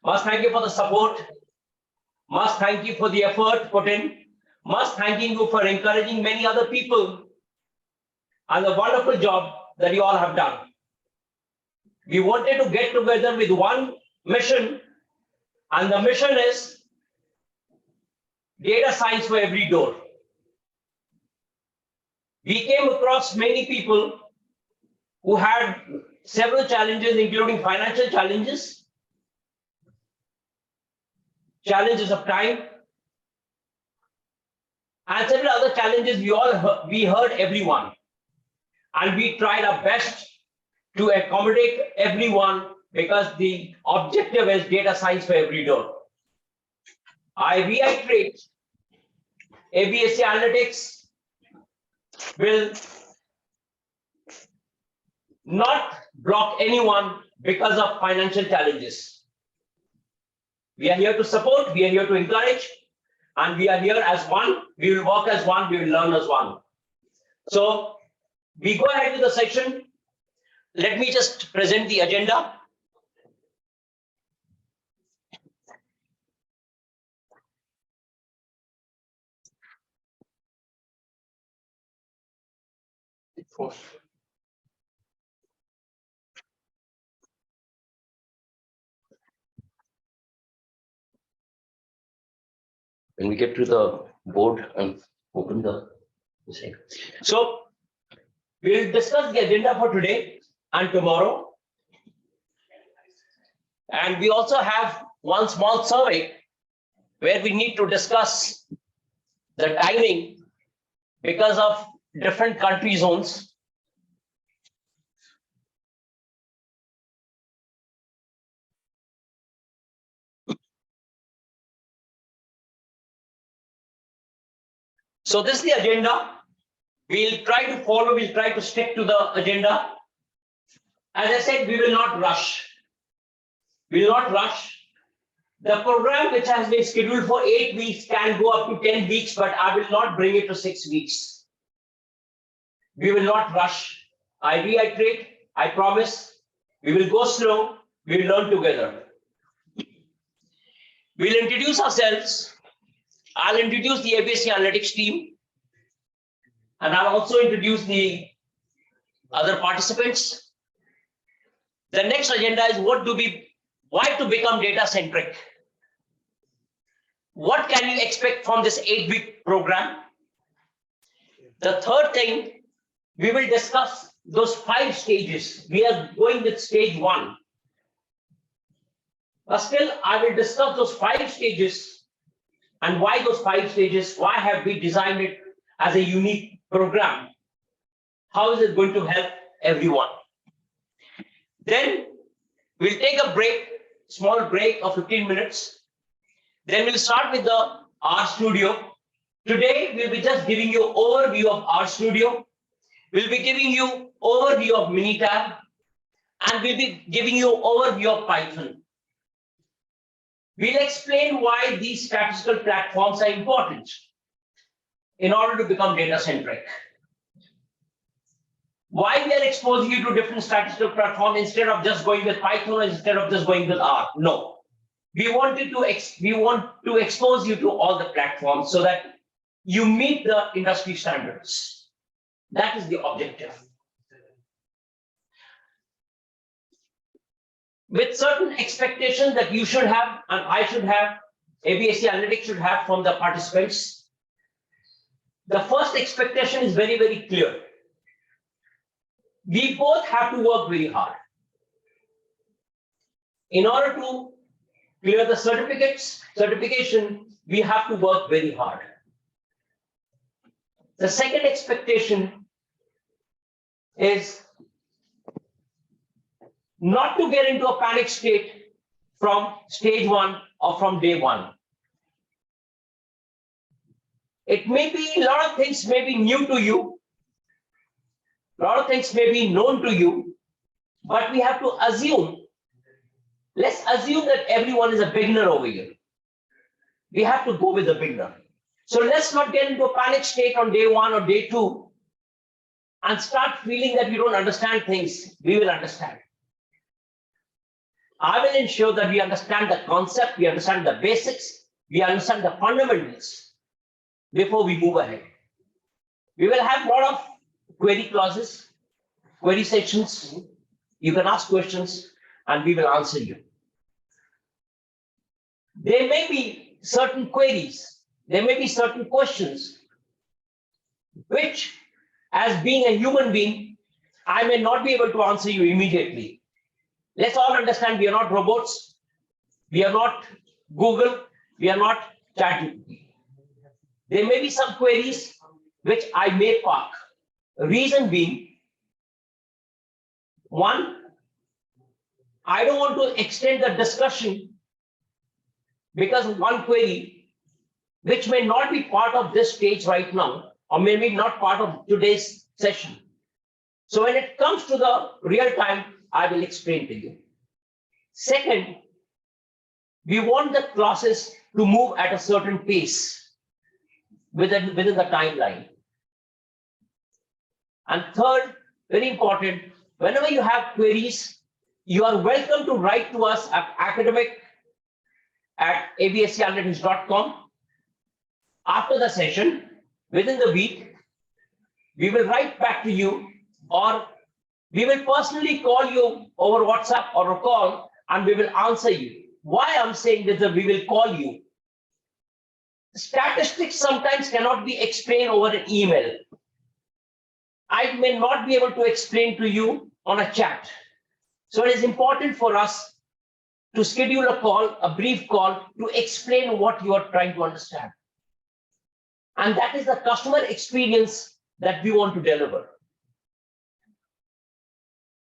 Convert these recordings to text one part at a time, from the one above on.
Must thank you for the support. Must thank you for the effort put in. Must thanking you for encouraging many other people and the wonderful job that you all have done. We wanted to get together with one mission, and the mission is data science for every door. We came across many people who had several challenges, including financial challenges, challenges of time, and several other challenges. We heard everyone, and we tried our best to accommodate everyone because the objective is data science for every door. I reiterate, ABSC Analytics will not block anyone because of financial challenges. We are here to support, we are here to encourage, and we are here as one. We will work as one, we will learn as one. So we go ahead with the session. Let me just present the agenda. When we get to the board and open the thing. So we'll discuss the agenda for today and tomorrow. And we also have one small survey where we need to discuss the timing because of different country zones. So this is the agenda. We'll try to follow, we'll try to stick to the agenda. As I said, we will not rush. We will not rush. The program which has been scheduled for 8 weeks can go up to 10 weeks, but I will not bring it to 6 weeks. We will not rush. I reiterate, I promise, we will go slow, we will learn together. We'll introduce ourselves. I'll introduce the ABSC Analytics team, and I'll also introduce the other participants. The next agenda is why to become data centric. What can you expect from this 8-week program? The third thing, we will discuss those 5 stages. We are going with stage 1. But still, I will discuss those 5 stages and why those 5 stages, why have we designed it as a unique program? How is it going to help everyone? Then we'll take a break, small break of 15 minutes. Then we'll start with the R Studio. Today, we'll be just giving you overview of R Studio. We'll be giving you overview of Minitab, and we'll be giving you overview of Python. We'll explain why these statistical platforms are important in order to become data centric. Why we are exposing you to different statistical platforms instead of just going with Python or instead of just going with R. No, we want to expose you to all the platforms so that you meet the industry standards. That is the objective. With certain expectations that you should have, and I should have, ABSC Analytics should have from the participants. The first expectation is very, very clear. We both have to work very hard. In order to clear the certification, we have to work very hard. The second expectation is not to get into a panic state from stage 1 or from day 1. It may be a lot of things may be new to you. A lot of things may be known to you, but we have to assume, let's assume that everyone is a beginner over here. We have to go with the beginner. So let's not get into a panic state on day 1 or day 2 and start feeling that we don't understand things. We will understand. I will ensure that we understand the concept, we understand the basics, we understand the fundamentals before we move ahead. We will have a lot of query clauses, query sections. You can ask questions and we will answer you. There may be certain queries, there may be certain questions, which, as being a human being, I may not be able to answer you immediately. Let's all understand we are not robots, we are not Google, we are not ChatGPT. There may be some queries which I may park. Reason being, one, I don't want to extend the discussion because of one query which may not be part of this stage right now, or maybe not part of today's session. So when it comes to the real time, I will explain to you. Second, we want the classes to move at a certain pace within the timeline. And third, very important, whenever you have queries, you are welcome to write to us at academic@abscanalytics.com. After the session, within the week, we will write back to you, or we will personally call you over WhatsApp or a call, and we will answer you. Why I'm saying this, that we will call you. Statistics sometimes cannot be explained over an email. I may not be able to explain to you on a chat. So it is important for us to schedule a call, a brief call, to explain what you are trying to understand. And that is the customer experience that we want to deliver.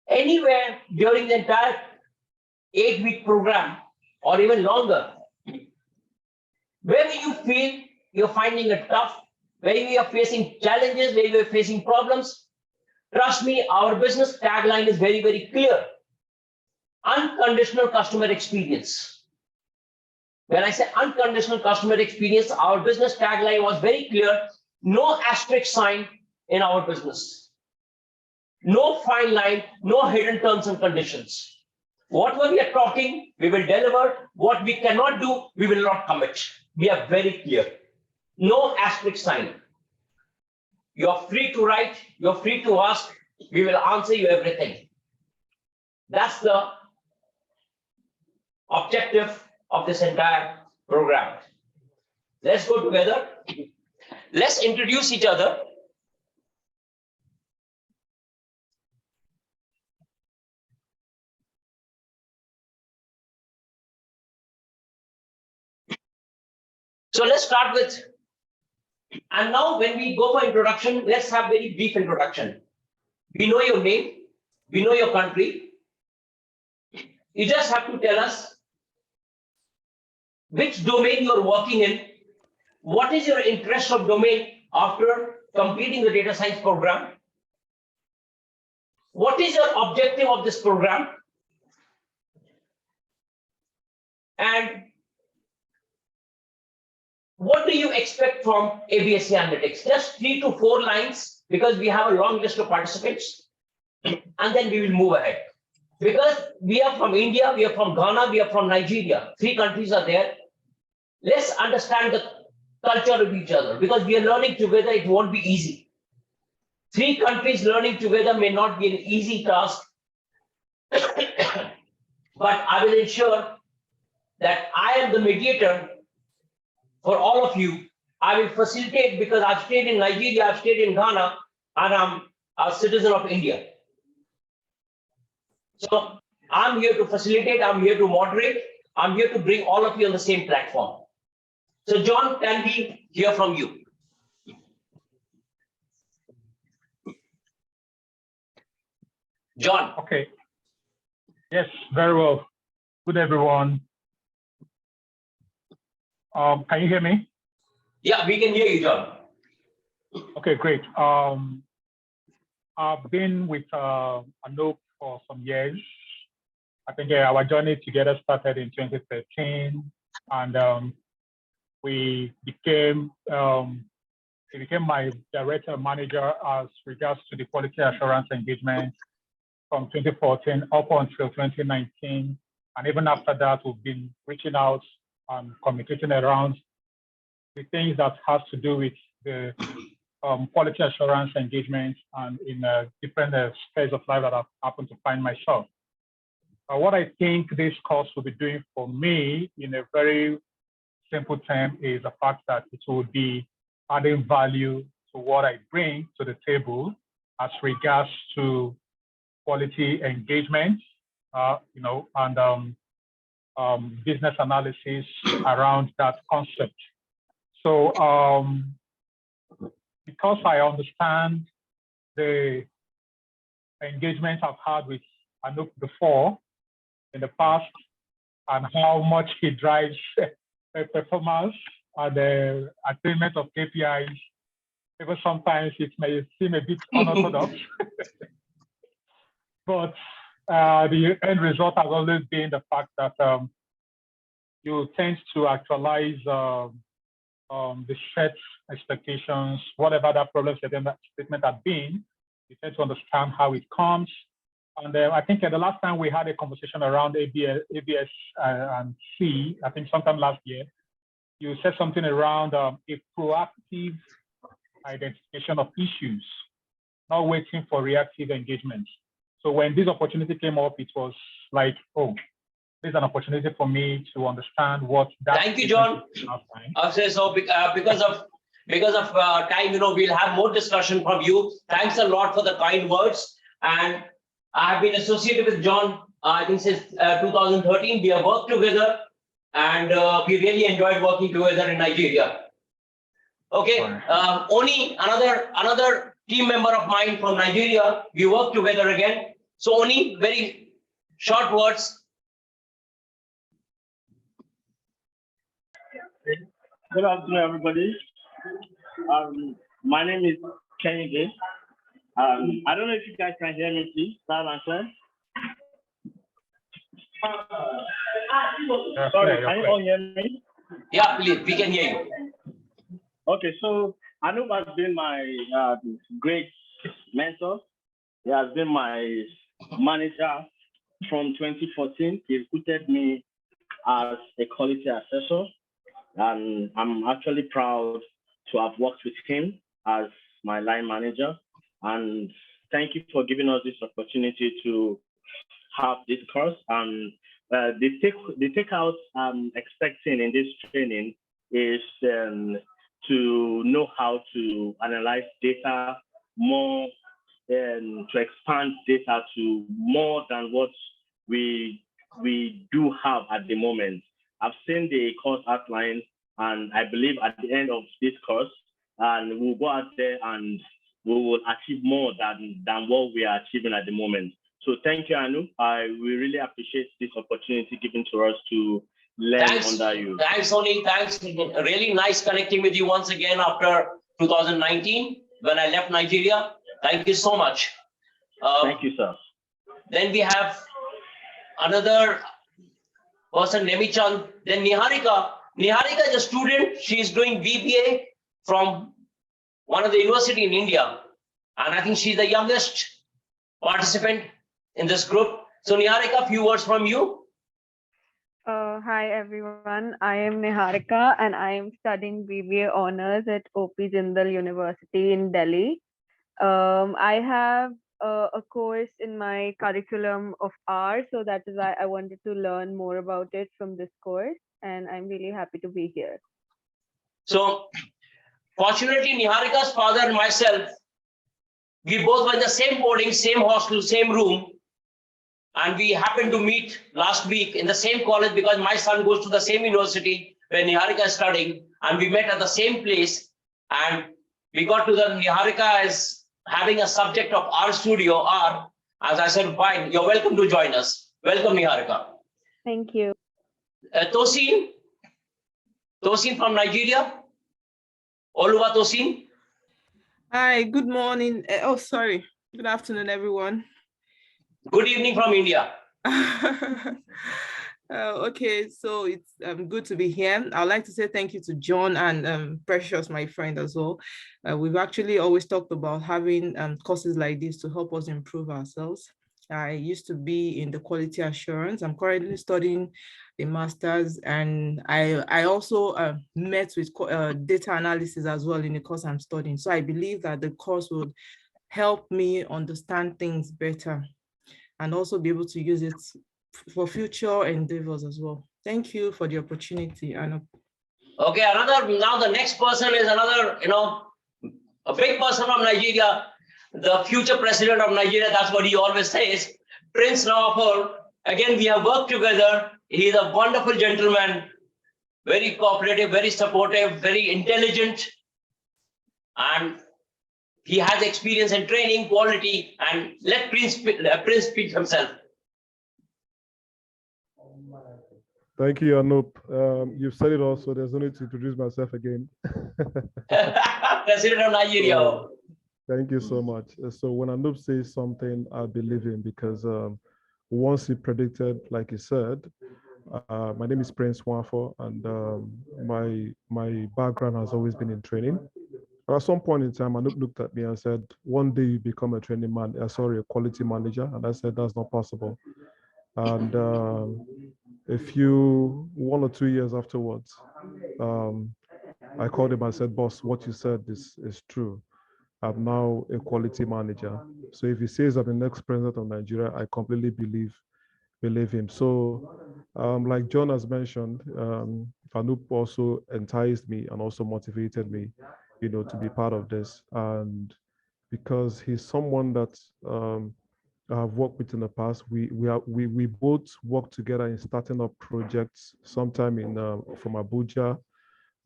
Anywhere during the entire 8-week program, or even longer, where you feel you're finding it tough, where you are facing challenges, where you are facing problems, trust me, our business tagline is very, very clear. Unconditional customer experience. When I say unconditional customer experience, our business tagline was very clear. No asterisk sign in our business. No fine line, no hidden terms and conditions. Whatever we are talking, we will deliver. What we cannot do, we will not commit. We are very clear. No asterisk sign. You're free to write, you're free to ask, we will answer you everything. That's the objective of this entire program. Let's go together. Let's introduce each other. So let's start with, and now when we go for introduction, let's have very brief introduction. We know your name, we know your country. You just have to tell us which domain you're working in, what is your interest of domain after completing the data science program, what is your objective of this program, and what do you expect from ABSC Analytics? Just 3 to 4 lines, because we have a long list of participants, and then we will move ahead. Because we are from India, we are from Ghana, we are from Nigeria. 3 countries are there. Let's understand the culture of each other, because we are learning together, it won't be easy. 3 countries learning together may not be an easy task, but I will ensure that I am the mediator for all of you. I will facilitate, because I've stayed in Nigeria, I've stayed in Ghana, and I'm a citizen of India. So I'm here to facilitate, I'm here to moderate, I'm here to bring all of you on the same platform. So John, can we hear from you? John. Okay. Yes, very well. Good, everyone. Can you hear me? Yeah, we can hear you, John. Okay, great. I've been with Anoop for some years. I think our journey together started in 2013, and he became my director manager as regards to the quality assurance engagement from 2014 up until 2019. And even after that, we've been reaching out and communicating around the things that has to do with the quality assurance engagement and in different spheres of life that I've happened to find myself. What I think this course will be doing for me in a very simple term is the fact that it will be adding value to what I bring to the table as regards to quality engagement, and business analysis around that concept. So because I understand the engagement I've had with Anoop before in the past and how much he drives performance and the attainment of KPIs, even sometimes it may seem a bit unorthodox, but the end result has always been the fact that you tend to actualize the set expectations, whatever that problem statement had been, you tend to understand how it comes. And I think the last time we had a conversation around ABS and C, I think sometime last year, you said something around a proactive identification of issues, not waiting for reactive engagement. So when this opportunity came up, it was like, oh, there's an opportunity for me to understand what that. Thank you, John. I'll say so because of time, we'll have more discussion from you. Thanks a lot for the kind words. And I've been associated with John, I think since 2013. We have worked together, and we really enjoyed working together in Nigeria. Okay, Oni, another team member of mine from Nigeria. We work together again. So Oni, very short words. Good afternoon, everybody. My name is Kenny. I don't know if you guys can hear me, please. Loud and clear. Sorry, can you all hear me? Yeah, please, we can hear you. Okay, so Anoop has been my great mentor. He has been my manager from 2014. He recruited me as a quality assessor, and I'm actually proud to have worked with him as my line manager. And thank you for giving us this opportunity to have this course. And the takeout I'm expecting in this training is to know how to analyze data more and to expand data to more than what we do have at the moment. I've seen the course outline, and I believe at the end of this course, and we'll go out there and we will achieve more than what we are achieving at the moment. So thank you, Anu. We really appreciate this opportunity given to us to learn under you. Thanks, Oni. Thanks. Really nice connecting with you once again after 2019 when I left Nigeria. Thank you so much. Thank you, sir. Then we have another person, Nemichand. Then Niharika. Niharika is a student. She is doing BBA from one of the university in India. And I think she's the youngest participant in this group. So Niharika, a few words from you. Hi, everyone. I am Niharika, and I am studying BBA honors at OP Jindal University in Delhi. I have a course in my curriculum of R, so that is why I wanted to learn more about it from this course, and I'm really happy to be here. So, fortunately, Niharika's father and myself, we both were in the same boarding, same hostel, same room, and we happened to meet last week in the same college because my son goes to the same university where Niharika is studying, and we met at the same place, and we got to the Niharika as having a subject of R Studio, R. As I said, fine, you're welcome to join us. Welcome, Niharika. Thank you. Tosin from Nigeria. Oluwa Tosin. Hi, good morning. Sorry. Good afternoon, everyone. Good evening from India. Okay, so it's good to be here. I'd like to say thank you to John and Precious, my friend, as well. We've actually always talked about having courses like this to help us improve ourselves. I used to be in the quality assurance. I'm currently studying the master's, and I also met with data analysis as well in the course I'm studying. So I believe that the course would help me understand things better and also be able to use it for future endeavors as well. Thank you for the opportunity, Anna. Okay, now the next person is another, a big person from Nigeria, the future president of Nigeria. That's what he always says. Prince Nawafal. Again, we have worked together. He's a wonderful gentleman, very cooperative, very supportive, very intelligent. And he has experience in training, quality, and let Prince speak himself. Thank you, Anup. You've said it also. There's no need to introduce myself again. President of Nigeria. Thank you so much. So when Anup says something, I believe him because once he predicted, like he said, my name is Prince Nwafo, and my background has always been in training. At some point in time, Anup looked at me and said, one day you become a training man, a quality manager. And I said, that's not possible. And one or 2 years afterwards, I called him and said, boss, what you said is true. I'm now a quality manager. So if he says I'm the next president of Nigeria, I completely believe him. So like John has mentioned, Anup also enticed me and also motivated me, to be part of this. And because he's someone that I've worked with in the past, we both worked together in starting up projects sometime from Abuja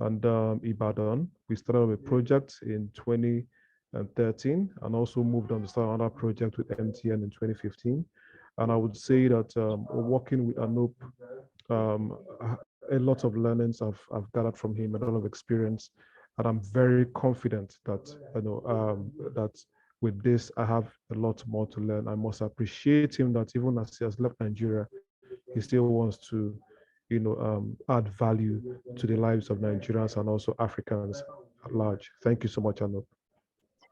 and Ibadan. We started up a project in 2013 and also moved on to start another project with MTN in 2015. And I would say that working with Anup, a lot of learnings I've gathered from him, a lot of experience, and I'm very confident that that with this I have a lot more to learn. I must appreciate him that even as he has left Nigeria, he still wants to, add value to the lives of Nigerians and also Africans at large. Thank you so much, Anup.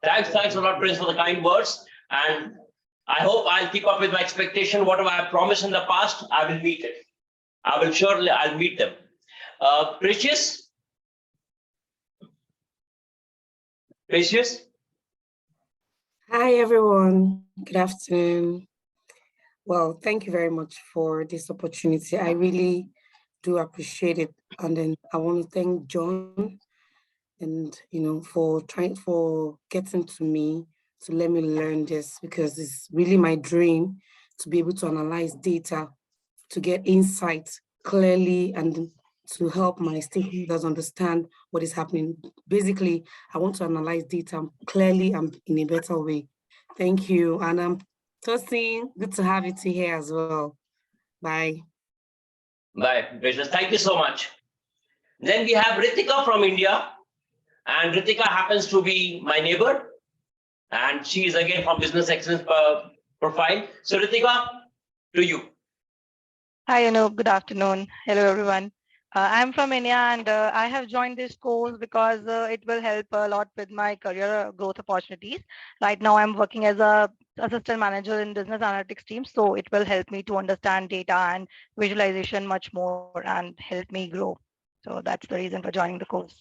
Thanks a lot, Prince, for the kind words. And I hope I'll keep up with my expectation. Whatever I promised in the past, I will meet it. I'll meet them. Precious? Precious? Hi, everyone. Good afternoon. Well, thank you very much for this opportunity. I really do appreciate it. And then I want to thank John and, for getting to me to let me learn this, because it's really my dream to be able to analyze data, to get insights clearly, and to help my stakeholders understand what is happening. Basically, I want to analyze data clearly and in a better way. Thank you. And Tosin, good to have you here as well. Bye. Bye, Precious. Thank you so much. Then we have Ritika from India. And Ritika happens to be my neighbor. And she is again from Business Excellence Profile. So Ritika, to you. Hi, Anup. Good afternoon. Hello, everyone. I'm from India, and I have joined this course because it will help a lot with my career growth opportunities. Right now, I'm working as a assistant manager in business analytics team, so it will help me to understand data and visualization much more and help me grow. So that's the reason for joining the course.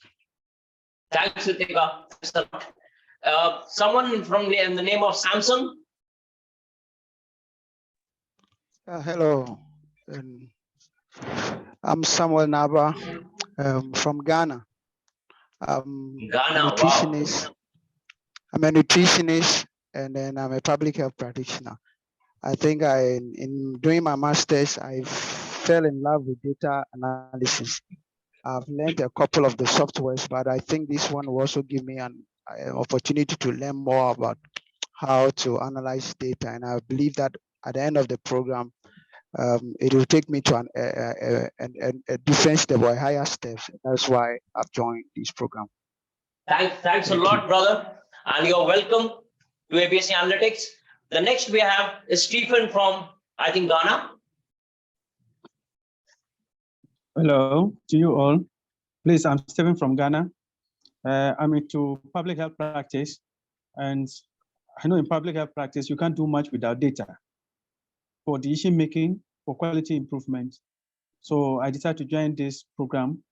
Thanks, Ritika. Thanks a lot. Someone from the name of Samson. Hello. I'm Samuel Naba from Ghana. Ghana, nutritionist. wow. I'm a nutritionist, and then I'm a public health practitioner. I think in doing my master's, I fell in love with data analysis. I've learned a couple of the softwares, but I think this one will also give me an opportunity to learn more about how to analyze data. And I believe that at the end of the program, it will take me to a different step or a higher step. That's why I've joined this program. Thanks a lot, brother. And you're welcome to ABSC Analytics. The next we have is Stephen from, I think, Ghana. Hello to you all. Please, I'm Stephen from Ghana. I'm into public health practice. And I know in public health practice, you can't do much without data. for decision making, for quality improvement. So I decided to join this program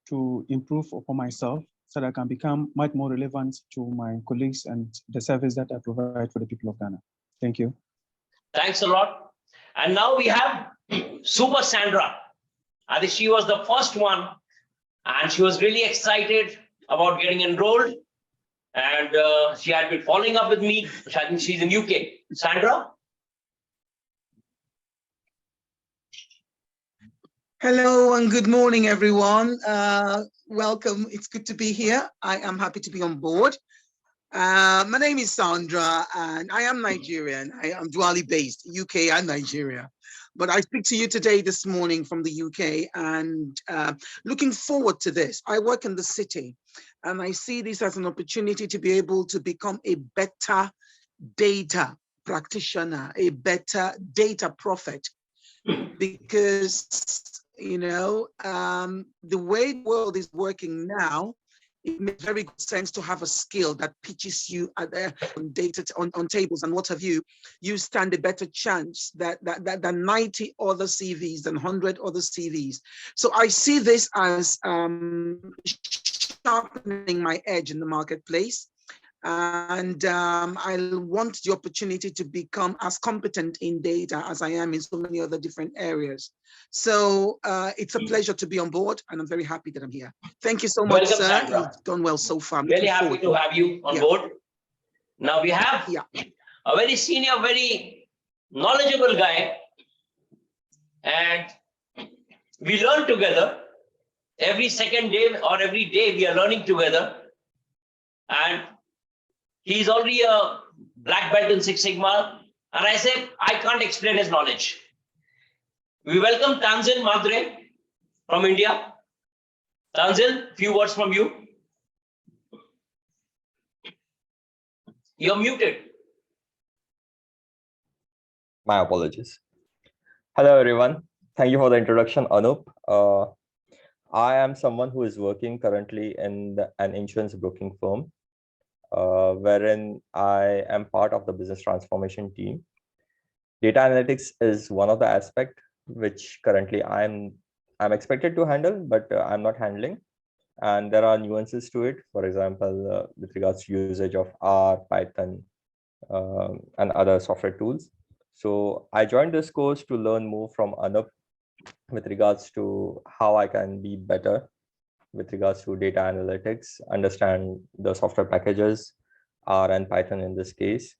to improve upon myself so that I can become much more relevant to my colleagues and the service that I provide for the people of Ghana. Thank you. Thanks a lot. And now we have Super Sandra. I think she was the first one, and she was really excited about getting enrolled. And she had been following up with me. I think she's in UK. Sandra? Hello and good morning, everyone. Welcome. It's good to be here. I am happy to be on board. My name is Sandra, and I am Nigerian. I am dually based, UK and Nigeria. But I speak to you today, this morning from the UK, and looking forward to this. I work in the city, and I see this as an opportunity to be able to become a better data practitioner, a better data prophet, because the way the world is working now, it makes very good sense to have a skill that pitches you at on data, on tables and what have you. You stand a better chance than 90 other CVs, than 100 other CVs. So I see this as sharpening my edge in the marketplace. And I want the opportunity to become as competent in data as I am in so many other different areas. So it's a pleasure to be on board, and I'm very happy that I'm here. Thank you so much, Welcome, sir. Sandra. You've done well so far. Really happy to have you on board. Now we have a very senior, very knowledgeable guy, and we learn together. Every second day or every day we are learning together, and he's already a black belt in Six Sigma, and I say I can't explain his knowledge. We welcome Tanzil Madre from India. Tanzil, few words from you. You're muted. My apologies. Hello, everyone. Thank you for the introduction, Anup. I am someone who is working currently in an insurance broking firm, wherein I am part of the business transformation team. Data analytics is one of the aspects which currently I'm expected to handle, but I'm not handling. And there are nuances to it. For example, with regards to usage of R, Python, and other software tools. So I joined this course to learn more from Anup with regards to how I can be better with regards to data analytics, understand the software packages, R and Python in this case.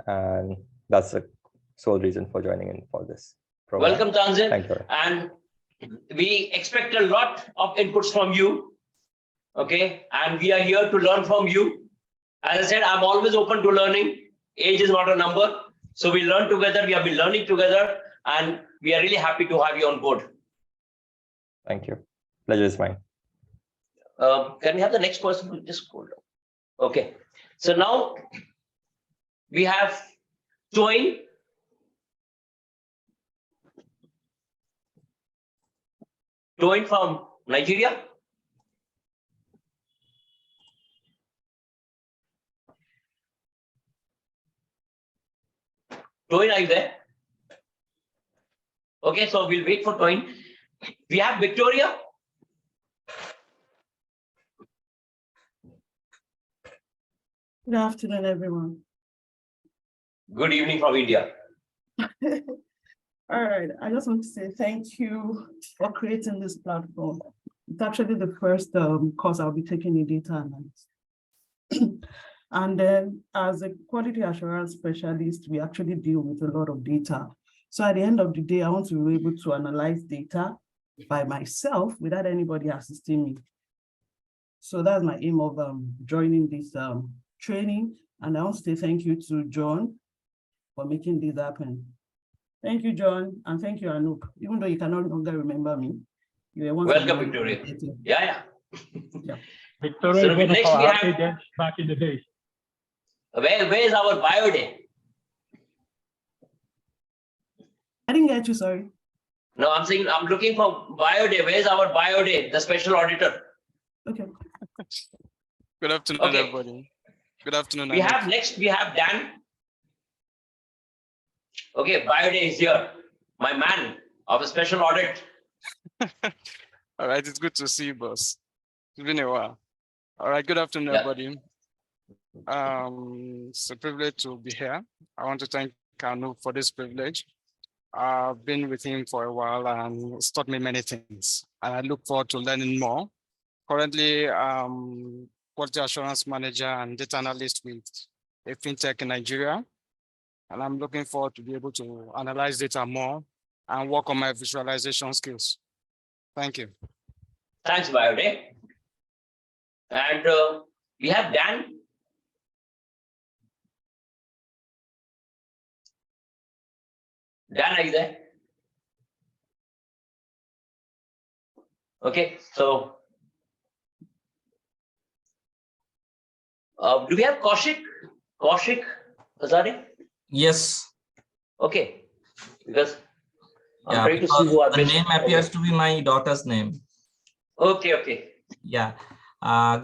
And that's the sole reason for joining in for this program. Welcome, Tanzil. Thank you. And we expect a lot of inputs from you. Okay, and we are here to learn from you. As I said, I'm always open to learning. Age is not a number. So we learn together, we have been learning together, and we are really happy to have you on board. Thank you. Pleasure is mine. Can we have the next person? Just hold on. Okay. So now we have Toyin. Toyin from Nigeria. Toyin, are you there? Okay, so we'll wait for Toyin. We have Victoria. Good afternoon, everyone. Good evening from India. All right, I just want to say thank you for creating this platform. It's actually the first course I'll be taking in data analysis. And then as a quality assurance specialist, we actually deal with a lot of data. So at the end of the day, I want to be able to analyze data by myself without anybody assisting me. So that's my aim of joining this training. And I want to say thank you to John for making this happen. Thank you, John, and thank you, Anup. Even though you can no longer remember me, you were once. Welcome, Victoria. Yeah. Victoria So is one of next we our have, agents back in the day. where is our bio day? I didn't get you, sorry. No, I'm saying I'm looking for bio day. Where's our bio day? The special auditor. Okay. Good afternoon, Okay. everybody. Good afternoon. We have next, we have Dan. Okay, Biode is here, my man of a special audit. All right, it's good to see you, boss. It's been a while. All right, good afternoon, Yeah. everybody. It's a privilege to be here. I want to thank Kanu for this privilege. I've been with him for a while and it's taught me many things. And I look forward to learning more. Currently, quality assurance manager and data analyst with a fintech in Nigeria. And I'm looking forward to be able to analyze data more and work on my visualization skills. Thank you. Thanks, Biode. And we have Dan. Dan, are you there? Okay, so do we have Kaushik? Kaushik Azari? Yes. Okay, because I'm Yeah, trying to see because who are the best. name appears to be my daughter's name. Okay, okay. Yeah.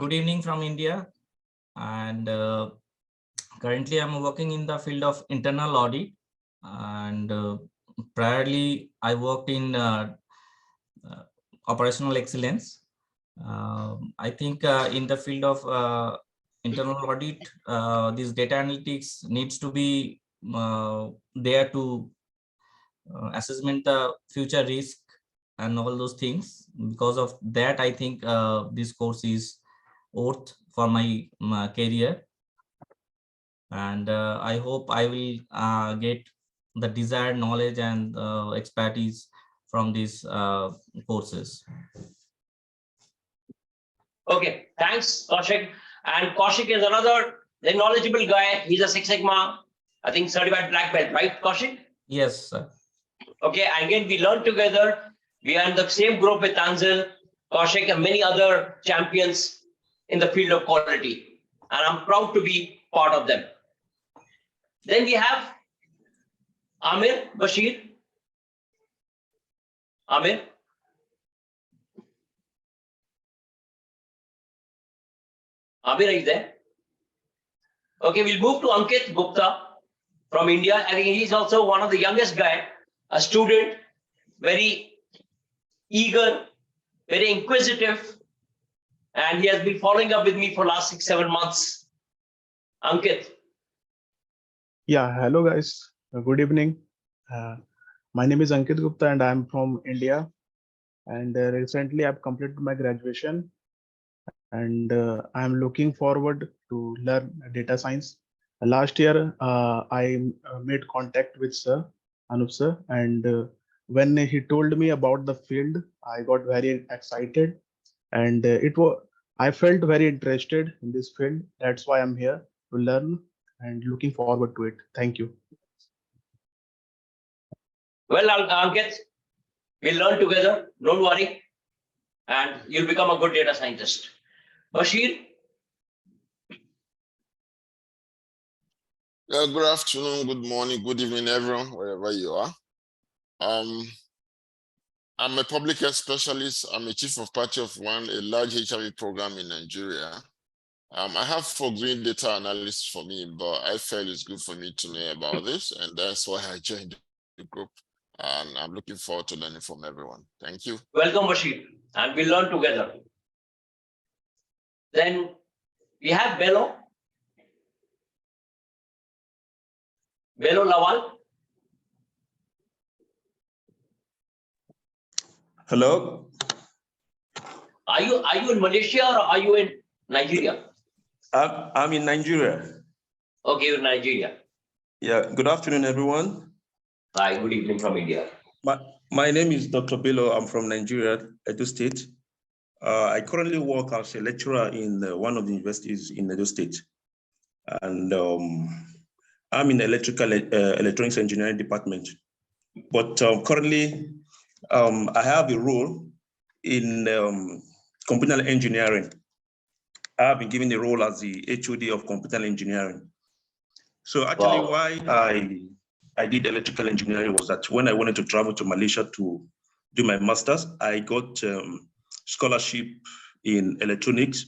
Good evening from India. And currently I'm working in the field of internal audit. And priorly, I worked in operational excellence. I think in the field of internal audit, this data analytics needs to be there to assessment the future risk and all those things. Because of that, I think this course is worth for my career, and I hope I will get the desired knowledge and expertise from these courses. Okay, thanks, Kaushik. And Kaushik is another knowledgeable guy. He's a Six Sigma, I think certified black belt, right, Kaushik? Yes, sir. Okay, again, we learn together. We are in the same group with Tanzil, Kaushik, and many other champions in the field of quality. And I'm proud to be part of them. Then we have Amir Bashir. Amir. Amir, are you there? Okay, we'll move to Ankit Gupta from India. I think he's also one of the youngest guy, a student, very eager, very inquisitive, and he has been following up with me for last 6-7 months. Ankit. Yeah, hello guys. Good evening. My name is Ankit Gupta and I'm from India. And recently I've completed my graduation and I'm looking forward to learn data science. Last year, I made contact with Sir Anup sir, and when he told me about the field, I got very excited, and I felt very interested in this field. That's why I'm here to learn and looking forward to it. Thank you. Well, Ankit, we'll learn together. Don't worry, and you'll become a good data scientist. Bashir. Yeah, good afternoon, good morning, good evening, everyone, wherever you are. I'm a public health specialist. I'm a chief of party of one, a large HIV program in Nigeria. I have folk doing data analysis for me, but I felt it's good for me to know about this, and that's why I joined the group. And I'm looking forward to learning from everyone. Thank you. Welcome, Bashir, and we'll learn together. Then we have Bello. Bello Lawal. Hello. Are you in Malaysia or are you in Nigeria? I'm in Nigeria. Okay, you're in Nigeria. Yeah. Good afternoon, everyone. Hi. Good evening from India. My name is Dr. Bello. I'm from Nigeria, Edo State. I currently work as a lecturer in one of the universities in Edo State, and I'm in electrical electronics engineering department. But currently, I have a role in computer engineering. I have been given a role as the HOD of computer engineering. So actually, why I did electrical engineering was that when I wanted to travel to Malaysia to do my master's, I got scholarship in electronics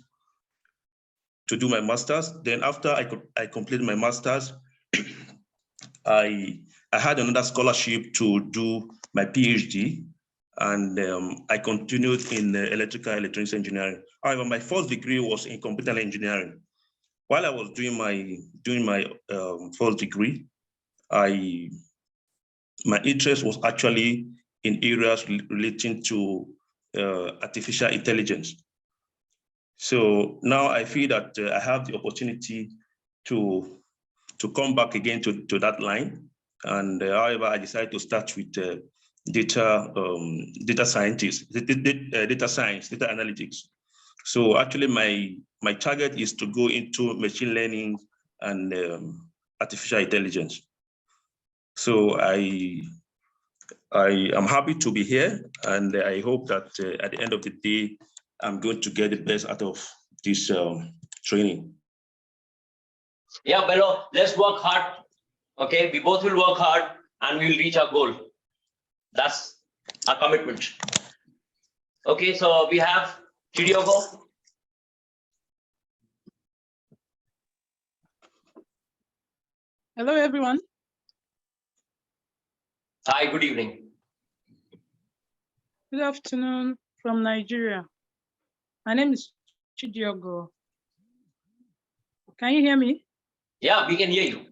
to do my master's. Then after I completed my master's, I I had another scholarship to do my PhD, and I continued in electronics engineering. However, my first degree was in computer engineering. While I was doing my first degree, my interest was actually in areas relating to artificial intelligence. So now I feel that I have the opportunity to come back again to that line. And however, I decided to start with data science, data analytics. So actually my target is to go into machine learning and artificial intelligence. So I am happy to be here, and I hope that at the end of the day, I'm going to get the best out of this training. Yeah, Bello, let's work hard. Okay, we both will work hard and we'll reach our goal. That's our commitment. Okay, so we have Chidiogo. Hello, everyone. Hi, good evening. Good afternoon from Nigeria. My name is Chidiogo. Can you hear me? Yeah, we can hear you.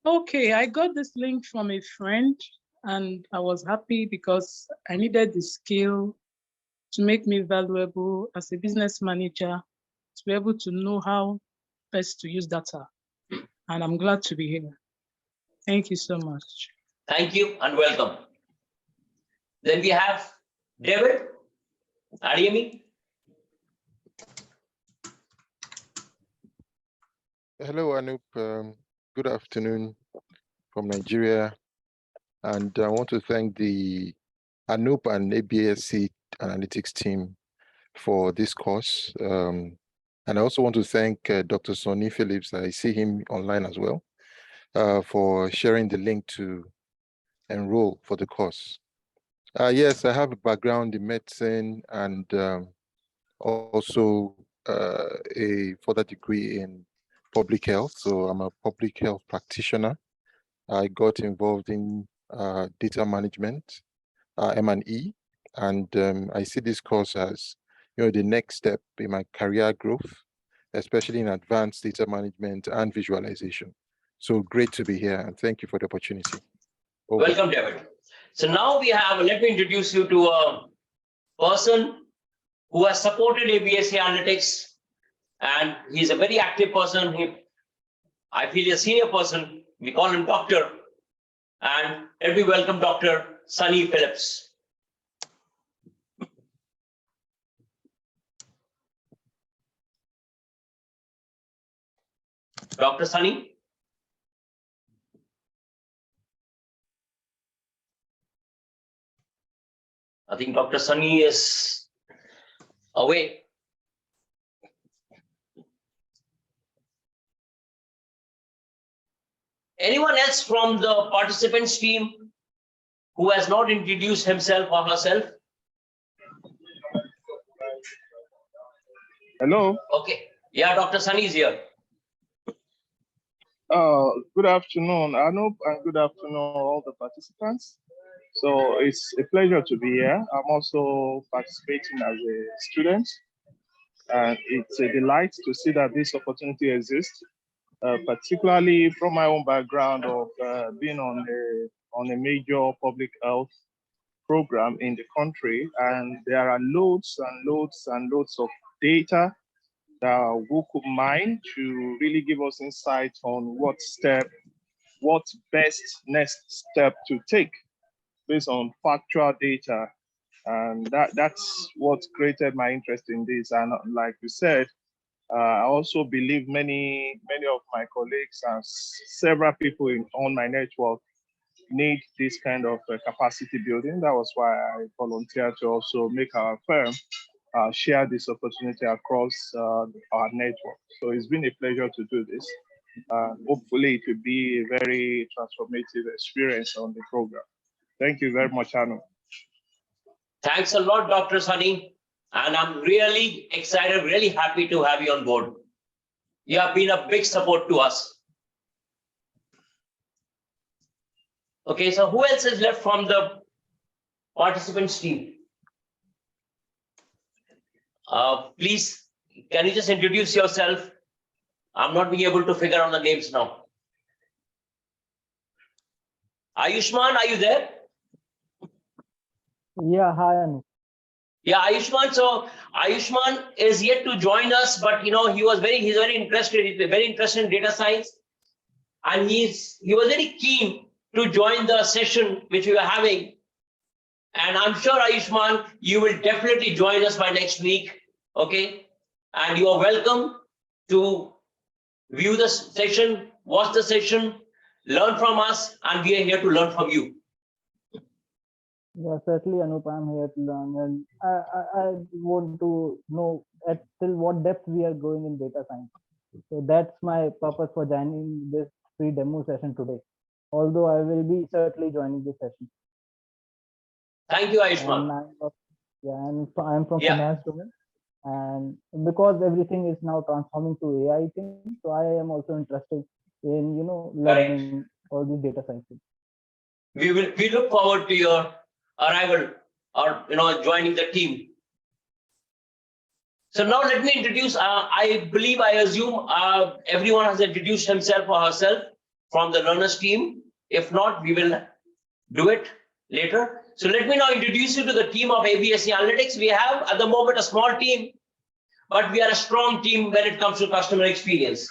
Okay, I got this link from a friend and I was happy because I needed the skill to make me valuable as a business manager, to be able to know how best to use data. And I'm glad to be here. Thank you so much. Thank you and welcome. Then we have David. Adiyemi. Hello, Anup. Good afternoon from Nigeria. And I want to thank the Anup and ABSC analytics team for this course. And I also want to thank Dr. Sonny Phillips, I see him online as well, for sharing the link to enroll for the course. Yes, I have a background in medicine and also a further degree in public health. So I'm a public health practitioner. I got involved in data management, M&E, and I see this course as the next step in my career growth, especially in advanced data management and visualization. So great to be here, and thank you for the opportunity. Over. Welcome, David. So now we have, let me introduce you to a person who has supported ABSA Analytics, and he's a very active person. I feel a senior person. We call him Doctor. And let me welcome Dr. Sonny Phillips. Dr. Sonny. I think Dr. Sonny is away. Anyone else from the participants team who has not introduced himself or herself? Hello. Okay. Yeah, Dr. Sonny is here. Good afternoon, Anup, and good afternoon, all the participants. So it's a pleasure to be here. I'm also participating as a student, and it's a delight to see that this opportunity exists, particularly from my own background of being on a major public health program in the country, and there are loads and loads and loads of data that we could mine to really give us insight on what best next step to take based on factual data. And that's what created my interest in this. And like you said, I also believe many of my colleagues and several people on my network need this kind of capacity building. That was why I volunteered to also make our firm share this opportunity across our network. So it's been a pleasure to do this. Hopefully it will be a very transformative experience on the program. Thank you very much, Anu. Thanks a lot, Dr. Sonny. And I'm really excited, really happy to have you on board. You have been a big support to us. Okay, so who else is left from the participants team? Please, can you just introduce yourself? I'm not being able to figure out the names now. Ayushman, are you there? Yeah, hi, Anu. Yeah, Ayushman. So Ayushman is yet to join us, but he's very interested. He's very interested in data science, and he was very keen to join the session which we are having. And I'm sure, Ayushman, you will definitely join us by next week. Okay, and you are welcome to view the session, watch the session, learn from us, and we are here to learn from you. Yeah, certainly, Anup, I'm here to learn, and I want to know till what depth we are going in data science. So that's my purpose for joining this free demo session today. Although I will be certainly joining this session. Thank you, Ayushman. And I'm from finance domain, and because everything is now transforming to AI thing, so I am also interested in learning all these data sciences. We look forward to your arrival or joining the team. So now let me introduce. I assume everyone has introduced himself or herself from the learners team. If not, we will do it later. So let me now introduce you to the team of ABSC Analytics. We have at the moment a small team, but we are a strong team when it comes to customer experience.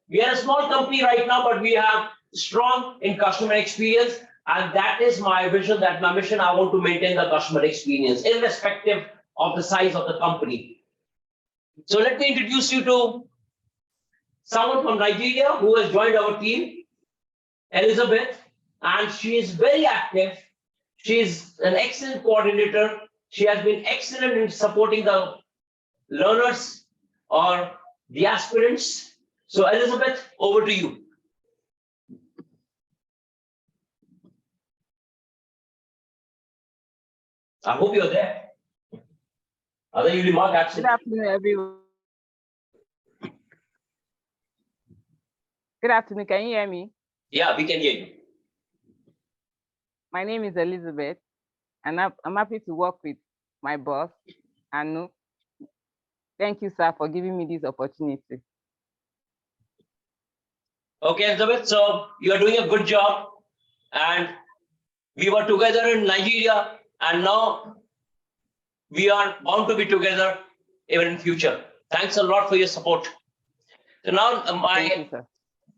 We are a small company right now, but we are strong in customer experience. And that is my vision, that my mission. I want to maintain the customer experience, irrespective of the size of the company. So let me introduce you to someone from Nigeria who has joined our team, Elizabeth, and she is very active. She is an excellent coordinator. She has been excellent in supporting the learners or the aspirants. So Elizabeth, over to you. I hope you're there. Other you remark absent. Good afternoon, everyone. Good afternoon. Can you hear me? Yeah, we can hear you. My name is Elizabeth, and I'm happy to work with my boss, Anu. Thank you, sir, for giving me this opportunity. Okay, Elizabeth, so you are doing a good job. And we were together in Nigeria, and now we are bound to be together even in future. Thanks a lot for your support. So now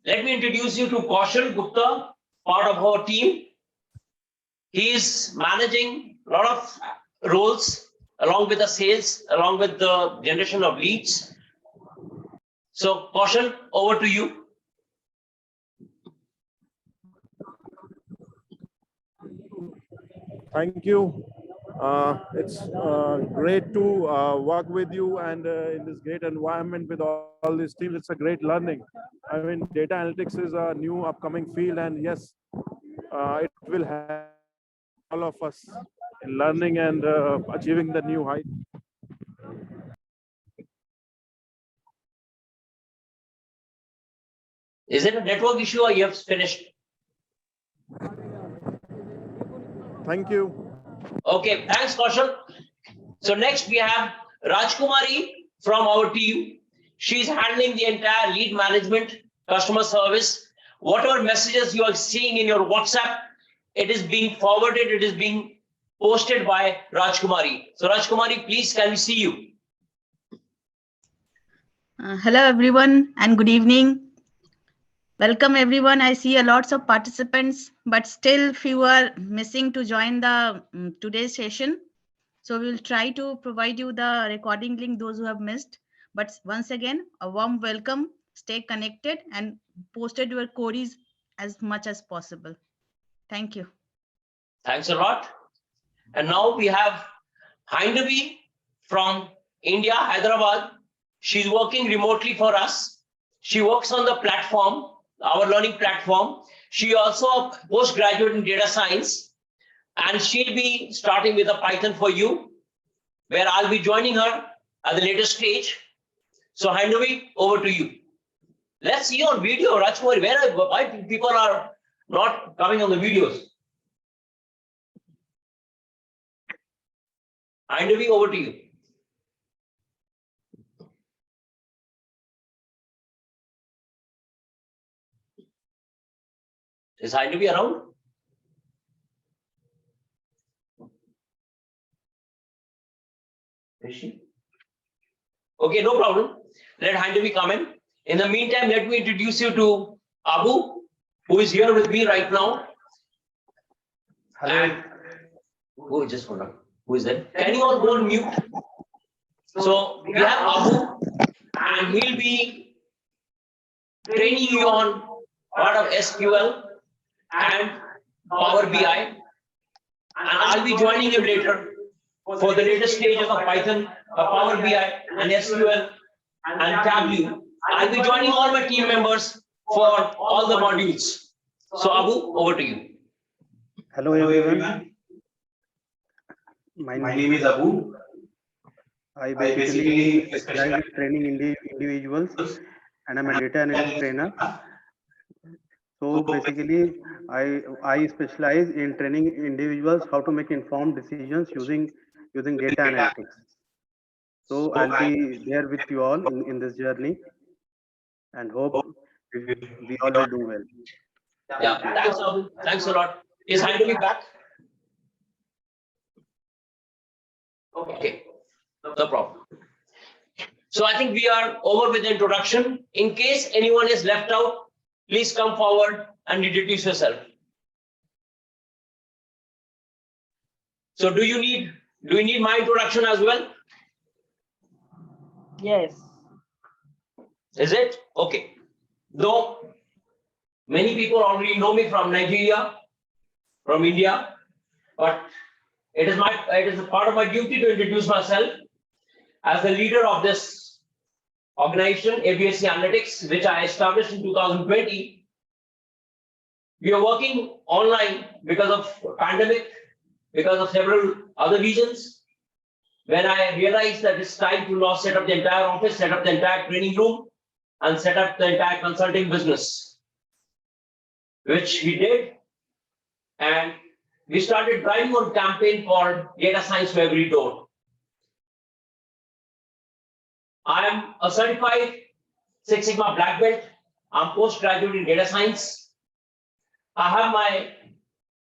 let me introduce you to Kaushal Gupta, part of our team. He is managing a lot of roles along with the sales, along with the generation of leads. So Kaushal, over to you. Thank you. It's great to work with you and in this great environment with all these teams. It's a great learning. I mean, data analytics is a new upcoming field, and yes, it will help all of us in learning and achieving the new height. Is it a network issue or you have finished? Thank you. Okay, thanks, Kaushal. So next we have Rajkumari from our team. She's handling the entire lead management, customer service. Whatever messages you are seeing in your WhatsApp, it is being forwarded, it is being posted by Rajkumari. So Rajkumari, please, can we see you? Hello, everyone, and good evening. Welcome, everyone. I see a lots of participants, but still few are missing to join the today's session. So we'll try to provide you the recording link, those who have missed. But once again, a warm welcome. Stay connected and posted your queries as much as possible. Thank you. Thanks a lot. And now we have Hindavi from India, Hyderabad. She's working remotely for us. She works on the platform, our learning platform. She also a postgraduate in data science, and she'll be starting with a Python for you, where I'll be joining her at the later stage. So Hindavi, over to you. Let's see your video, Rajkumari. Why people are not coming on the videos. Andy, over to you. Is Andy around? Is she? Okay, no problem. Let Handevi come in. In the meantime, let me introduce you to Abu, who is here with me right now. Hello. And who just hold on. Who is that? Can you all go on mute? So we have Abu, and he'll be training you on part of SQL and Power BI. And I'll be joining him later for the latest stages of Python, Power BI, and SQL and Tableau. I'll be joining all my team members for all the modules. So Abu, over to you. Hello everyone. My name is Abu. I basically specialize in training individuals, and I'm a data analyst trainer. So basically, I specialize in training individuals how to make informed decisions using data analytics. So I'll be there with you all in this journey, and hope we all will do well. Yeah, thanks, Abu. Thanks a lot. Is Handevi back? Okay, no problem. So I think we are over with the introduction. In case anyone is left out, please come forward and introduce yourself. So do you need my introduction as well? Yes. Is it? Okay. Though many people already know me from Nigeria, from India, but it is a part of my duty to introduce myself as the leader of this organization, ABSC Analytics, which I established in 2020. We are working online because of pandemic, because of several other reasons. When I realized that it's time to now set up the entire office, set up the entire training room, and set up the entire consulting business, which we did. And we started driving on a campaign called Data Science to Every Door. I am a certified Six Sigma Black Belt. I'm postgraduate in data science. I have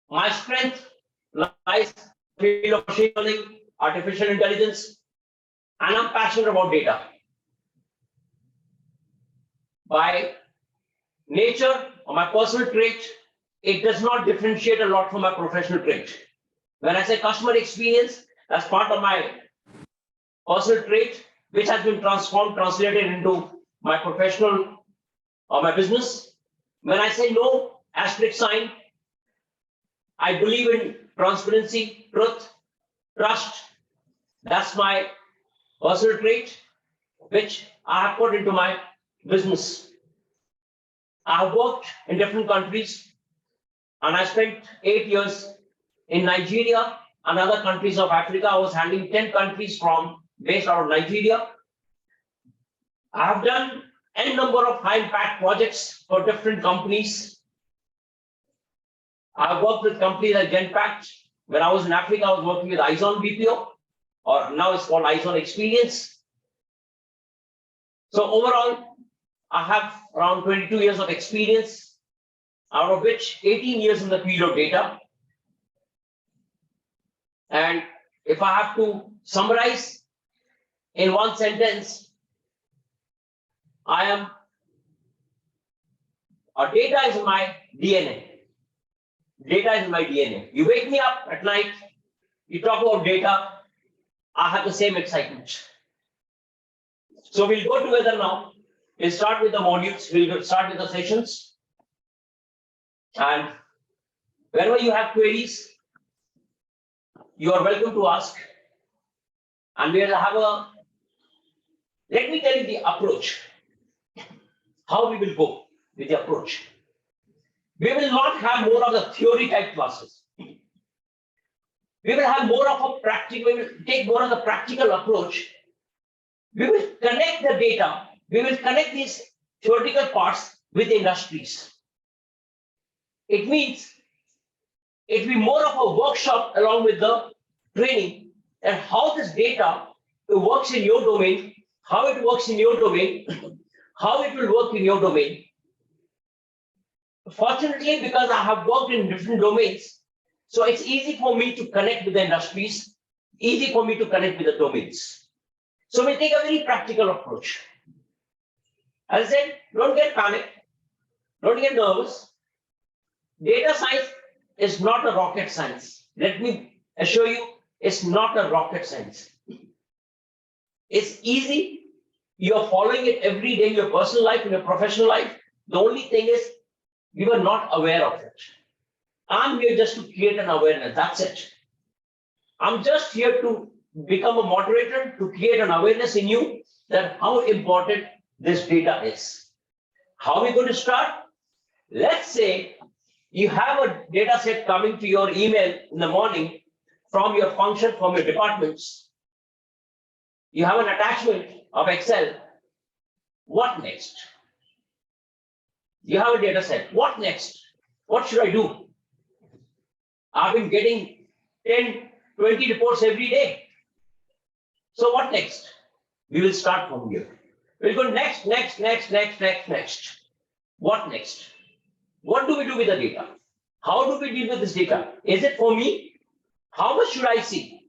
my strength lies in the field of machine learning, artificial intelligence, and I'm passionate about data. By nature or my personal trait, it does not differentiate a lot from my professional trait. When I say customer experience, that's part of my personal trait, which has been translated into my professional or my business. When I say no, asterisk sign, I believe in transparency, truth, trust. That's my personal trait, which I have put into my business. I have worked in different countries, and I spent 8 years in Nigeria and other countries of Africa. I was handling 10 countries based out of Nigeria. I have done n number of high impact projects for different companies. I have worked with companies like Genpact. When I was in Africa, I was working with Izon BPO, or now it's called Izon Experience. So overall, I have around 22 years of experience, out of which 18 years in the field of data. And if I have to summarize in one sentence, data is my DNA. Data is my DNA. You wake me up at night, you talk about data, I have the same excitement. So we'll go together now. We'll start with the modules, we'll start with the sessions. And whenever you have queries, you are welcome to ask. And we'll have let me tell you the approach, how we will go with the approach. We will not have more of the theory type classes. We will have more of a practical, we will take more of the practical approach. We will connect the data, we will connect these theoretical parts with industries. It means it will be more of a workshop along with the training and how this data works in your domain, how it works in your domain, how it will work in your domain. Fortunately, because I have worked in different domains, so it's easy for me to connect with the industries, easy for me to connect with the domains. So we take a very practical approach. As I said, don't get panicked, don't get nervous. Data science is not a rocket science. Let me assure you, it's not a rocket science. It's easy. You're following it every day in your personal life, in your professional life. The only thing is you are not aware of it. I'm here just to create an awareness. That's it. I'm just here to become a moderator, to create an awareness in you that how important this data is. How are we going to start? Let's say you have a data set coming to your email in the morning from your function, from your departments. You have an attachment of Excel. What next? You have a data set. What next? What should I do? I've been getting 10, 20 reports every day. So what next? We will start from here. We'll go next. What next? What do we do with the data? How do we deal with this data? Is it for me? How much should I see?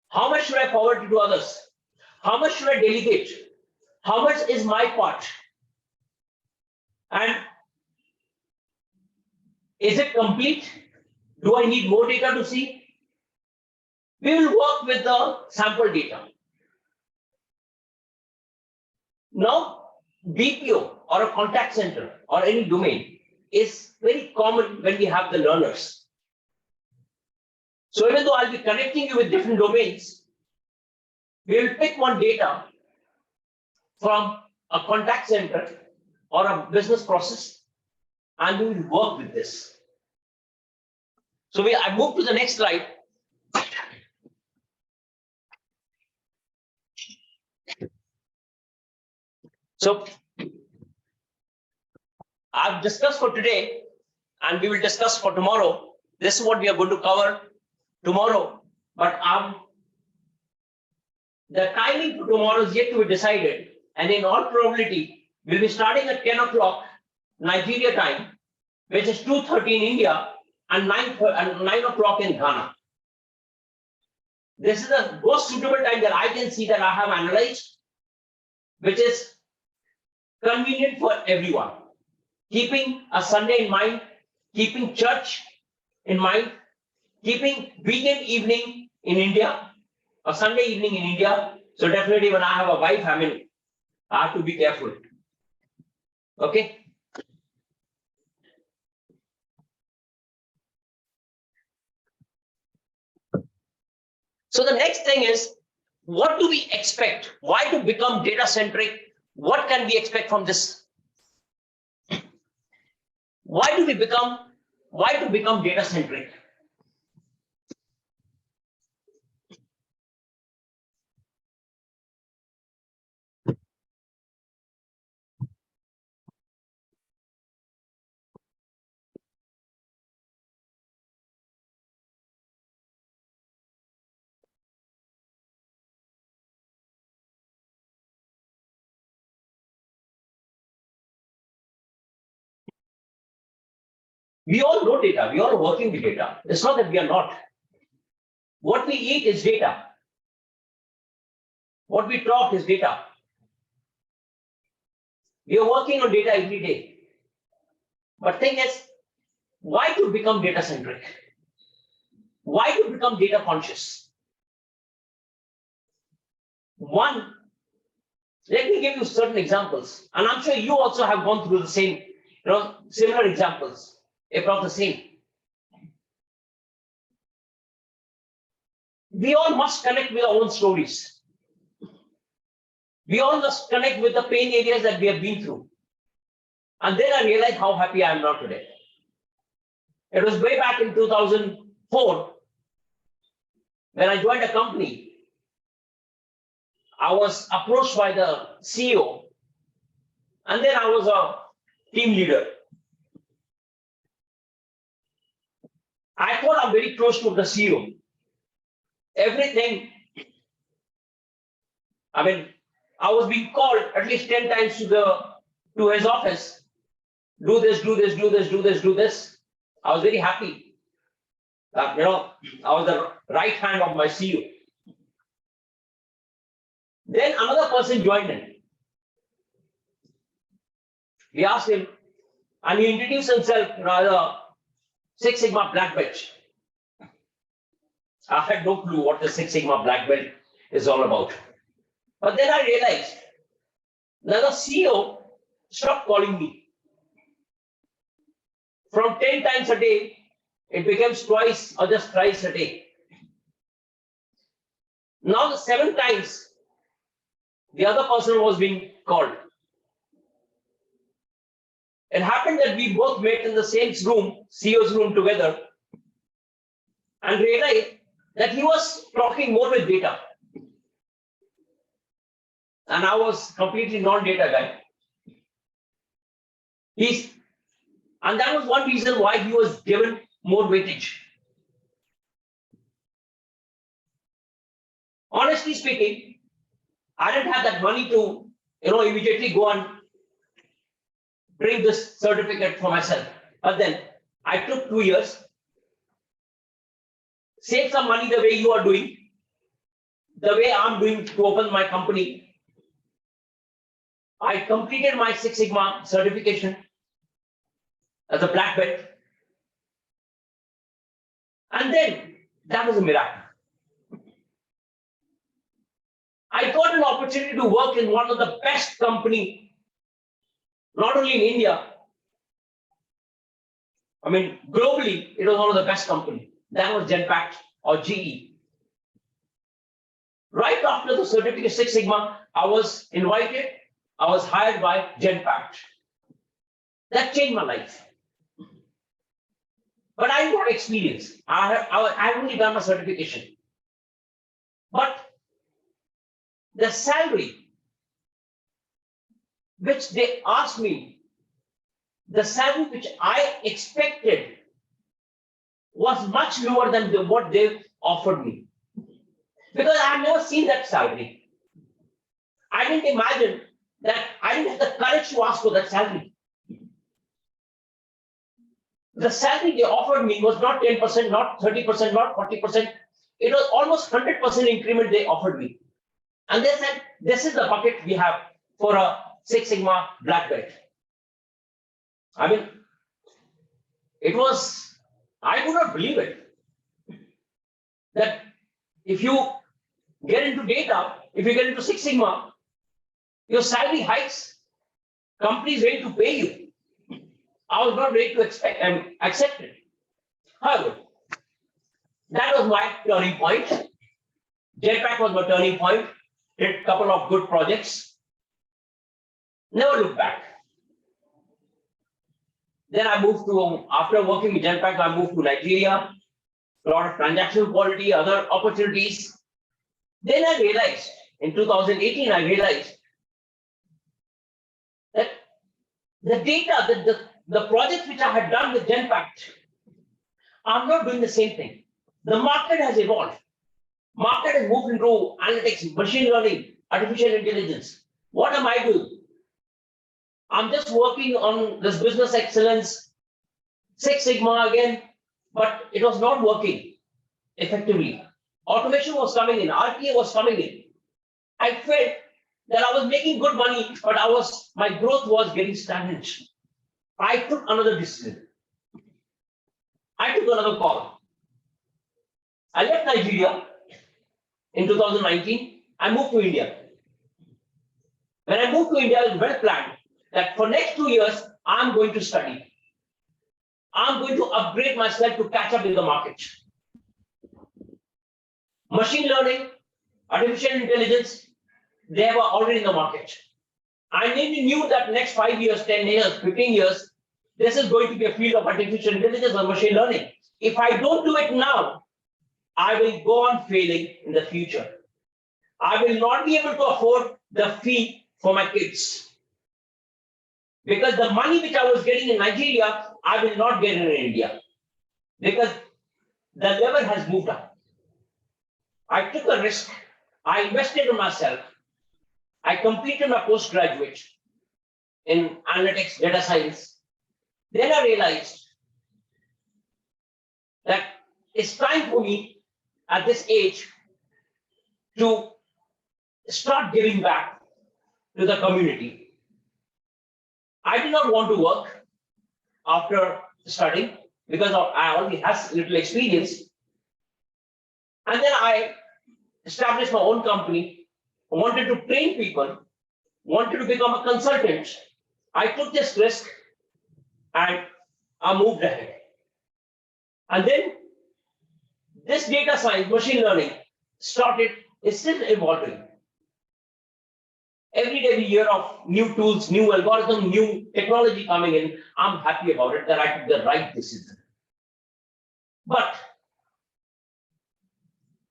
How much should I forward to others? How much should I delegate? How much is my part? And is it complete? Do I need more data to see? We will work with the sample data. Now, BPO or a contact center or any domain is very common when we have the learners. So even though I'll be connecting you with different domains, we will pick one data from a contact center or a business process and we will work with this. So I move to the next slide. So I've discussed for today and we will discuss for tomorrow. This is what we are going to cover tomorrow, but the timing for tomorrow is yet to be decided. And in all probability, we'll be starting at 10 o'clock Nigeria time, which is 2:30 in India and 9 o'clock in Ghana. This is the most suitable time that I can see that I have analyzed, which is convenient for everyone. Keeping a Sunday in mind, keeping church in mind, keeping weekend evening in India, or Sunday evening in India. So definitely when I have a wife, I have to be careful. Okay. So the next thing is, what do we expect? Why to become data centric? What can we expect from this? Why to become data centric? We all know data. We all are working with data. It's not that we are not. What we eat is data. What we talk is data. We are working on data every day. But thing is, why to become data centric? Why to become data conscious? One, let me give you certain examples. And I'm sure you also have gone through the same, similar examples, if not the same. We all must connect with our own stories. We all must connect with the pain areas that we have been through. And then I realized how happy I am now today. It was way back in 2004 when I joined a company. I was approached by the CEO, and then I was a team leader. I thought I'm very close to the CEO. Everything, I mean, I was being called at least 10 times to his office. Do this, do this, do this, do this, do this. I was very happy that, I was the right hand of my CEO. Then another person joined in. We asked him, and he introduced himself as a Six Sigma black belt. I had no clue what the Six Sigma black belt is all about. But then I realized that the CEO stopped calling me. From 10 times a day, it becomes twice or just thrice a day. Now the 7 times, the other person was being called. It happened that we both met in the same room, CEO's room together, and realized that he was talking more with data. And I was completely non-data guy. And that was one reason why he was given more weightage. Honestly speaking, I didn't have that money to, immediately go and bring this certificate for myself. But then I took 2 years, saved some money the way you are doing, the way I'm doing to open my company. I completed my Six Sigma certification as a black belt. And then that was a miracle. I got an opportunity to work in one of the best company, not only in India, I mean, globally, it was one of the best company. That was Genpact or GE. Right after the certificate Six Sigma, I was invited, I was hired by Genpact. That changed my life. But I got experience. I only done my certification. But the salary which they asked me, the salary which I expected was much lower than what they offered me. Because I had never seen that salary. I didn't imagine that I didn't have the courage to ask for that salary. The salary they offered me was not 10%, not 30%, not 40%. It was almost 100% increment they offered me. And they said, this is the bucket we have for a Six Sigma black belt. I mean, I could not believe it. That if you get into data, if you get into Six Sigma, your salary hikes, company is ready to pay you. I was not ready to accept it. However, that was my turning point. Genpact was my turning point. Did a couple of good projects. Never looked back. Then I moved to, after working with Genpact, I moved to Nigeria. A lot of transactional quality, other opportunities. Then I realized, in 2018, I realized that the data, the projects which I had done with Genpact, I'm not doing the same thing. The market has evolved. Market has moved into analytics, machine learning, artificial intelligence. What am I doing? I'm just working on this business excellence, Six Sigma again, but it was not working effectively. Automation was coming in, RPA was coming in. I felt that I was making good money, but my growth was getting stagnant. I took another decision. I took another call. I left Nigeria in 2019. I moved to India. When I moved to India, it was well planned that for next 2 years, I'm going to study. I'm going to upgrade myself to catch up with the market. Machine learning, artificial intelligence, they were already in the market. I knew that next 5 years, 10 years, 15 years, this is going to be a field of artificial intelligence or machine learning. If I don't do it now, I will go on failing in the future. I will not be able to afford the fee for my kids. Because the money which I was getting in Nigeria, I will not get in India. Because the level has moved up. I took a risk. I invested in myself. I completed my postgraduate in analytics, data science. Then I realized that it's time for me at this age to start giving back to the community. I did not want to work after studying because I already have little experience. And then I established my own company, wanted to train people, wanted to become a consultant. I took this risk and I moved ahead. And then this data science, machine learning started, is still evolving. Every day we hear of new tools, new algorithm, new technology coming in. I'm happy about it that I took the right decision. But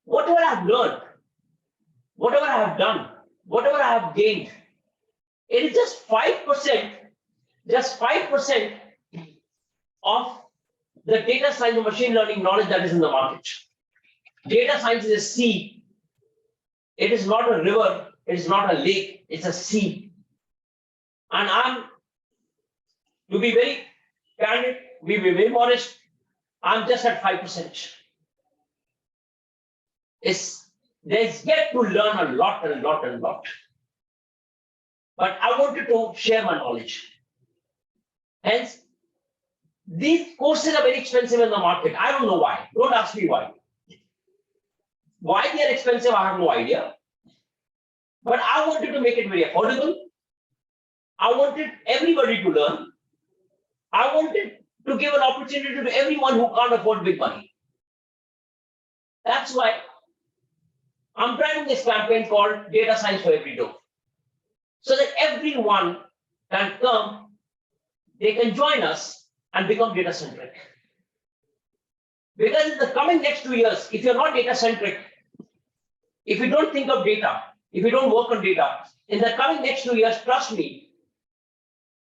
whatever I've learned, whatever I have done, whatever I have gained, it is just 5%, just 5% of the data science and machine learning knowledge that is in the market. Data science is a sea. It is not a river, it is not a lake, it's a sea. And I'm, to be very candid, be very honest, I'm just at 5%. There's yet to learn a lot. But I wanted to share my knowledge. Hence, these courses are very expensive in the market. I don't know why. Don't ask me why. Why they are expensive, I have no idea. But I wanted to make it very affordable. I wanted everybody to learn. I wanted to give an opportunity to everyone who can't afford big money. That's why I'm driving this campaign called Data Science for Every Door. So that everyone can come, they can join us and become data centric. Because in the coming next 2 years, if you're not data centric, if you don't think of data, if you don't work on data, in the coming next 2 years, trust me,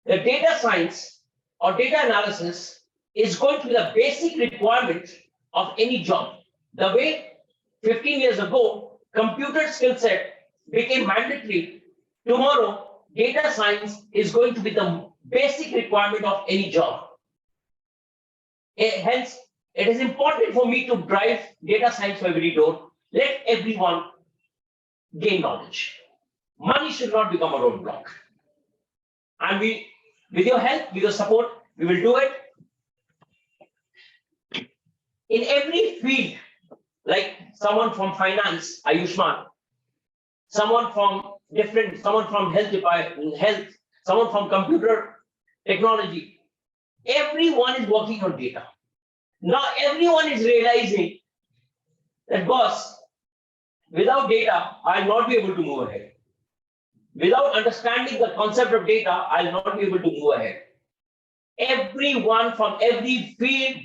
the data science or data analysis is going to be the basic requirement of any job. The way 15 years ago, computer skill set became mandatory, tomorrow, data science is going to be the basic requirement of any job. Hence, it is important for me to drive data science for every door. Let everyone gain knowledge. Money should not become a roadblock. And we, with your help, with your support, we will do it. In every field, like someone from finance, Ayushman, someone from health, someone from computer technology, everyone is working on data. Now everyone is realizing that, boss, without data, I'll not be able to move ahead. Without understanding the concept of data, I'll not be able to move ahead. Everyone from every field,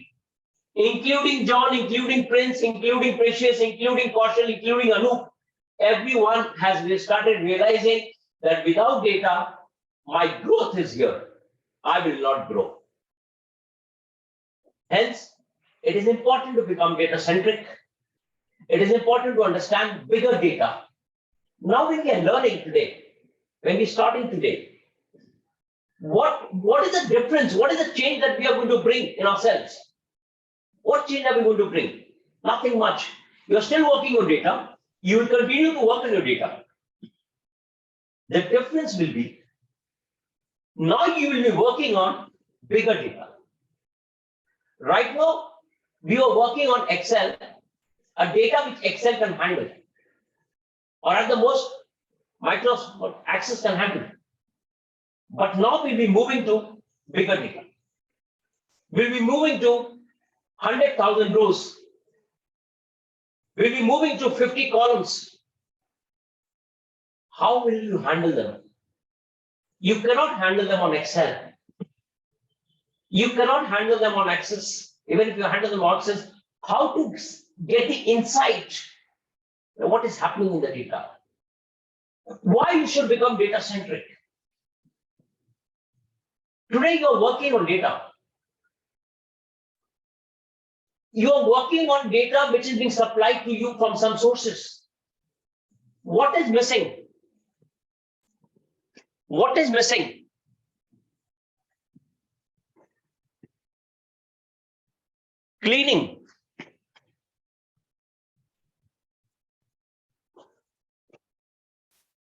including John, including Prince, including Precious, including Kaushal, including Anup, everyone has started realizing that without data, my growth is here. I will not grow. Hence, it is important to become data centric. It is important to understand bigger data. Now when we are learning today, when we're starting today, what is the difference? What is the change that we are going to bring in ourselves? What change are we going to bring? Nothing much. You're still working on data. You will continue to work on your data. The difference will be, now you will be working on bigger data. Right now, we are working on Excel, a data which Excel can handle. Or at the most, Microsoft Access can handle. But now we'll be moving to bigger data. We'll be moving to 100,000 rows. We'll be moving to 50 columns. How will you handle them? You cannot handle them on Excel. You cannot handle them on Access. Even if you handle them on Access, how to get the insight of what is happening in the data? Why you should become data centric? Today you're working on data. You are working on data which is being supplied to you from some sources. What is missing? What is missing? Cleaning.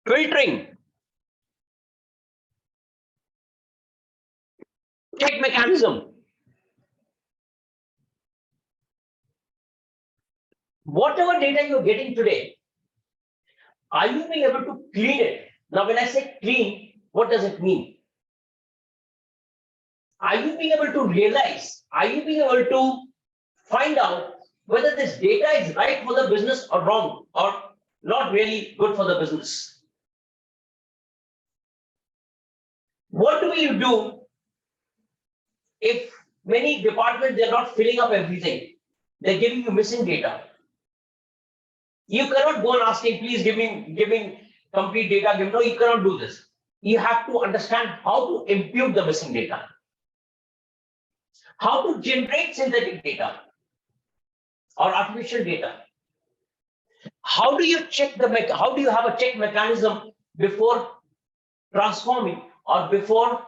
Filtering. Check mechanism. Whatever data you're getting today, are you being able to clean it? Now, when I say clean, what does it mean? Are you being able to realize? Are you being able to find out whether this data is right for the business or wrong or not really good for the business? What do you do if many departments, they're not filling up everything? They're giving you missing data. You cannot go and asking, please give me complete data. No, you cannot do this. You have to understand how to impute the missing data, how to generate synthetic data or artificial data. How do you check how do you have a check mechanism before transforming or before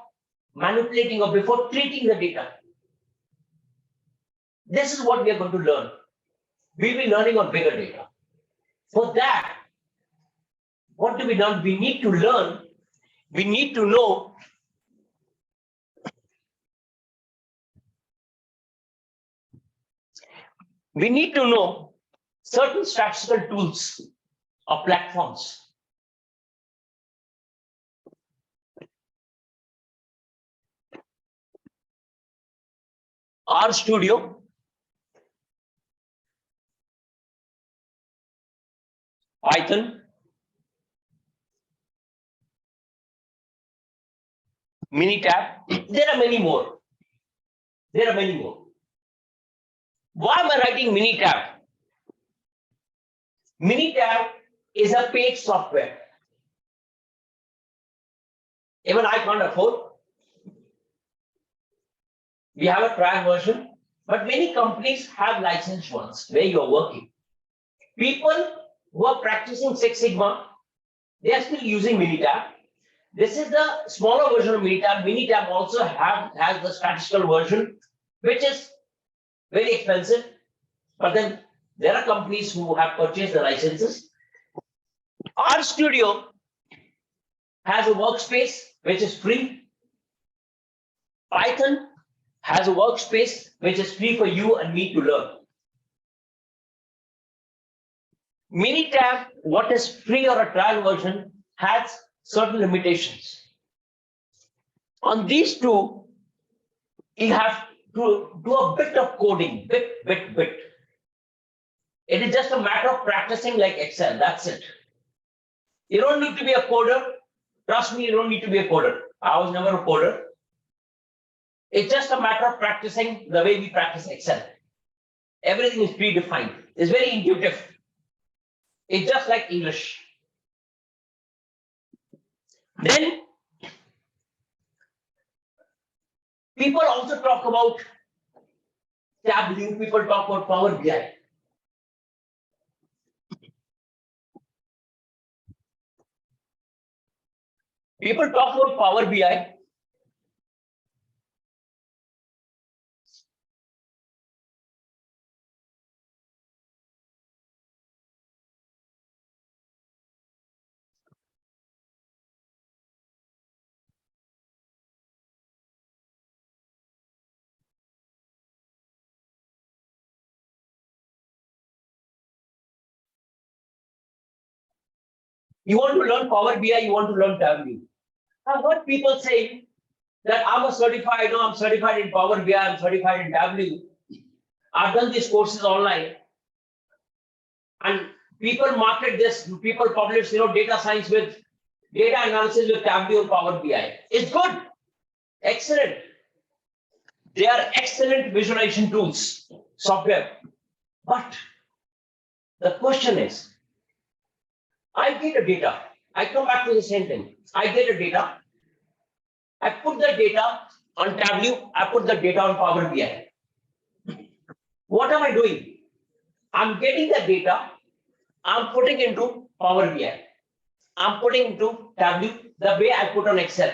manipulating or before treating the data? This is what we are going to learn. We'll be learning on bigger data. For that, what do we learn? We need to learn, we need to know certain statistical tools or platforms. RStudio, Python, Minitab, there are many more. There are many more. Why am I writing Minitab? Minitab is a paid software. Even I can't afford. We have a trial version, but many companies have licensed ones where you're working. People who are practicing Six Sigma, they are still using Minitab. This is the smaller version of Minitab. Minitab also has the statistical version, which is very expensive. But then there are companies who have purchased the licenses. RStudio has a workspace which is free. Python has a workspace which is free for you and me to learn. Minitab, what is free or a trial version, has certain limitations. On these two, you have to do a bit of coding, bit. It is just a matter of practicing like Excel, that's it. You don't need to be a coder. Trust me, you don't need to be a coder. I was never a coder. It's just a matter of practicing the way we practice Excel. Everything is predefined. It's very intuitive. It's just like English. Then people also talk about Tableau, people talk about Power BI. People talk about Power BI. You want to learn Power BI, you want to learn Tableau. I've heard people say that I'm certified in Power BI, I'm certified in Tableau. I've done these courses online. And people market this, people publish, data science with data analysis with Tableau and Power BI. It's good. Excellent. They are excellent visualization tools, software. But the question is, I get a data. I come back to the same thing. I get a data. I put the data on Tableau. I put the data on Power BI. What am I doing? I'm getting the data, I'm putting into Power BI. I'm putting into Tableau the way I put on Excel.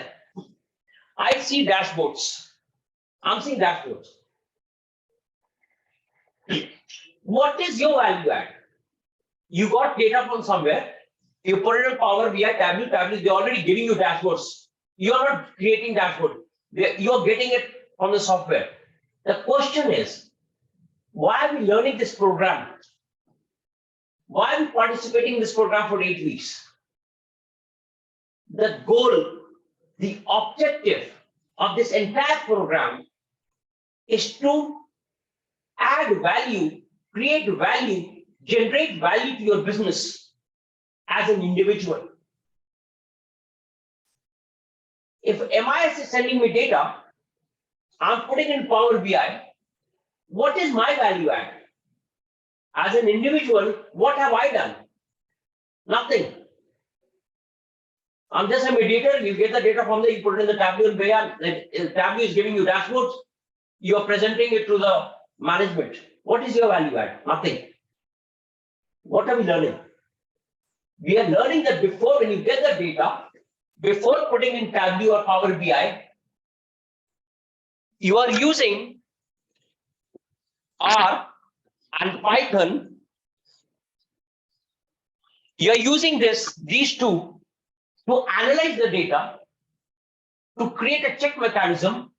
I see dashboards. I'm seeing dashboards. What is your value add? You got data from somewhere, you put it on Power BI, Tableau, they're already giving you dashboards. You're not creating dashboard. You're getting it from the software. The question is, why are we learning this program? Why are we participating in this program for 8 weeks? The goal, the objective of this entire program is to add value, create value, generate value to your business as an individual. If MIS is sending me data, I'm putting in Power BI. What is my value add? As an individual, what have I done? Nothing. I'm just a mediator. You get the data from there, you put it in the Tableau and BI. Tableau is giving you dashboards. You are presenting it to the management. What is your value add? Nothing. What are we learning? We are learning that before, when you get the data, before putting in Tableau or Power BI, you are using R and Python. You are using these two to analyze the data, to create a check mechanism,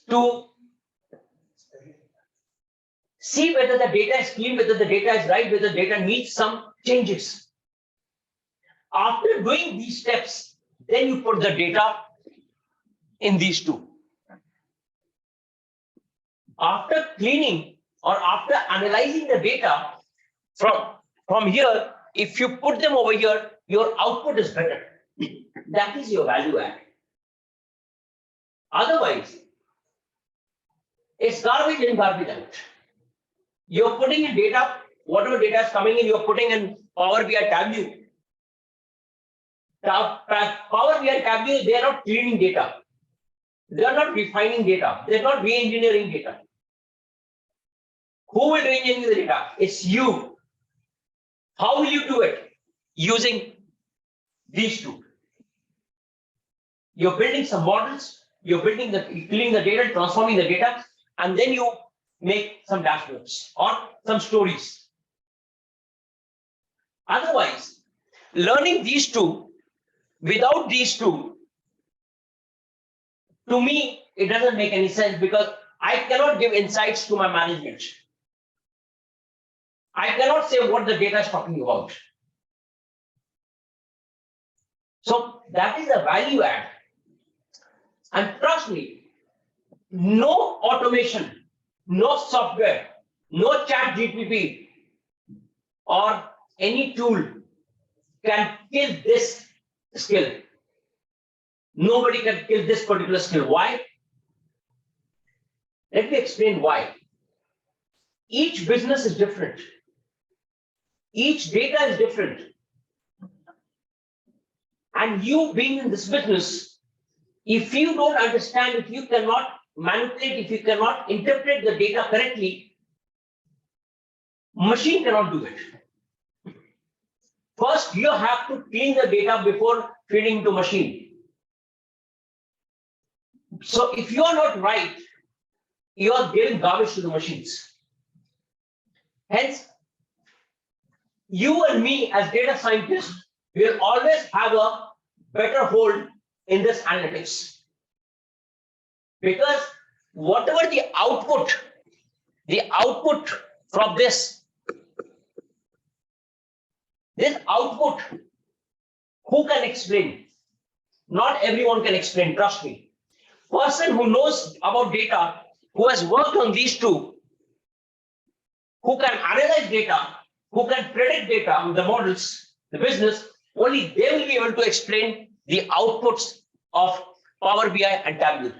to see whether the data is clean, whether the data is right, whether the data needs some changes. After doing these steps, then you put the data in these two. After cleaning or after analyzing the data from here, if you put them over here, your output is better. That is your value add. Otherwise, it's garbage in, garbage out. You're putting in data, whatever data is coming in, you're putting in Power BI Tableau. Power BI Tableau, they are not cleaning data. They are not refining data. They're not re-engineering data. Who will re-engineer the data? It's you. How will you do it? Using these two. You're building some models, you're cleaning the data, transforming the data, and then you make some dashboards or some stories. Otherwise, learning these two, without these two, to me, it doesn't make any sense because I cannot give insights to my management. I cannot say what the data is talking about. So that is a value add. And trust me, no automation, no software, no chat GPT or any tool can kill this skill. Nobody can kill this particular skill. Why? Let me explain why. Each business is different. Each data is different. And you being in this business, if you don't understand, if you cannot manipulate, if you cannot interpret the data correctly, machine cannot do it. First, you have to clean the data before feeding to machine. So if you are not right, you are giving garbage to the machines. Hence, you and me as data scientists will always have a better hold in this analytics. Because whatever the output from this output, who can explain? Not everyone can explain, trust me. Person who knows about data, who has worked on these two, who can analyze data, who can predict data, the models, the business, only they will be able to explain the outputs of Power BI and Tableau.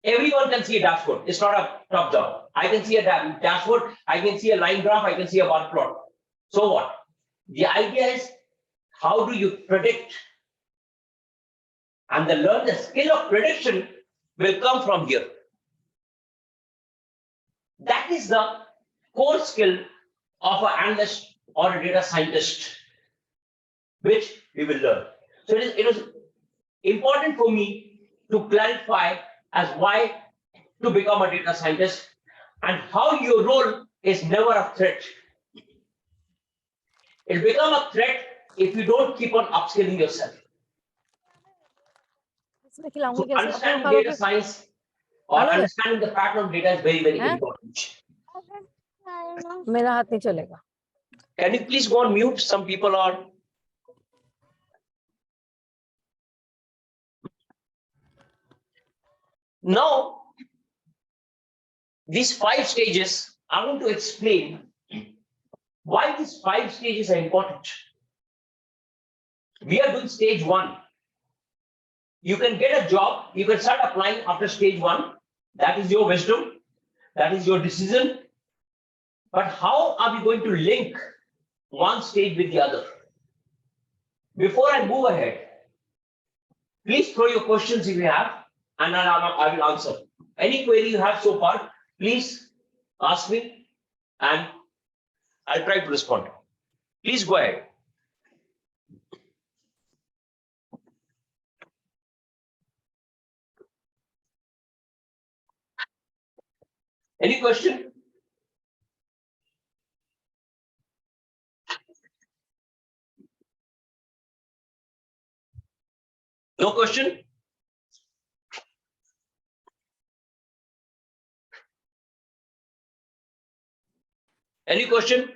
Everyone can see a dashboard. It's not a top job. I can see a dashboard, I can see a line graph, I can see a bar plot. So what? The idea is, how do you predict? And the skill of prediction will come from here. That is the core skill of an analyst or a data scientist, which we will learn. So it is important for me to clarify as why to become a data scientist and how your role is never a threat. It will become a threat if you don't keep on upskilling yourself. So understanding data science or understanding the pattern of data is very, very important. मेरा हाथ नहीं चलेगा. Can you please go on mute? Some people are. Now, these 5 stages, I want to explain why these 5 stages are important. We are doing stage 1. You can get a job, you can start applying after stage 1. That is your wisdom, that is your decision. But how are we going to link one stage with the other? Before I move ahead, please throw your questions if you have, and I will answer. Any query you have so far, please ask me, and I'll try to respond. Please go ahead. Any question? No question? Any question?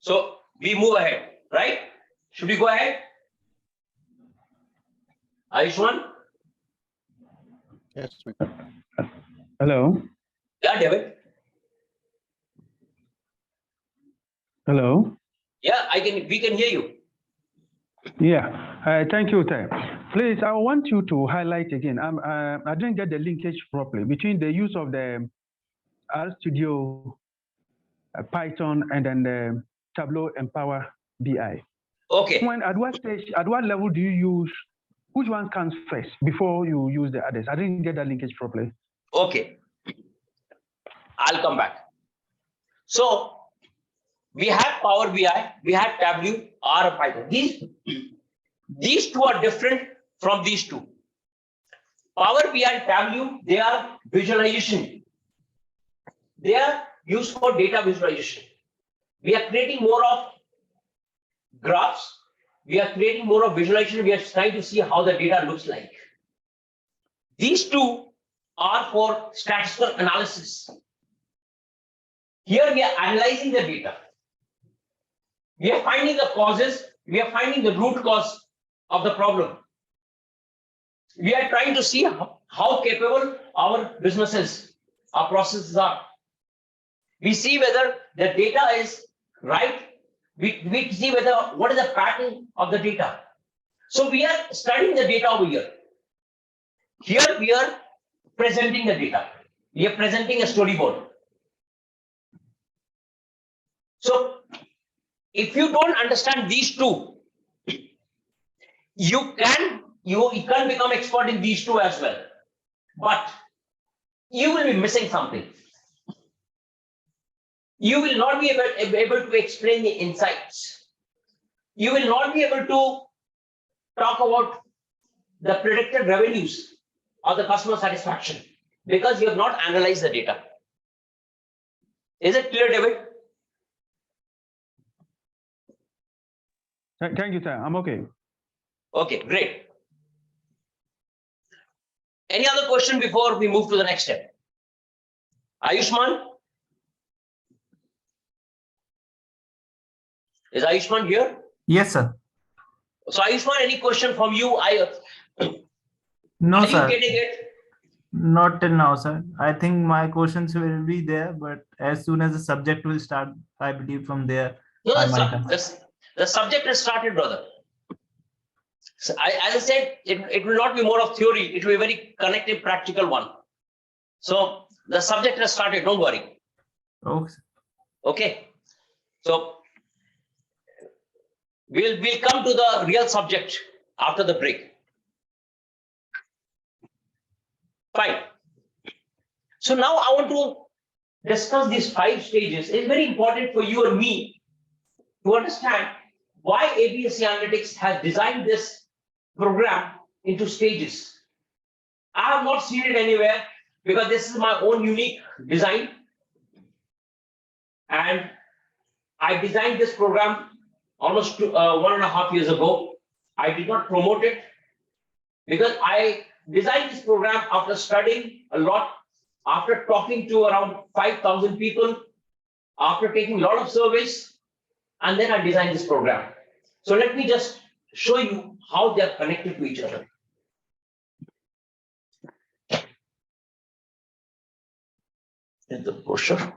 So we move ahead, right? Should we go ahead? Ayushman? Yes. Hello. Yeah, David. Hello. Yeah, we can hear you. Yeah. Thank you, Ty. Please, I want you to highlight again. I didn't get the linkage properly between the use of the RStudio, Python, and then the Tableau and Power BI. Okay. At what stage, at what level do you use, which one comes first before you use the others? I didn't get that linkage properly. Okay. I'll come back. So we have Power BI, we have Tableau or Python. These two are different from these two. Power BI and Tableau, they are visualization. They are used for data visualization. We are creating more of graphs. We are creating more of visualization. We are trying to see how the data looks like. These two are for statistical analysis. Here we are analyzing the data. We are finding the causes. We are finding the root cause of the problem. We are trying to see how capable our businesses, our processes are. We see whether the data is right. We see whether what is the pattern of the data. So we are studying the data over here. Here we are presenting the data. We are presenting a storyboard. So if you don't understand these two, you can become expert in these two as well, but you will be missing something. You will not be able to explain the insights. You will not be able to talk about the predicted revenues or the customer satisfaction because you have not analyzed the data. Is it clear, David? Thank you, sir. I'm okay. Okay, great. Any other question before we move to the next step? Ayushman? Is Ayushman here? Yes, sir. So Ayushman, any question from you? No, are sir. You getting it? Not till now, sir. I think my questions will be there, but as soon as the subject will start, I believe from there. No, the subject has started, brother. So as I said, it will not be more of theory. It will be a very connected, practical one. So the subject has started. Don't worry. Okay. Okay. So we'll come to the real subject after the break. Fine. So now I want to discuss these 5 stages is very important for you and me to understand why ABSC Analytics has designed this program into stages. I have not seen it anywhere because this is my own unique design. And I designed this program almost 1.5 years ago. I did not promote it because I designed this program after studying a lot, after talking to around 5,000 people, after taking a lot of surveys, and then I designed this program. So let me just show you how they are connected to each other. In the brochure.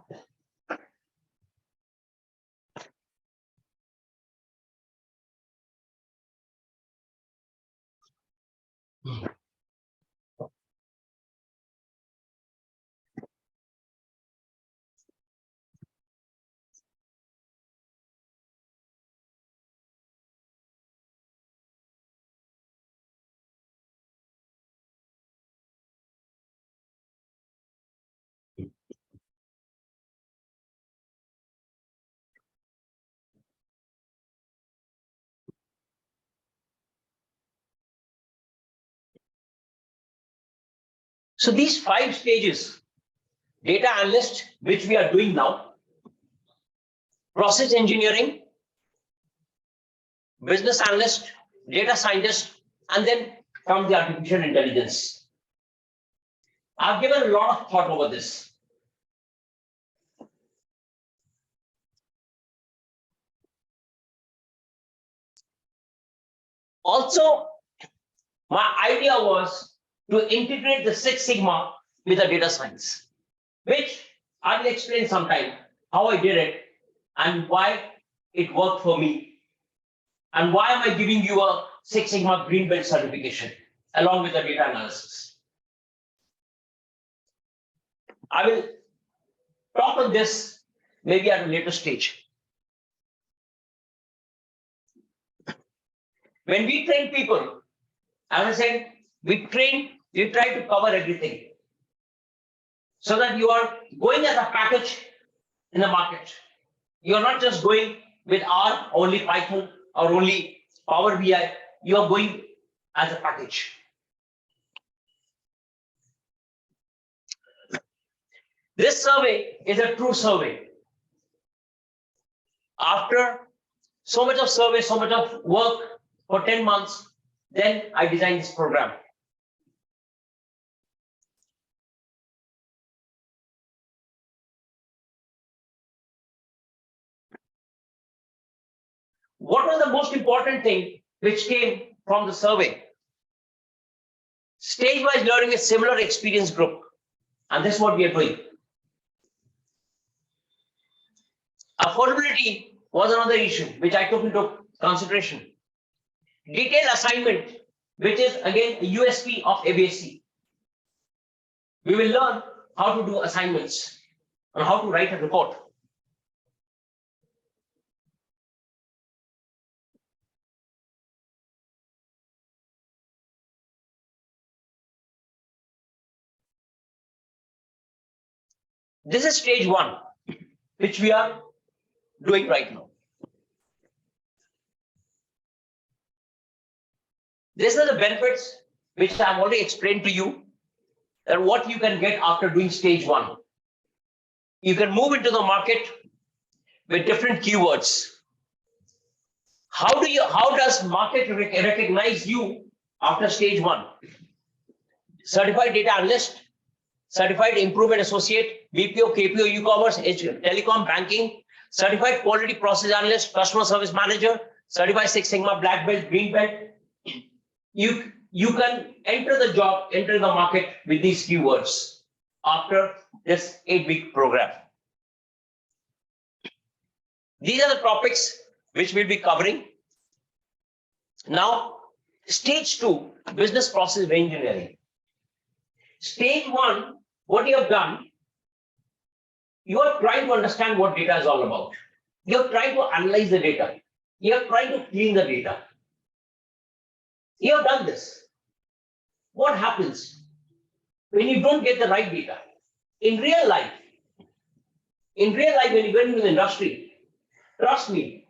So these 5 stages, data analyst, which we are doing now, process engineering, business analyst, data scientist, and then comes the artificial intelligence. I've given a lot of thought over this. Also, my idea was to integrate the Six Sigma with the data science, which I will explain sometime how I did it and why it worked for me. And why am I giving you a Six Sigma Green Belt certification along with the data analysis? I will talk on this maybe at a later stage. When we train people, as I said, we try to cover everything so that you are going as a package in the market. You're not just going with R, only Python, or only Power BI. You are going as a package. This survey is a true survey. After so much of survey, so much of work for 10 months, then I designed this program. What was the most important thing which came from the survey? Stage-wise learning is similar experience group. And this is what we are doing. Affordability was another issue which I took into consideration. Detailed assignment, which is again a USP of ABSC. We will learn how to do assignments and how to write a report. This is stage 1, which we are doing right now. These are the benefits which I've already explained to you, that what you can get after doing stage 1. You can move into the market with different keywords. How does market recognize you after stage 1? Certified data analyst, certified improvement associate, BPO, KPO, e-commerce, telecom, banking, certified quality process analyst, customer service manager, certified Six Sigma black belt, green belt. You can enter the market with these keywords after this 8-week program. These are the topics which we'll be covering. Now, stage 2, business process reengineering. Stage 1, what you have done, you are trying to understand what data is all about. You are trying to analyze the data. You are trying to clean the data. You have done this. What happens when you don't get the right data? In real life, In real life, when you get into the industry, trust me,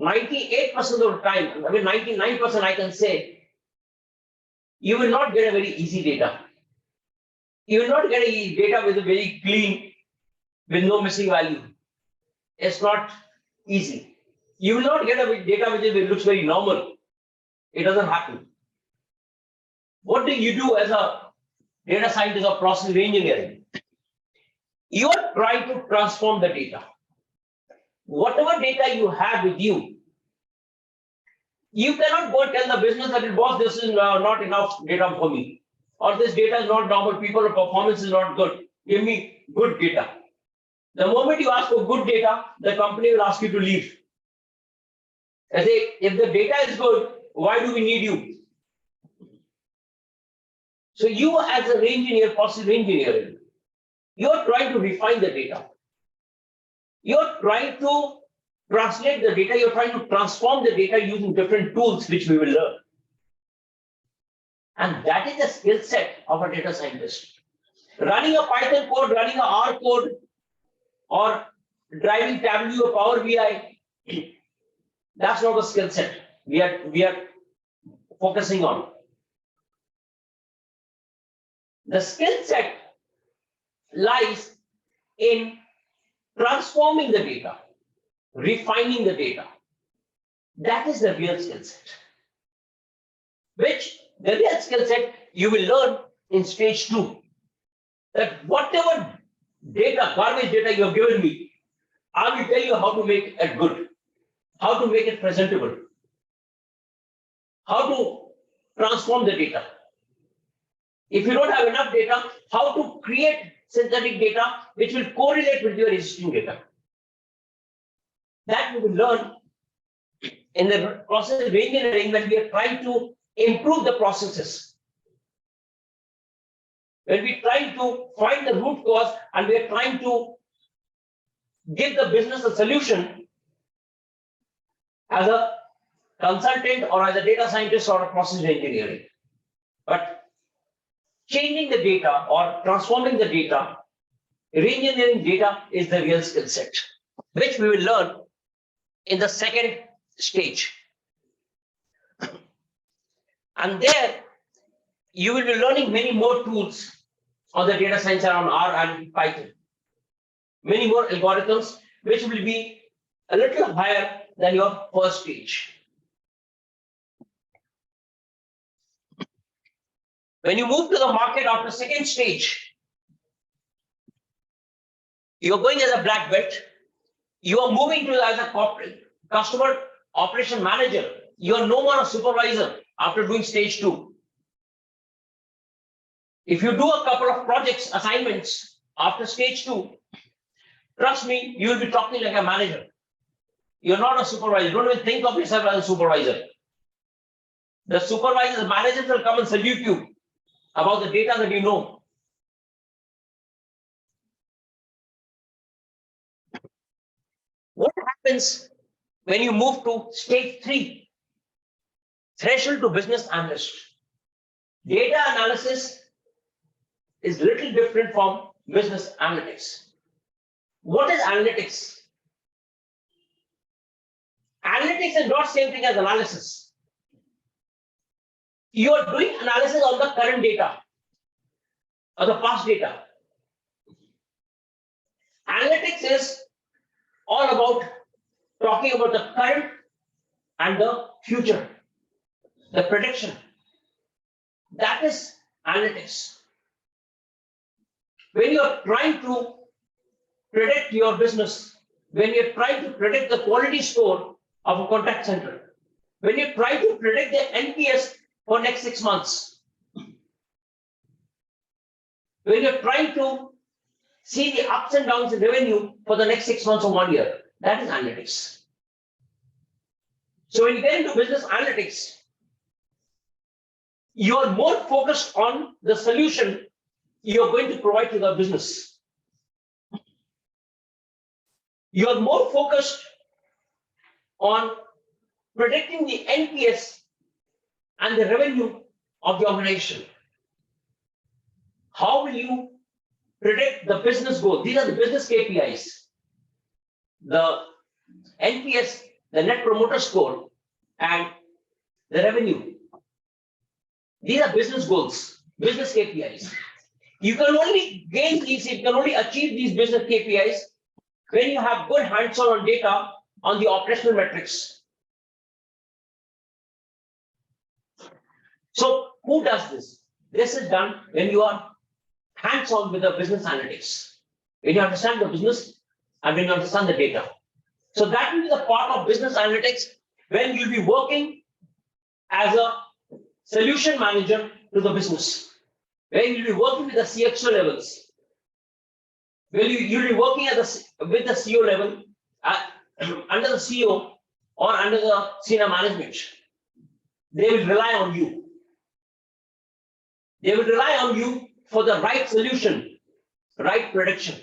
98% of the time, 99% I can say, you will not get a very easy data. You will not get a data with a very clean, with no missing value. It's not easy. You will not get a data which looks very normal. It doesn't happen. What do you do as a data scientist or process engineering? You are trying to transform the data. Whatever data you have with you, you cannot go and tell the business that, boss, this is not enough data for me, or this data is not normal, people's performance is not good. Give me good data. The moment you ask for good data, the company will ask you to leave. I say, if the data is good, why do we need you? So you as an engineer, process engineering, you're trying to refine the data. You're trying to translate the data. You're trying to transform the data using different tools, which we will learn. And that is the skill set of a data scientist. Running a Python code, running a R code, or driving Tableau or Power BI, that's not the skill set we are focusing on. The skill set lies in transforming the data, refining the data. That is the real skill set. Which the real skill set you will learn in stage 2. That whatever data, garbage data you have given me, I will tell you how to make it good, how to make it presentable, how to transform the data. If you don't have enough data, how to create synthetic data which will correlate with your existing data. That we will learn in the process of engineering when we are trying to improve the processes. When we are trying to find the root cause and we are trying to give the business a solution as a consultant or as a data scientist or a process engineering. But changing the data or transforming the data, re-engineering data is the real skill set, which we will learn in the second stage. And there, you will be learning many more tools on the data science around R and Python. Many more algorithms, which will be a little higher than your first stage. When you move to the market after second stage, you're going as a black belt. You are moving to as a corporate customer operation manager. You are no more a supervisor after doing stage 2. If you do a couple of projects, assignments after stage 2, trust me, you will be talking like a manager. You're not a supervisor. Don't even think of yourself as a supervisor. The supervisors, managers will come and salute you about the data that you know. What happens when you move to stage 3? Threshold to business analyst. Data analysis is little different from business analytics. What is analytics? Analytics is not same thing as analysis. You are doing analysis on the current data or the past data. Analytics is all about talking about the current and the future, the prediction. That is analytics. When you are trying to predict your business, when you're trying to predict the quality score of a contact center, when you're trying to predict the NPS for next 6 months, when you're trying to see the ups and downs in revenue for the next 6 months or 1 year, that is analytics. So when you get into business analytics, you are more focused on the solution you are going to provide to the business. You are more focused on predicting the NPS and the revenue of the organization. How will you predict the business goal. These are the business KPIs. The NPS, the net promoter score, and the revenue. These are business goals, business KPIs. You can only gain these, you can only achieve these business KPIs when you have good hands-on data on the operational metrics. So who does this? This is done when you are hands-on with the business analytics, when you understand the business and when you understand the data. So that will be the part of business analytics when you'll be working as a solution manager to the business, when you'll be working with the CXO levels, when you'll be working at with the CEO level, under the CEO or under the senior management. They will rely on you. They will rely on you for the right solution, right prediction.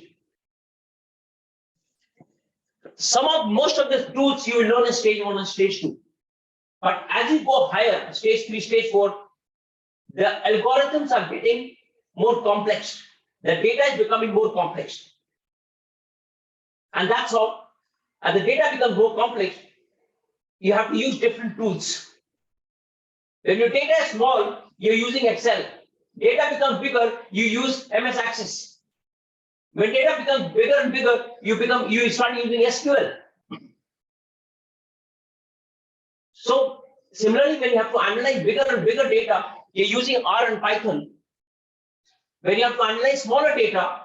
Most of the tools you will learn in stage 1 and stage 2. But as you go higher, stage 3, stage 4, the algorithms are getting more complex. The data is becoming more complex. And that's how, as the data becomes more complex, you have to use different tools. When your data is small, you're using Excel. Data becomes bigger, you use MS Access. When data becomes bigger and bigger, you start using SQL. So similarly, when you have to analyze bigger and bigger data, you're using R and Python. When you have to analyze smaller data,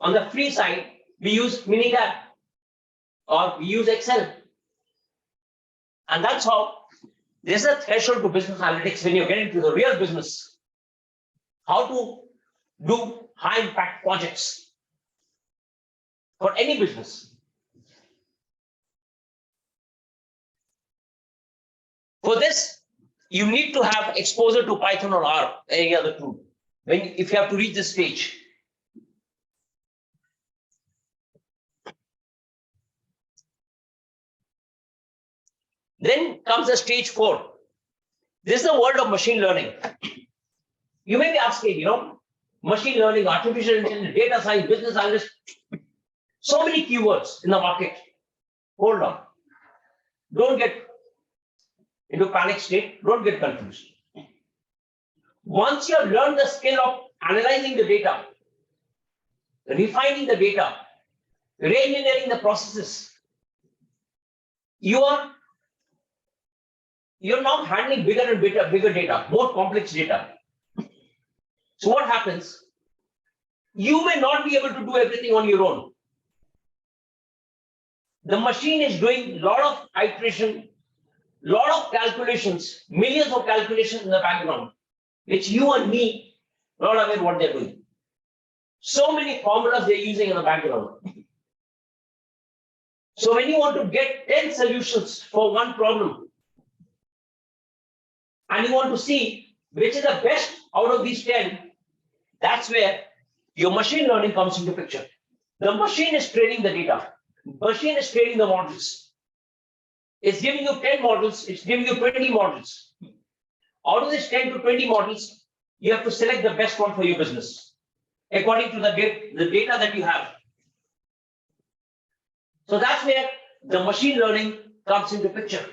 on the free side, we use Minitab or we use Excel. And that's how there's a threshold to business analytics when you get into the real business. How to do high impact projects for any business. For this, you need to have exposure to Python or R, any other tool, if you have to reach this stage. Then comes the stage 4. This is the world of machine learning. You may be asking, machine learning, artificial intelligence, data science, business analyst, so many keywords in the market. Hold on. Don't get into panic state. Don't get confused. Once you have learned the skill of analyzing the data, refining the data, re-engineering the processes, you're now handling bigger and bigger data, more complex data. So what happens? You may not be able to do everything on your own. The machine is doing a lot of iteration, lot of calculations, millions of calculations in the background, which you and me not aware what they're doing. So many formulas they're using in the background. So when you want to get 10 solutions for one problem, and you want to see which is the best out of these 10, that's where your machine learning comes into picture. The machine is training the data. Machine is training the models. It's giving you 10 models. It's giving you 20 models. Out of this 10 to 20 models, you have to select the best one for your business, according to the data that you have. So that's where the machine learning comes into picture.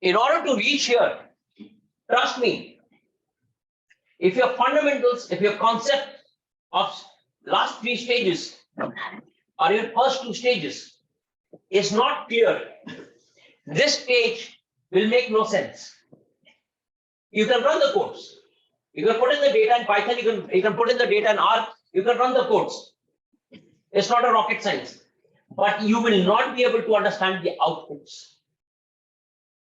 In order to reach here, trust me, if your fundamentals, if your concept of last 3 stages or your first 2 stages is not clear, this stage will make no sense. You can run the codes. You can put in the data in Python, you can put in the data in R, you can run the codes. It's not a rocket science, but you will not be able to understand the outputs.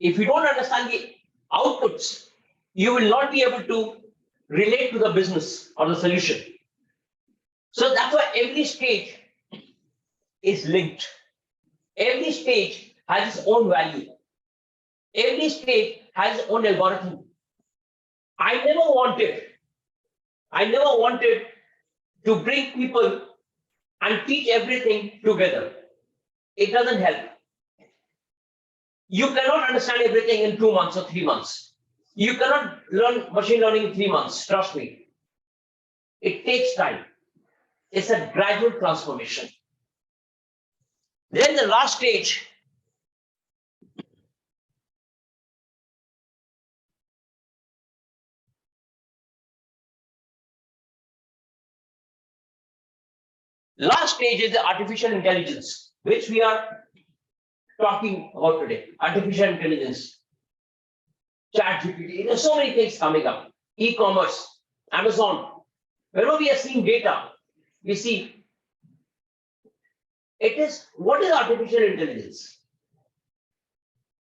If you don't understand the outputs, you will not be able to relate to the business or the solution. So that's why every stage is linked. Every stage has its own value. Every stage has its own algorithm. I never wanted to bring people and teach everything together. It doesn't help. You cannot understand everything in 2 months or 3 months. You cannot learn machine learning in 3 months, trust me. It takes time. It's a gradual transformation. Then the last stage, is the artificial intelligence, which we are talking about today. Artificial intelligence, ChatGPT, there's so many things coming up. E-commerce, Amazon. Whenever we are seeing data, we see it is, what is artificial intelligence?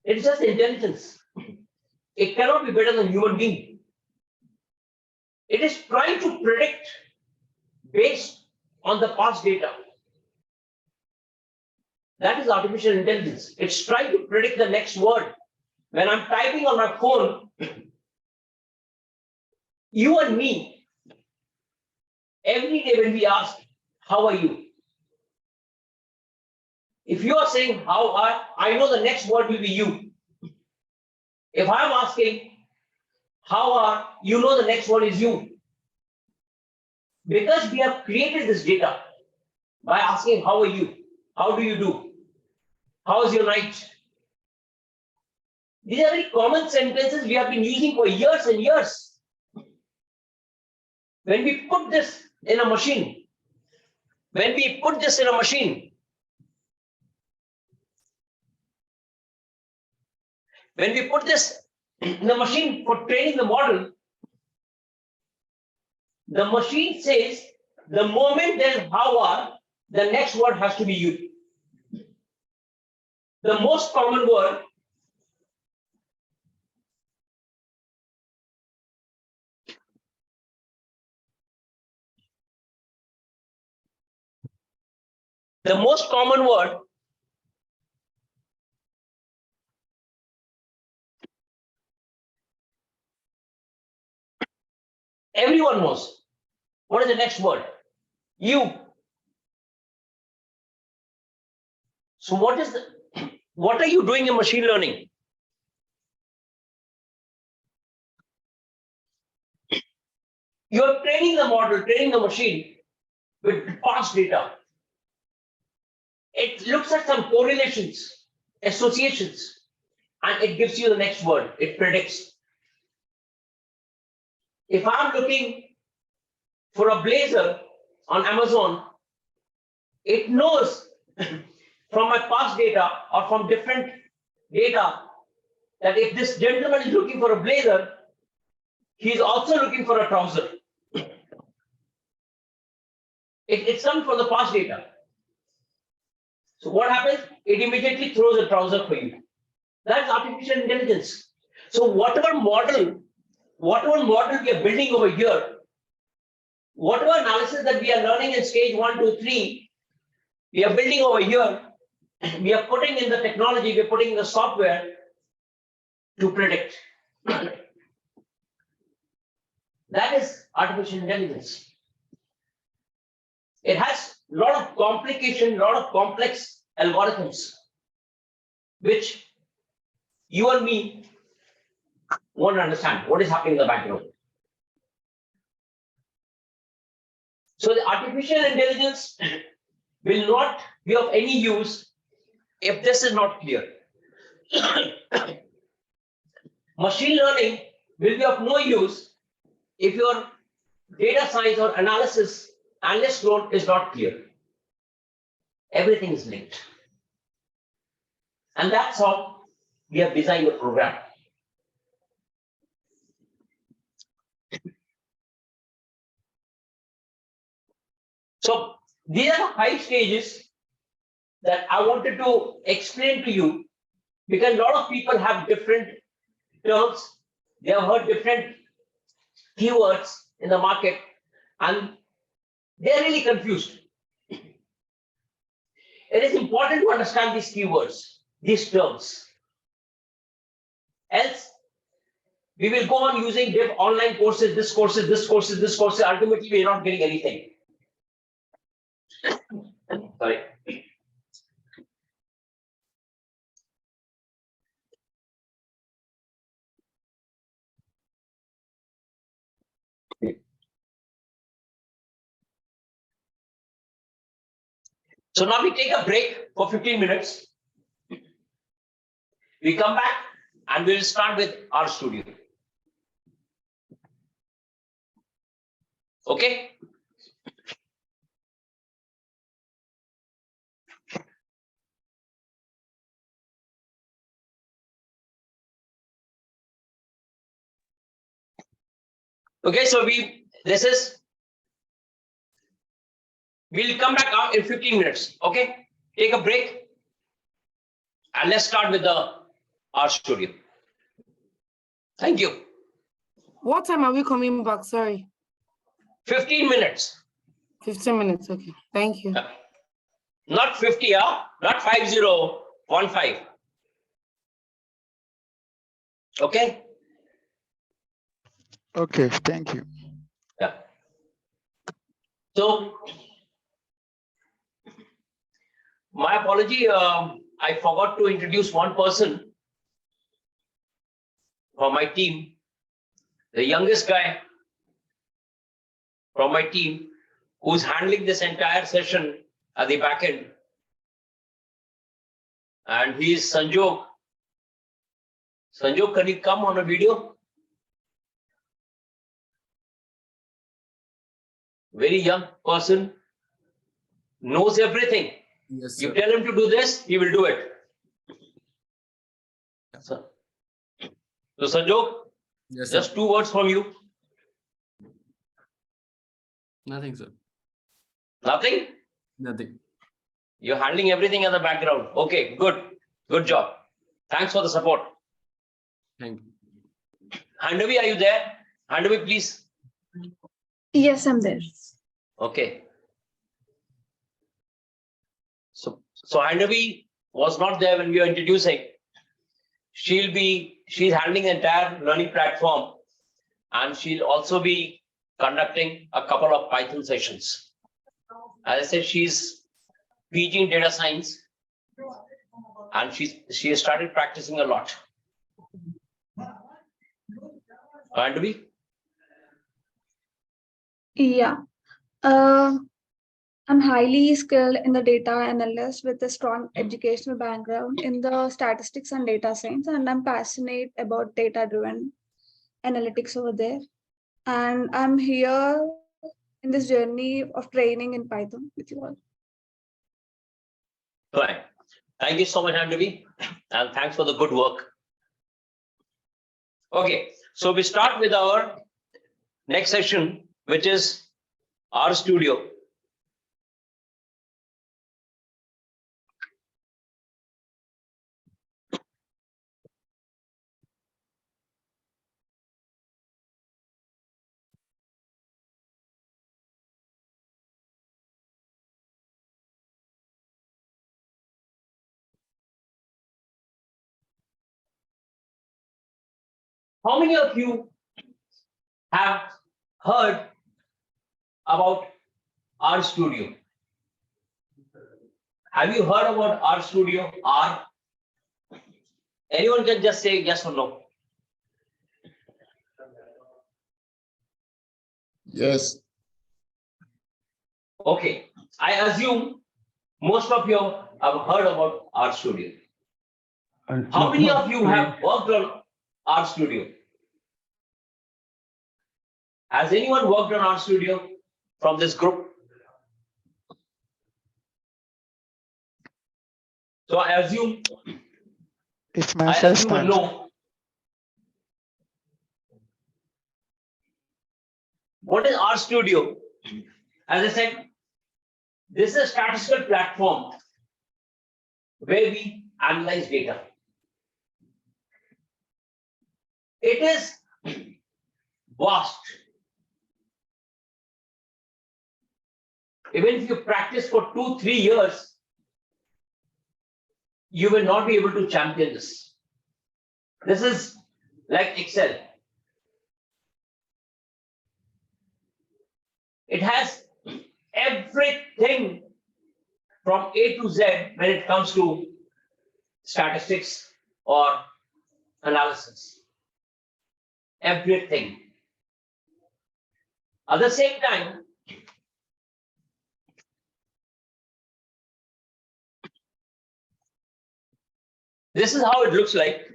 It's just intelligence. It cannot be better than human being. It is trying to predict based on the past data. That is artificial intelligence. It's trying to predict the next word. When I'm typing on my phone, you and me, every day when we ask, how are you? If you are saying, how are, I know the next word will be you. If I'm asking, how are, you know the next word is you. Because we have created this data by asking, how are you? How do you do? How is your night? These are very common sentences we have been using for years and years. When we put this in a machine, when we put this in a machine, when we put this in the machine for training the model, the machine says the moment there is how are, the next word has to be you. The most common word everyone knows. What is the next word? You. So what are you doing in machine learning? You're training the model, training the machine with past data. It looks at some correlations, associations, and it gives you the next word. It predicts. If I'm looking for a blazer on Amazon, it knows from my past data or from different data that if this gentleman is looking for a blazer, he's also looking for a trouser. It's done for the past data. So what happens? It immediately throws a trouser for you. That's artificial intelligence. So whatever model we are building over here, whatever analysis that we are learning in stage 1, 2, 3, we are building over here, we are putting in the technology, we are putting in the software to predict. That is artificial intelligence. It has a lot of complication, a lot of complex algorithms, which you and me won't understand what is happening in the background. So the artificial intelligence will not be of any use if this is not clear. Machine learning will be of no use if your data science or analyst role is not clear. Everything is linked. And that's how we have designed the program. So these are the 5 stages that I wanted to explain to you, because a lot of people have different terms. They have heard different keywords in the market and they're really confused. It is important to understand these keywords, these terms. Else, we will go on using online courses, this courses, this courses, this courses. Ultimately, we are not getting anything. Sorry. So now we take a break for 15 minutes. We come back and we'll start with our studio. Okay? Okay, so we'll come back out in 15 minutes. Okay? Take a break. And let's start with our studio. Thank you. What time are we coming back? Sorry. 15 minutes. 15 minutes. Okay. Thank you. Not 50, not 5015. Okay? Okay, thank you. Yeah. So, my apology, I forgot to introduce one person from my team, the youngest guy from my team who's handling this entire session at the back end. And he is Sanjog. Sanjog, can you come on a video? Very young person, knows everything. Yes, you sir. tell him to do this, he will do it. So Sanjog, Yes, sir. just 2 words from you. Nothing, sir. Nothing? Nothing. You're handling everything in the background. Okay, good. Good job. Thanks for the support. Thank you. Handavi, are you there? Handavi, please. Yes, I'm there. Okay. So Handavi was not there when we were introducing. She's handling the entire learning platform, and she'll also be conducting a couple of Python sessions. As I said, she's PG in data science, and she has started practicing a lot. Handavi? Yeah. I'm highly skilled in the data analyst with a strong educational background in the statistics and data science, and I'm passionate about data-driven analytics over there. And I'm here in this journey of training in Python with you all. Right. Thank you so much, Handavi, and thanks for the good work. Okay, so we start with our next session, which is our studio. How many of you have heard about our studio? Have you heard about our studio? R? Anyone can just say yes or no. Yes. Okay, I assume most of you have heard about our studio. How many of you have worked on our studio? Has anyone worked on our studio from this group? So I assume It's my first a time. no. What is our studio? As I said, this is a statistical platform where we analyze data. It is vast. Even if you practice for 2-3 years, you will not be able to champion this. This is like Excel. It has everything from A to Z when it comes to statistics or analysis. Everything. At the same time, This is how it looks like.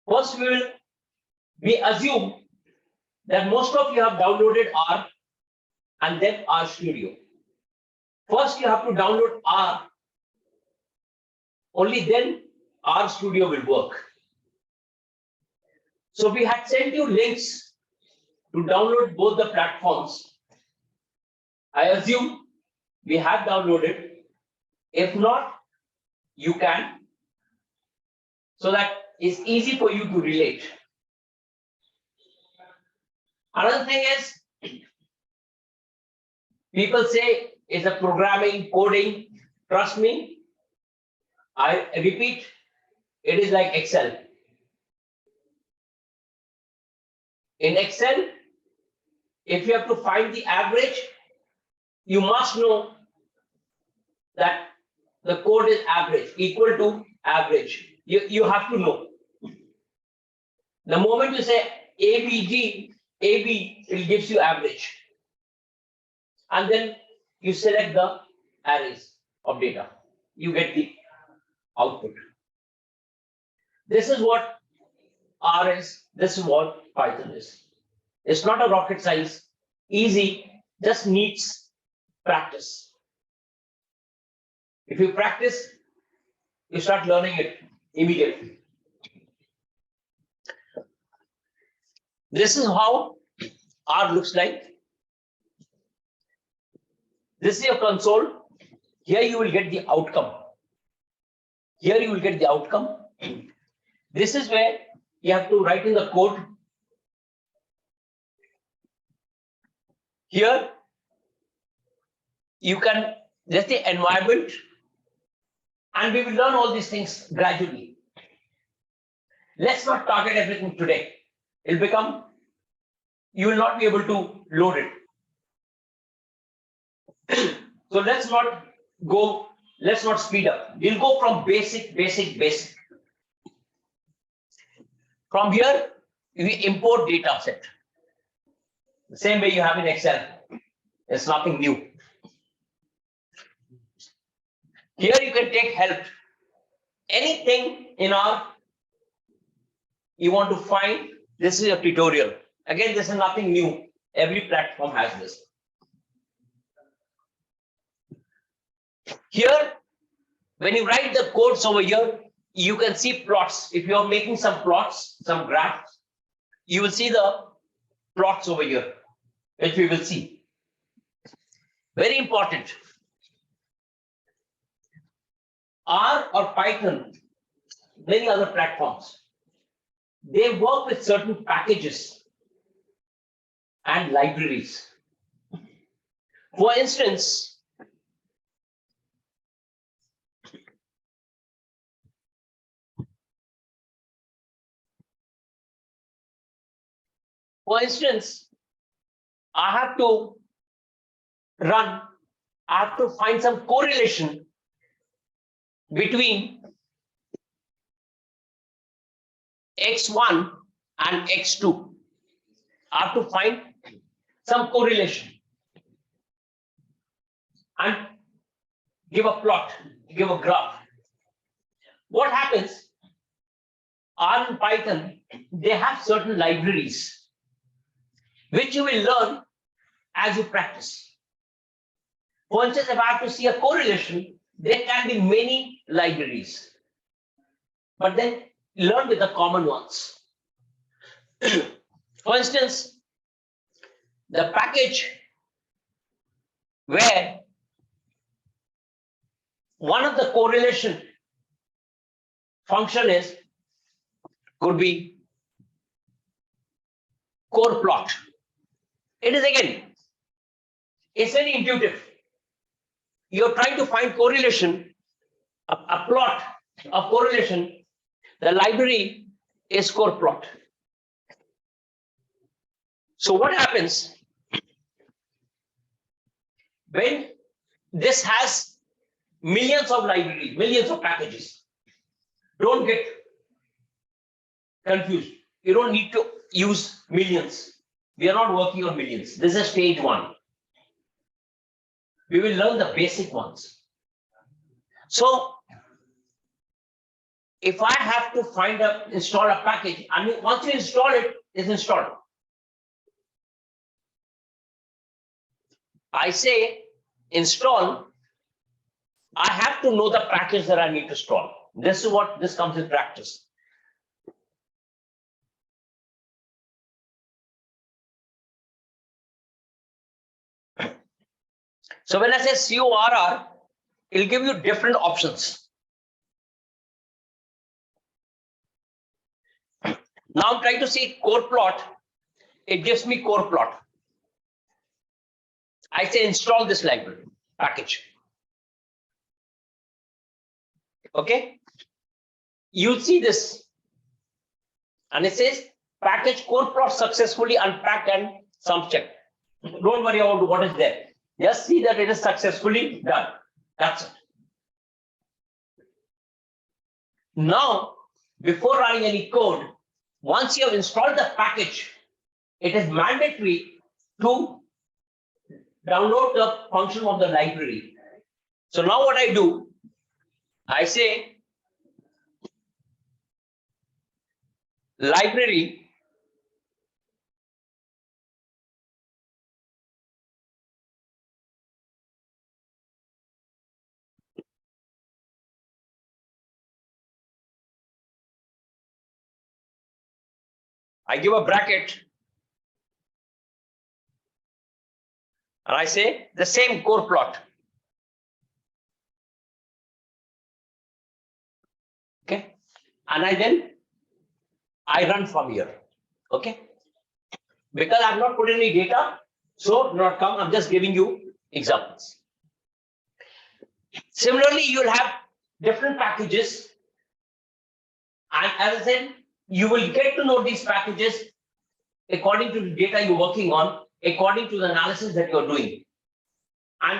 First, we assume that most of you have downloaded R and then R Studio. First, you have to download R. Only then R Studio will work. So we had sent you links to download both the platforms. I assume we have downloaded. If not, you can, so that it's easy for you to relate. Another thing is, people say it's a programming, coding. Trust me, I repeat, it is like Excel. In Excel, if you have to find the average, you must know that the code is average, equal to average. You have to know. The moment you say ABG, AB, it gives you average. And then you select the arrays of data. You get the output. This is what R is. This is what Python is. It's not a rocket science. Easy, just needs practice. If you practice, you start learning it immediately. This is how R looks like. This is your console. Here you will get the outcome. Here you will get the outcome. This is where you have to write in the code. Here you can, there's the environment, and we will learn all these things gradually. Let's not target everything today. It'll become, you will not be able to load it. So let's not go, let's not speed up. We'll go from basic. From here, we import data set. The same way you have in Excel. It's nothing new. Here you can take help. Anything in R you want to find, this is a tutorial. Again, this is nothing new. Every platform has this. Here, when you write the codes over here, you can see plots. If you are making some plots, some graphs, you will see the plots over here, which we will see. Very important. R or Python, many other platforms, they work with certain packages and libraries. For instance, I have to find some correlation between X1 and X2. I have to find some correlation and give a plot, give a graph. What happens? R and Python, they have certain libraries which you will learn as you practice. For instance, if I have to see a correlation, there can be many libraries, but then learn with the common ones. For instance, the package where one of the correlation function could be core plot. It is again, it's very intuitive. You're trying to find correlation, a plot of correlation. The library is core plot. So what happens when this has millions of libraries, millions of packages? Don't get confused. You don't need to use millions. We are not working on millions. This is stage one. We will learn the basic ones. So if I have to install a package, I mean, once you install it, it's installed. I say install, I have to know the package that I need to install. This is what this comes in practice. So when I say CORR, it'll give you different options. Now I'm trying to see core plot. It gives me core plot. I say install this library package. Okay. You see this. And it says package core plot successfully unpacked and sum checked. Don't worry about what is there. Just see that it is successfully done. That's it. Now, before running any code, once you have installed the package, it is mandatory to download the function of the library. So now what I do, I say library I give a bracket and I say the same core plot. Okay. And I run from here. Okay. Because I've not put any data, so not come, I'm just giving you examples. Similarly, you'll have different packages. And as I said, you will get to know these packages according to the data you're working on, according to the analysis that you're doing. And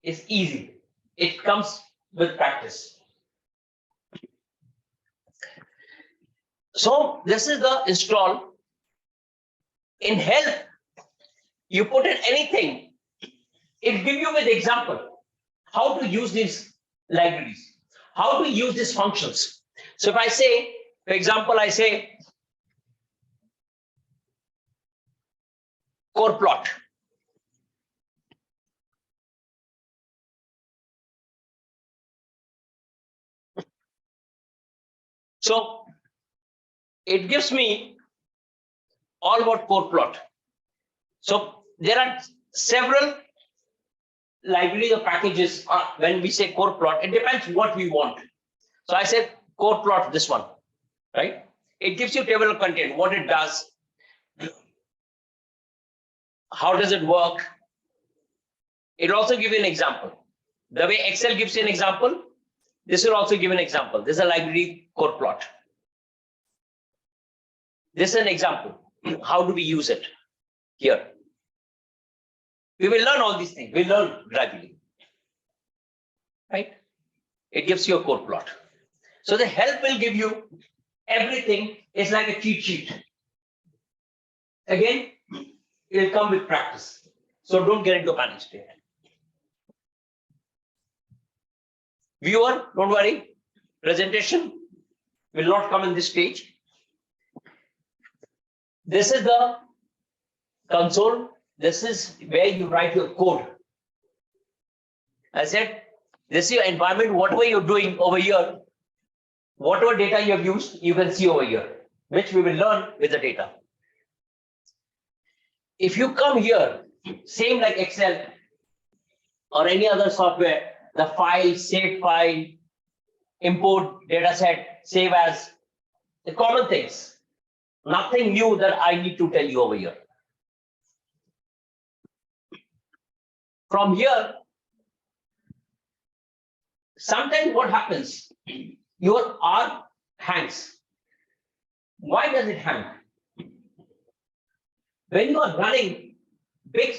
it's easy. It comes with practice. So this is the install. In help, you put in anything. It gives you with example how to use these libraries, how to use these functions. So if I say, for example, I say core plot. So it gives me all about core plot. So there are several libraries or packages when we say core plot. It depends what we want. So I said core plot, this one, right? It gives you table of content, what it does, how does it work. It also gives you an example. The way Excel gives you an example, this will also give an example. This is a library core plot. This is an example. How do we use it here? We will learn all these things. We'll learn gradually. Right? It gives you a core plot. So the help will give you everything. It's like a cheat sheet. Again, it will come with practice. So don't get into a panic state. Viewer, don't worry. Presentation will not come in this page. This is the console. This is where you write your code. I said, this is your environment, whatever you're doing over here, whatever data you have used, you can see over here, which we will learn with the data. If you come here, same like Excel or any other software, the file, save file, import data set, save as, the common things. Nothing new that I need to tell you over here. From here, sometimes what happens, your R hangs. Why does it hang? When you are running big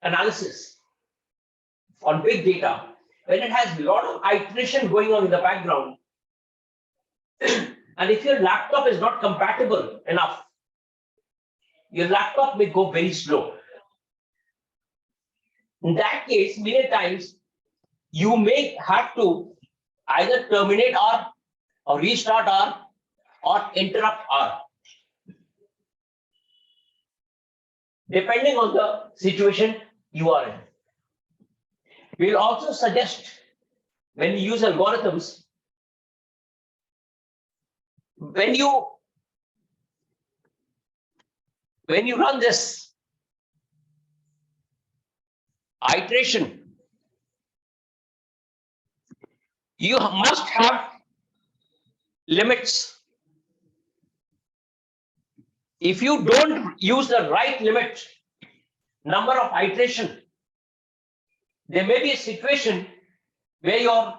analysis on big data, when it has a lot of iteration going on in the background, and if your laptop is not compatible enough, your laptop may go very slow. In that case, many times you may have to either terminate or restart or interrupt depending on the situation you are in. We'll also suggest when you use algorithms, when you run this iteration, you must have limits. If you don't use the right limit, number of iteration, there may be a situation where your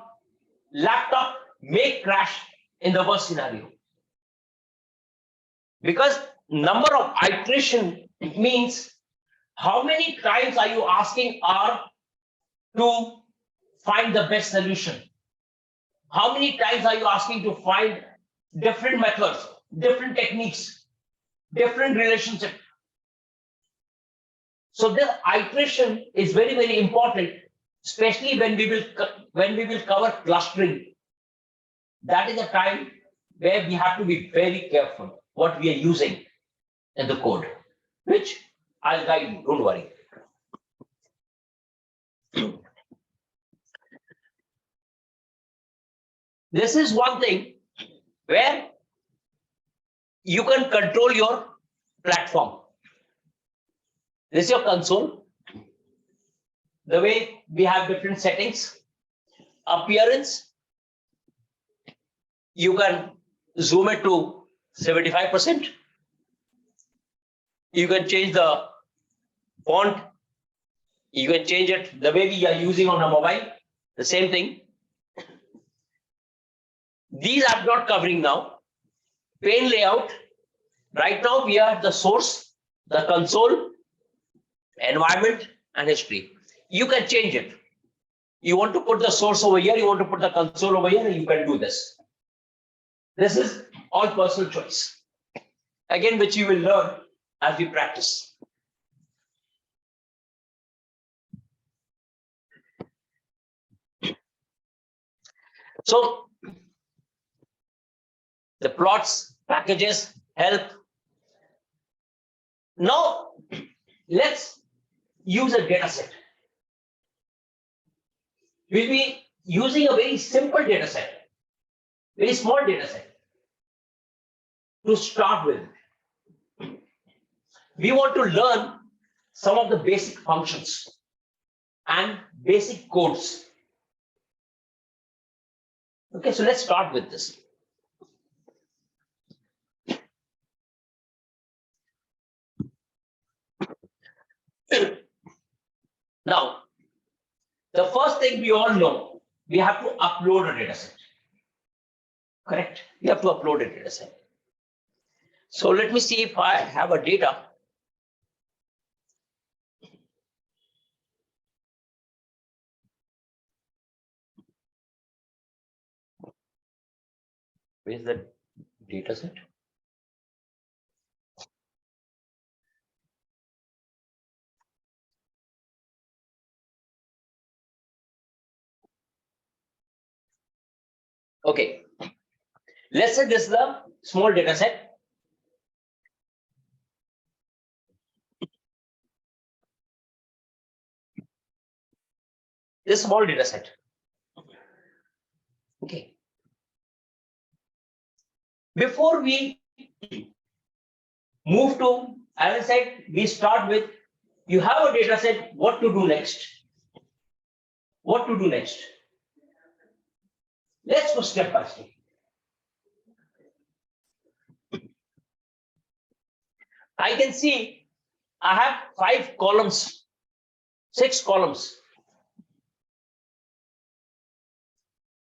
laptop may crash in the worst scenario. Because number of iteration means how many times are you asking R to find the best solution? How many times are you asking to find different methods, different techniques, different relationship? So this iteration is very, very important, especially when we will cover clustering. That is a time where we have to be very careful what we are using in the code, which I'll guide you, don't worry. This is one thing where you can control your platform. This is your console. The way we have different settings, appearance, you can zoom it to 75%. You can change the font. You can change it the way we are using on a mobile, the same thing. These I'm not covering now. Pane layout. Right now we are the source, the console, environment, and history. You can change it. You want to put the source over here, you want to put the console over here, and you can do this. This is all personal choice. Again, which you will learn as we practice. So the plots, packages, help. Now let's use a data set. We'll be using a very simple data set, very small data set to start with. We want to learn some of the basic functions and basic codes. Okay, so let's start with this. Now, the first thing we all know, we have to upload a data set. Correct? We have to upload a data set. So let me see if I have a data. Where's the data set? Okay. Let's say this is the small data set. This small data set. Okay. Before we move to, as I said, we start with, you have a data set, what to do next? What to do next? Let's go step by step. I can see I have 5 columns, 6 columns.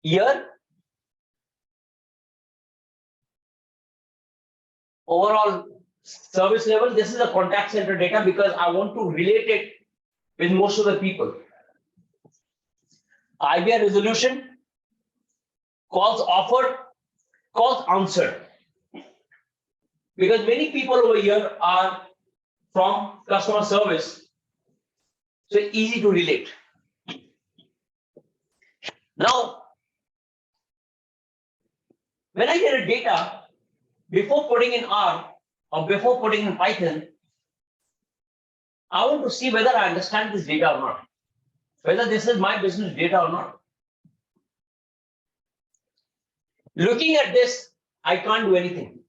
Here, overall service level, this is a contact center data because I want to relate it with most of the people. IVR resolution, calls offered, calls answered. Because many people over here are from customer service, so easy to relate. Now, when I get a data, before putting in R or before putting in Python, I want to see whether I understand this data or not, whether this is my business data or not. Looking at this, I can't do anything.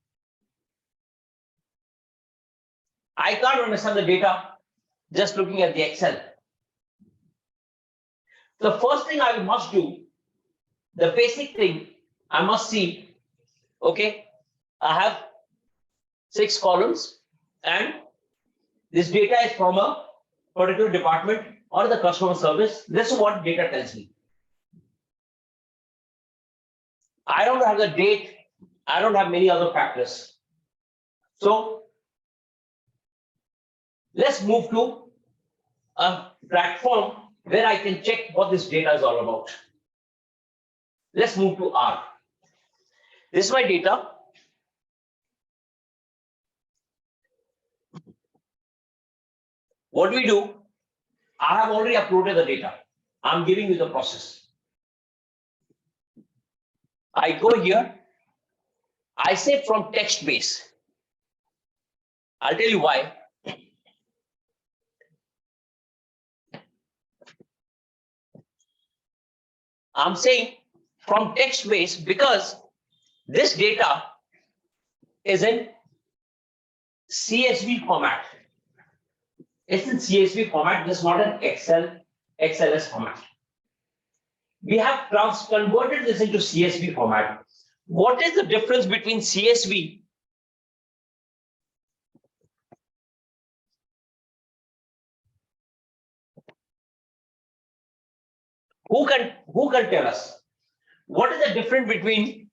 I can't understand the data just looking at the Excel. The first thing I must do, the basic thing, I must see, okay, I have 6 columns and this data is from a particular department or the customer service. This is what data tells me. I don't have the date. I don't have many other factors. So let's move to a platform where I can check what this data is all about. Let's move to R. This is my data. What we do, I have already uploaded the data. I'm giving you the process. I go here. I say from text base. I'll tell you why. I'm saying from text base because this data is in CSV format. It's in CSV format, this is not an XLS format. We have converted this into CSV format. What is the difference between CSV who can tell us what is the difference between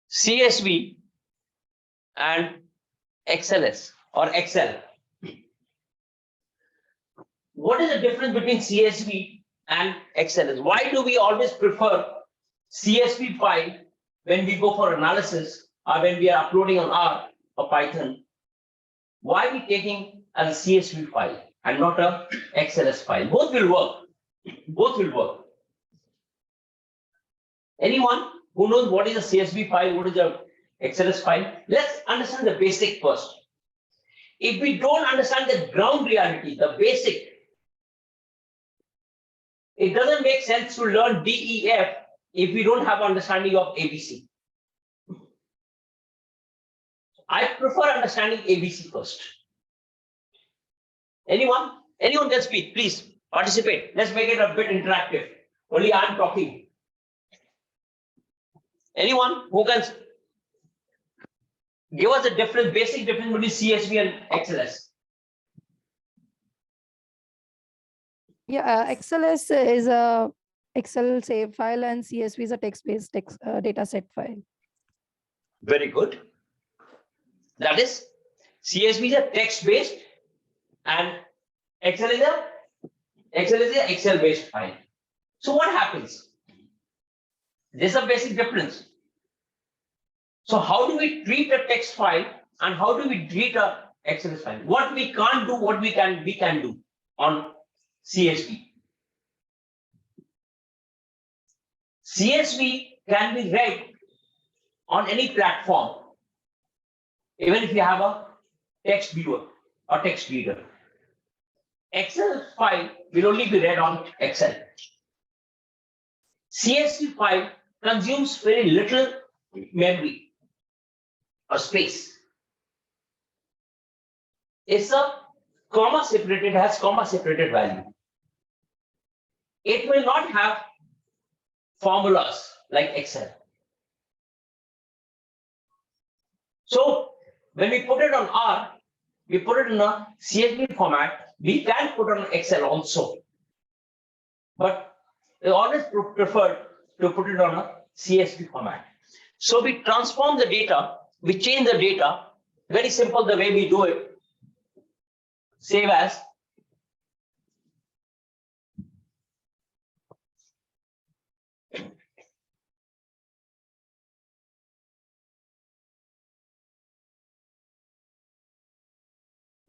CSV and XLS or Excel? What is the difference between CSV and XLS? Why do we always prefer CSV file when we go for analysis or when we are uploading on R or Python? Why are we taking as a CSV file and not a XLS file? Both will work. Both will work. Anyone who knows what is a CSV file, what is a XLS file? Let's understand the basic first. If we don't understand the ground reality, the basic, it doesn't make sense to learn DEF if we don't have understanding of ABC. I prefer understanding ABC first. Anyone? Anyone can speak, please participate. Let's make it a bit interactive. Only I'm talking. Anyone who can give us the difference, basic difference between CSV and XLS? Yeah, XLS is a Excel save file and CSV is a text-based data set file. Very good. That is, CSV is a text-based and Excel is a Excel-based file. So what happens? There's a basic difference. So how do we treat a text file and how do we treat a XLS file? What we can't do, what we can do on CSV. CSV can be read on any platform, even if you have a text viewer or text reader. Excel file will only be read on Excel. CSV file consumes very little memory or space. It's a comma separated, has comma separated value. It will not have formulas like Excel. So when we put it on R, we put it in a CSV format. We can put it on Excel also, but we always prefer to put it on a CSV format. So we transform the data, we change the data. Very simple the way we do it. Save as.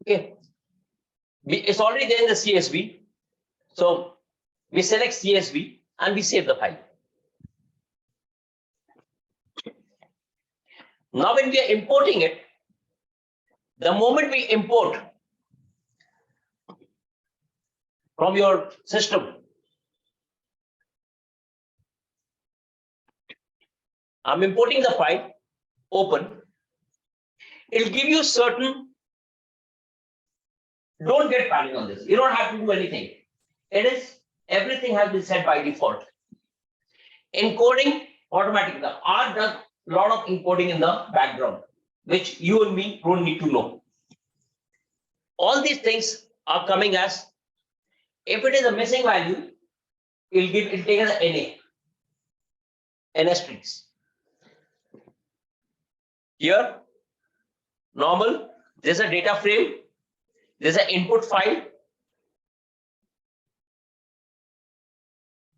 Okay. It's already there in the CSV. So we select CSV and we save the file. Now when we are importing it, the moment we import from your system, I'm importing the file, open. It'll give you certain, don't get panic on this. You don't have to do anything. Everything has been set by default. Encoding automatically. The R does a lot of encoding in the background, which you and me don't need to know. All these things are coming as, if it is a missing value, it'll take as an NA strings. Here, normal, there's a data frame, there's an input file,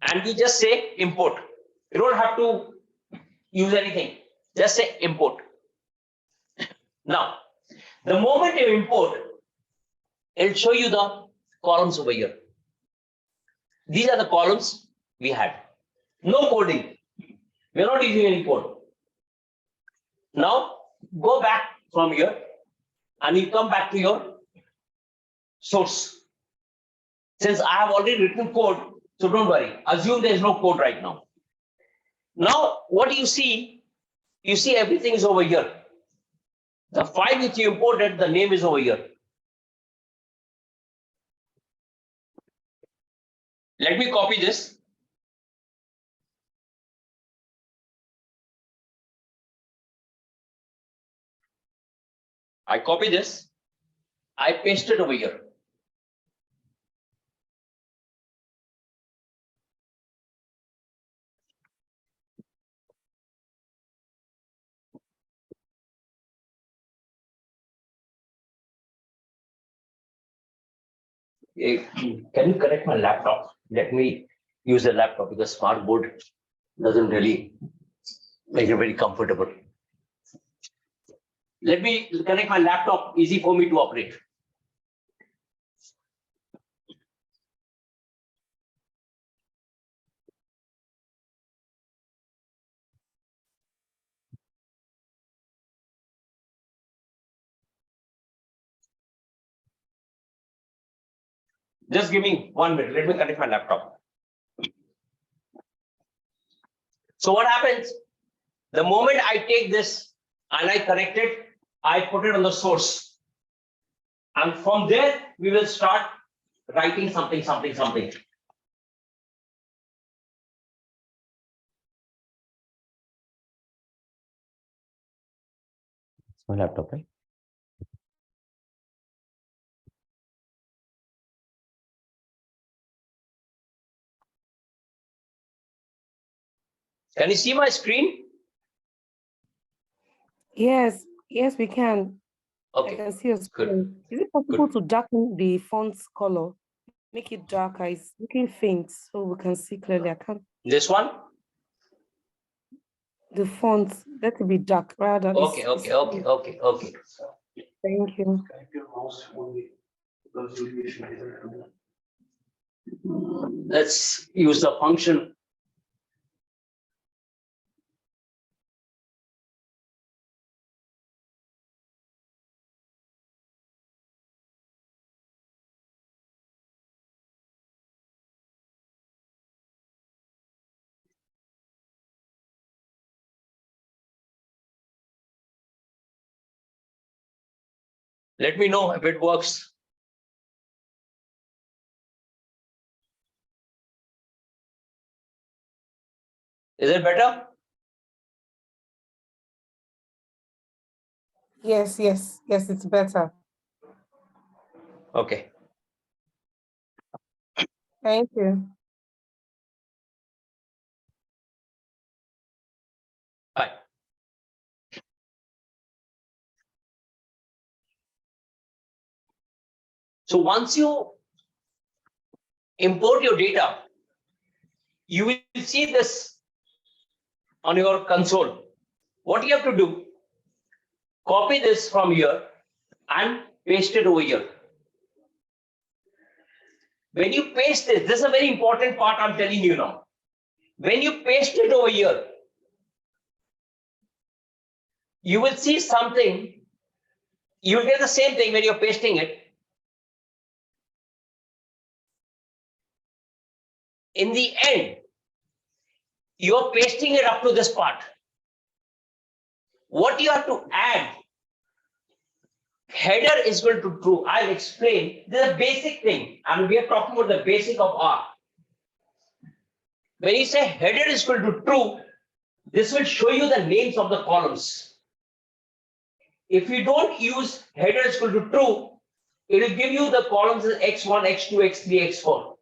and we just say import. You don't have to use anything, just say import. Now, the moment you import, it'll show you the columns over here. These are the columns we had. No coding. We're not using any code. Now, go back from here and you come back to your source. Since I have already written code, so don't worry. Assume there is no code right now. Now, what do you see? You see everything is over here. The file which you imported, the name is over here. Let me copy this. I copy this. I paste it over here. Can you connect my laptop? Let me use a laptop because smart board doesn't really make it very comfortable. Let me connect my laptop, easy for me to operate. Just give me 1 minute. Let me connect my laptop. So what happens? The moment I take this and I connect it, I put it on the source. And from there, we will start writing something. It's my laptop, right? Can you see my screen? Yes, we can. Okay. I can see your screen. Is it possible to darken the font's color? Make it darker. It's looking faint, so we can see clearly. I can't. This one? The font, let it be dark rather. Okay. Thank you. Let's use the function. Let me know if it works. Is it better? Yes, it's better. Okay. Thank you. Hi. So once you import your data, you will see this on your console. What you have to do, copy this from here and paste it over here. When you paste this is a very important part I'm telling you now. When you paste it over here, you will see something. You will get the same thing when you're pasting it. In the end, you're pasting it up to this part. What you have to add, header is equal to true. I'll explain. This is a basic thing. And we are talking about the basic of R. When you say header is equal to true, this will show you the names of the columns. If you don't use header is equal to true, it will give you the columns as x1, x2, x3, x4.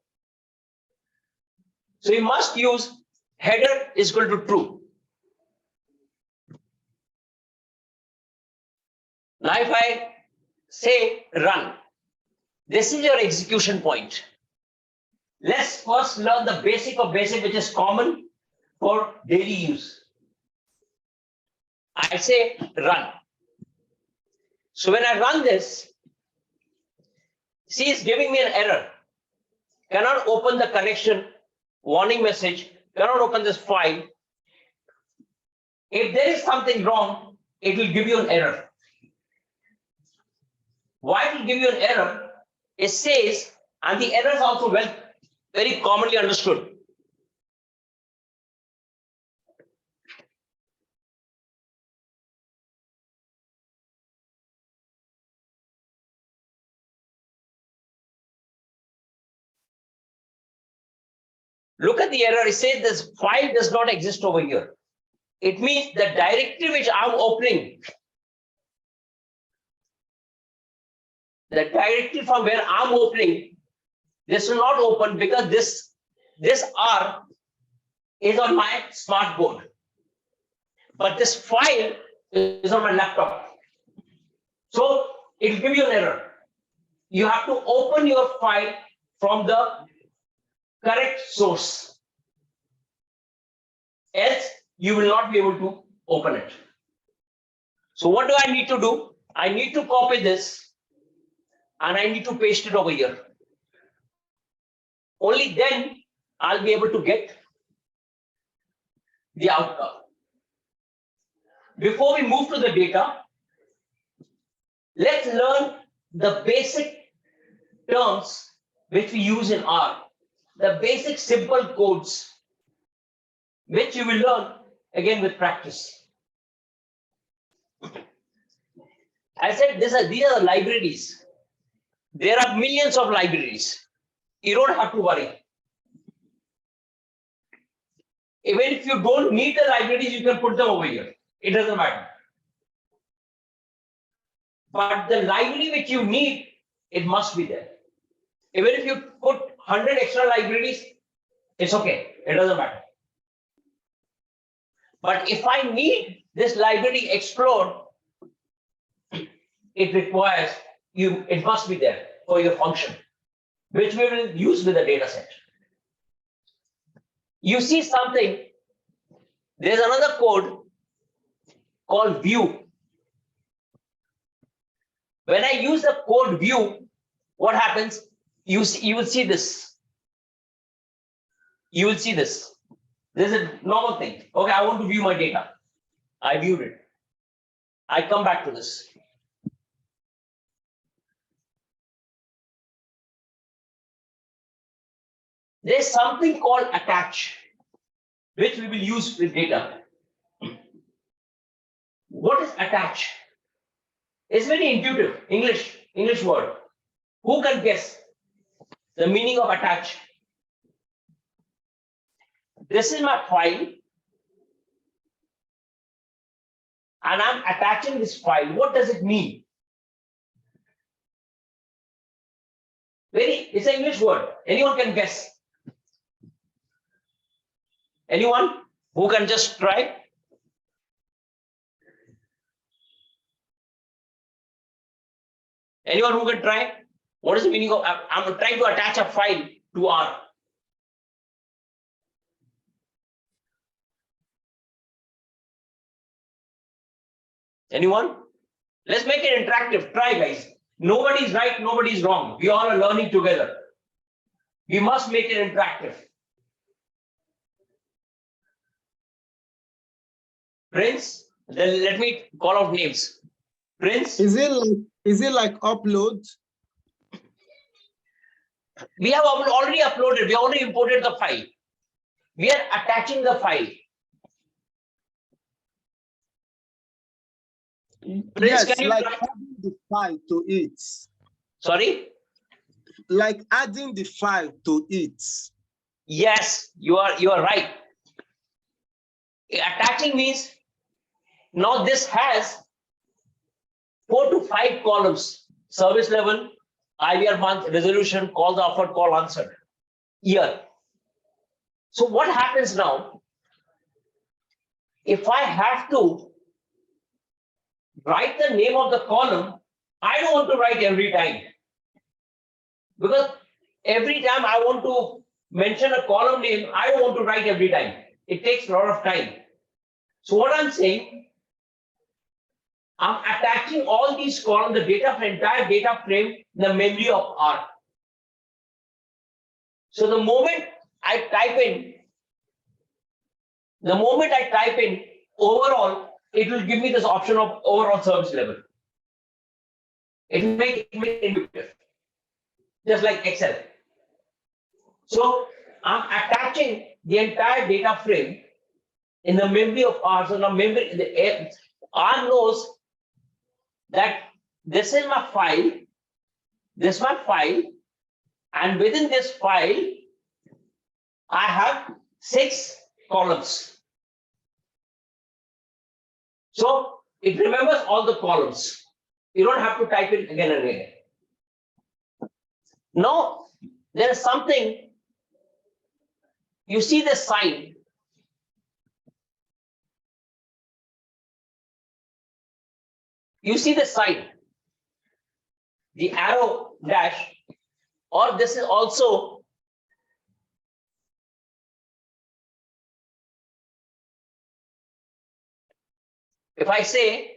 So you must use header is equal to true. Now if I say run, this is your execution point. Let's first learn the basic of basic, which is common for daily use. I say run. So when I run this, see, it's giving me an error. Cannot open the connection, warning message, cannot open this file. If there is something wrong, it will give you an error. Why it will give you an error? It says, and the error is also very commonly understood. Look at the error. It says this file does not exist over here. It means the directory which I'm opening, the directory from where I'm opening, this will not open because this R is on my smart board. But this file is on my laptop. So it will give you an error. You have to open your file from the correct source. Else you will not be able to open it. So what do I need to do? I need to copy this and I need to paste it over here. Only then I'll be able to get the outcome. Before we move to the data, let's learn the basic terms which we use in R, the basic simple codes, which you will learn again with practice. I said these are the libraries. There are millions of libraries. You don't have to worry. Even if you don't need the libraries, you can put them over here. It doesn't matter. But the library which you need, it must be there. Even if you put 100 extra libraries, it's okay. It doesn't matter. But if I need this library explored, it requires it must be there for your function, which we will use with the data set. You see something, there's another code called view. When I use the code view, what happens? You will see this. You will see this. This is a normal thing. Okay, I want to view my data. I viewed it. I come back to this. There's something called attach, which we will use with data. What is attach? It's very intuitive. English word. Who can guess the meaning of attach? This is my file, and I'm attaching this file. What does it mean? It's an English word. Anyone can guess? Anyone who can just try? Anyone who can try? What is the meaning of? I'm trying to attach a file to R. Anyone? Let's make it interactive. Try, guys. Nobody's right, nobody's wrong. We all are learning together. We must make it interactive. Prince, then let me call out names. Prince. Is it like upload? We have already uploaded, we already imported the file. We are attaching the file. Prince, Yes, can you like adding the file to it. Sorry? Like adding the file to it. Yes, you are right. Attaching means now this has 4 to 5 columns: service level, IVR month, resolution, call the offered, call answered, year. So what happens now? If I have to write the name of the column, I don't want to write every time. Because every time I want to mention a column name, I don't want to write every time. It takes a lot of time. So what I'm saying, I'm attaching all these columns, the data frame, entire data frame, in the memory of R. So the moment I type in overall, it will give me this option of overall service level. It will make it intuitive, just like Excel. So I'm attaching the entire data frame in the memory of R. So now R knows that this is my file, this is my file, and within this file, I have 6 columns. So it remembers all the columns. You don't have to type it again and again. Now, there is something, you see the sign. You see the sign, the arrow dash, or this is also if I say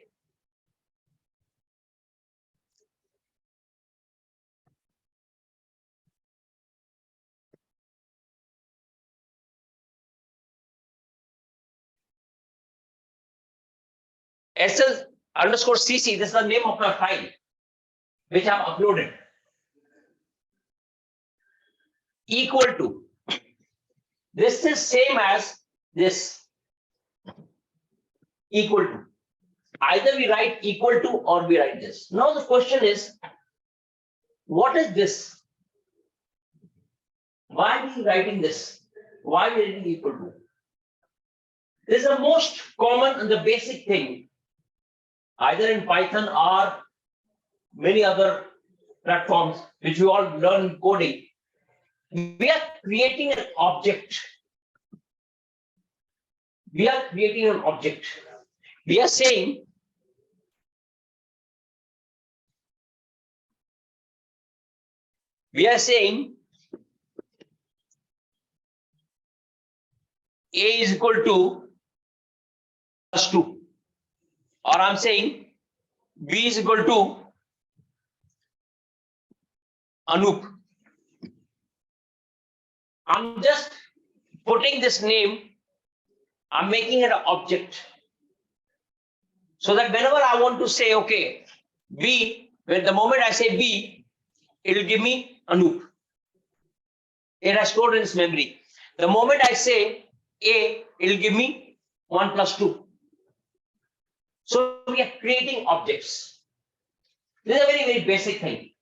SL_CC, this is the name of my file, which I've uploaded, equal to. This is same as this, equal to. Either we write equal to or we write this. Now the question is, what is this? Why are we writing this? Why are we writing equal to? This is the most common and the basic thing, either in Python or many other platforms which we all learn in coding. We are creating an object. We are creating an object. We are saying A is equal to +2, or I'm saying B is equal to Anup. I'm just putting this name, I'm making it an object. So that whenever I want to say, okay, B, when the moment I say B, it will give me Anup. It has stored in its memory. The moment I say A, it will give me 1 + 2. So we are creating objects. This is a very, very basic thing.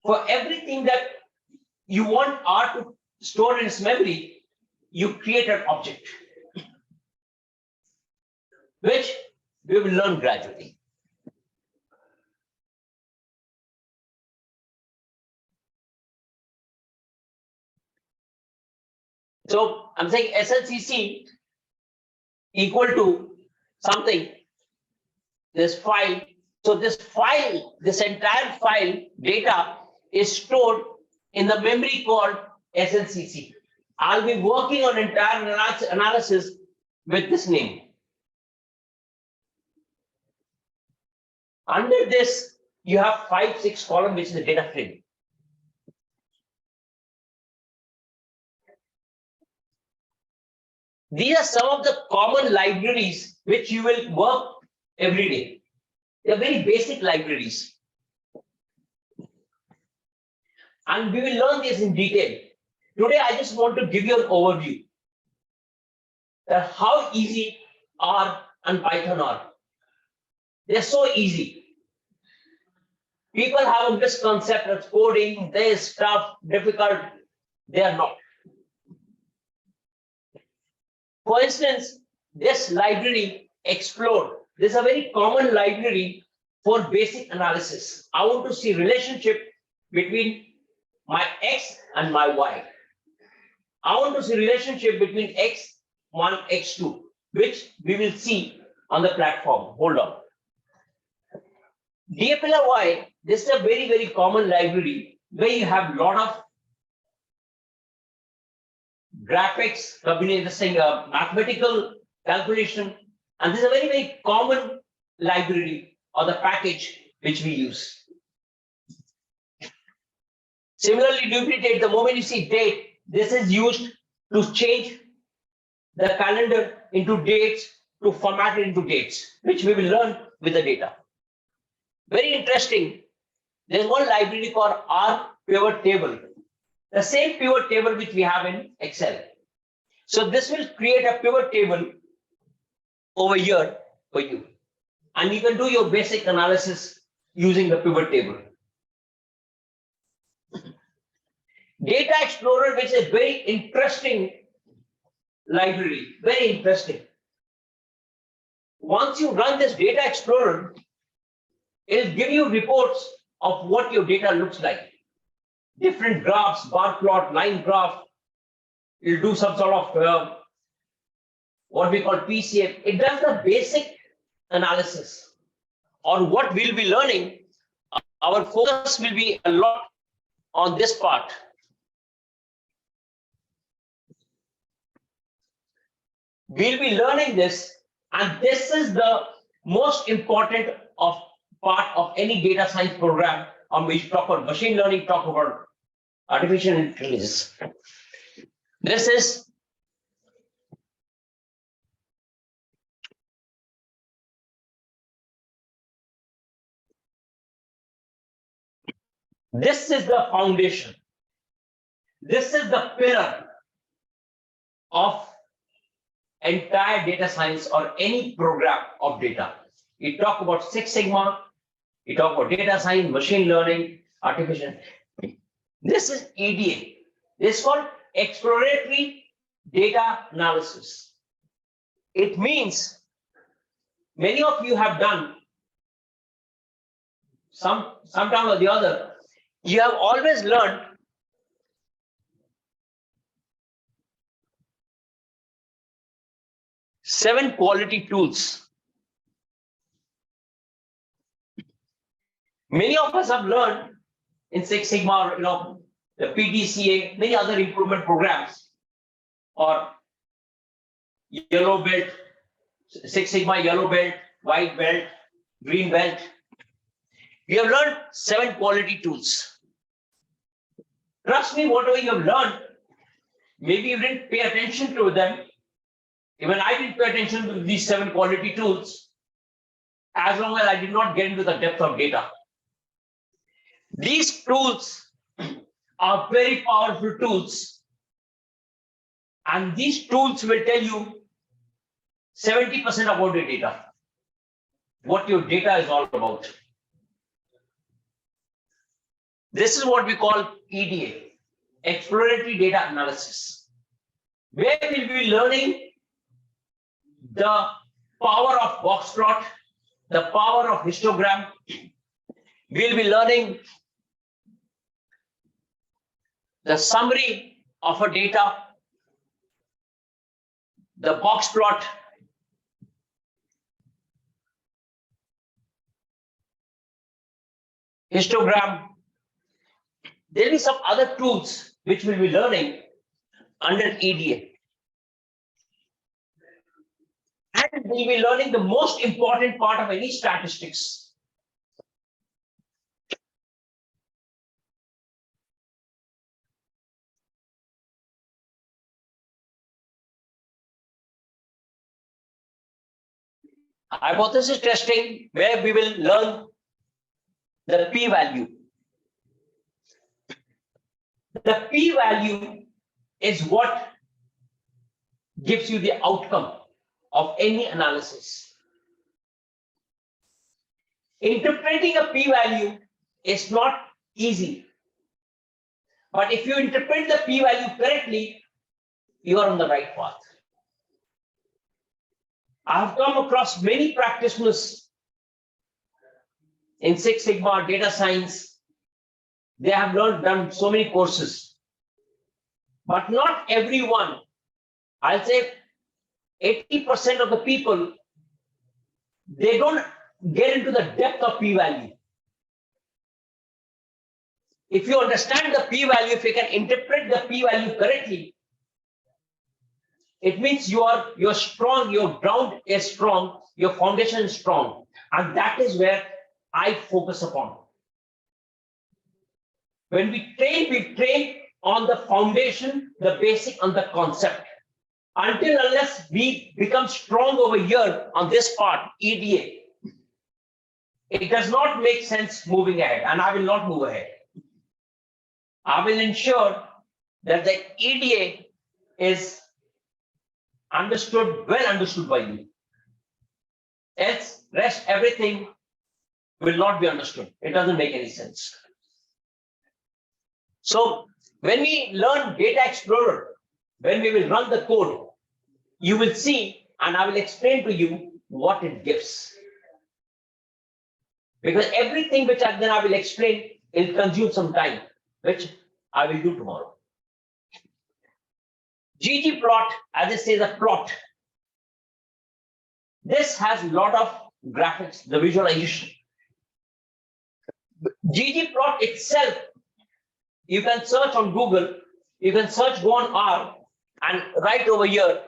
For everything that you want R to store in its memory, you create an object, which we will learn gradually. So I'm saying SLCC equal to something, this file. So this file, this entire file data is stored in the memory called SLCC. I'll be working on entire analysis with this name. Under this, you have 5, 6 columns, which is the data frame. These are some of the common libraries which you will work every day. They're very basic libraries. And we will learn this in detail. Today, I just want to give you an overview that how easy R and Python are. They're so easy. People have a misconception of coding, this tough, difficult. They are not. For instance, this library, Explore, this is a very common library for basic analysis. I want to see relationship between my X and my Y. I want to see relationship between X1, X2, which we will see on the platform. Hold on. DFLY, this is a very, very common library where you have a lot of graphics, mathematical calculation, and this is a very, very common library or the package which we use. Similarly, duplicate, the moment you see date, this is used to change the calendar into dates, to format it into dates, which we will learn with the data. Very interesting. There's one library called R pivot table. The same pivot table which we have in Excel. So this will create a pivot table over here for you. And you can do your basic analysis using the pivot table. Data Explorer, which is a very interesting library, very interesting. Once you run this Data Explorer, it will give you reports of what your data looks like. Different graphs, bar plot, line graph. It will do some sort of what we call PCF. It does the basic analysis. On what we'll be learning, our focus will be a lot on this part. We'll be learning this, and this is the most important part of any data science program on which talk about machine learning, talk about artificial intelligence. This is the foundation. This is the pillar of entire data science or any program of data. You talk about Six Sigma, you talk about data science, machine learning, artificial. This is EDA. This is called exploratory data analysis. It means many of you have done sometime or the other. You have always learned seven quality tools. Many of us have learned in Six Sigma, the PDCA, many other improvement programs, or yellow belt, Six Sigma yellow belt, white belt, green belt. We have learned seven quality tools. Trust me, whatever you have learned, maybe you didn't pay attention to them. Even I didn't pay attention to these seven quality tools, as long as I did not get into the depth of data. These tools are very powerful tools, and these tools will tell you 70% about your data, what your data is all about. This is what we call EDA, exploratory data analysis, where we'll be learning the power of box plot, the power of histogram. We'll be learning the summary of a data, the box plot, histogram. There will be some other tools which we'll be learning under EDA. And we'll be learning the most important part of any statistics, Hypothesis testing, where we will learn the p-value. The p-value is what gives you the outcome of any analysis. Interpreting a p-value is not easy. But if you interpret the p-value correctly, you are on the right path. I have come across many practitioners in Six Sigma, data science. They have done so many courses. But not everyone, I'll say 80% of the people, they don't get into the depth of p-value. If you understand the p-value, if you can interpret the p-value correctly, it means you're strong, your ground is strong, your foundation is strong. And that is where I focus upon. When we train on the foundation, the basic, and the concept. Until unless we become strong over here on this part, EDA, it does not make sense moving ahead, and I will not move ahead. I will ensure that the EDA is understood, well understood by you. Else, rest everything will not be understood. It doesn't make any sense. So when we learn Data Explorer, when we will run the code, you will see, and I will explain to you what it gives. Because everything which I will explain, it will consume some time, which I will do tomorrow. ggplot, as it says, a plot. This has a lot of graphics, the visualization. ggplot itself, you can search on Google, you can search go on R, and right over here,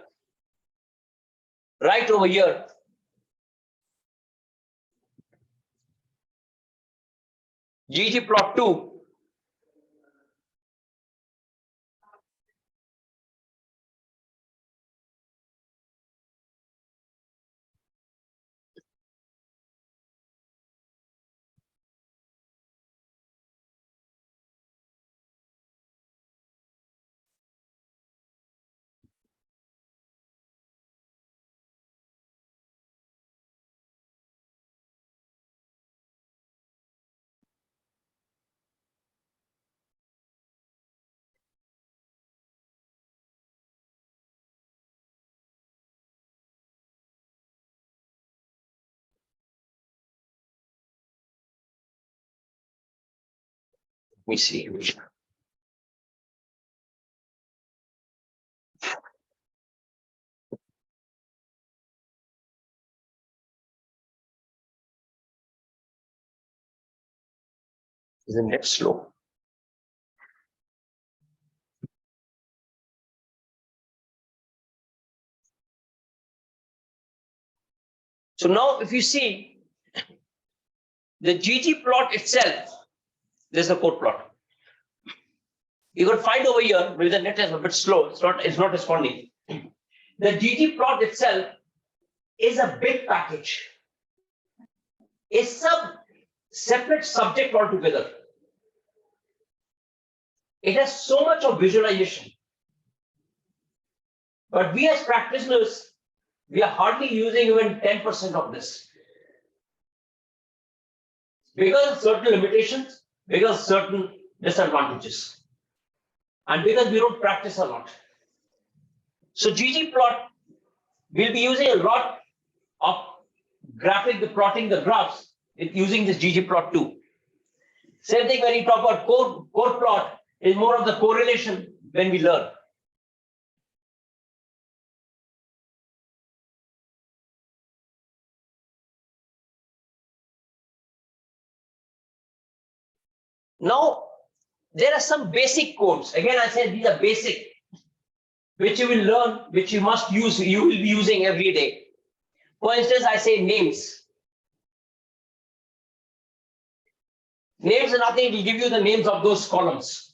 ggplot2. Let me see. Is the net slow? So now if you see the ggplot itself, there's a code plot. You could find over here, where the net is a bit slow, it's not responding. The ggplot itself is a big package. It's a separate subject altogether. It has so much of visualization. But we as practitioners, we are hardly using even 10% of this. Because of certain limitations, because of certain disadvantages. And because we don't practice a lot. So ggplot, we'll be using a lot of plotting the graphs using this ggplot2. Same thing when you talk about code plot, is more of the correlation when we learn. Now, there are some basic codes. Again, I said these are basic, which you will learn, which you must use, you will be using every day. For instance, I say names. Names are nothing, it will give you the names of those columns.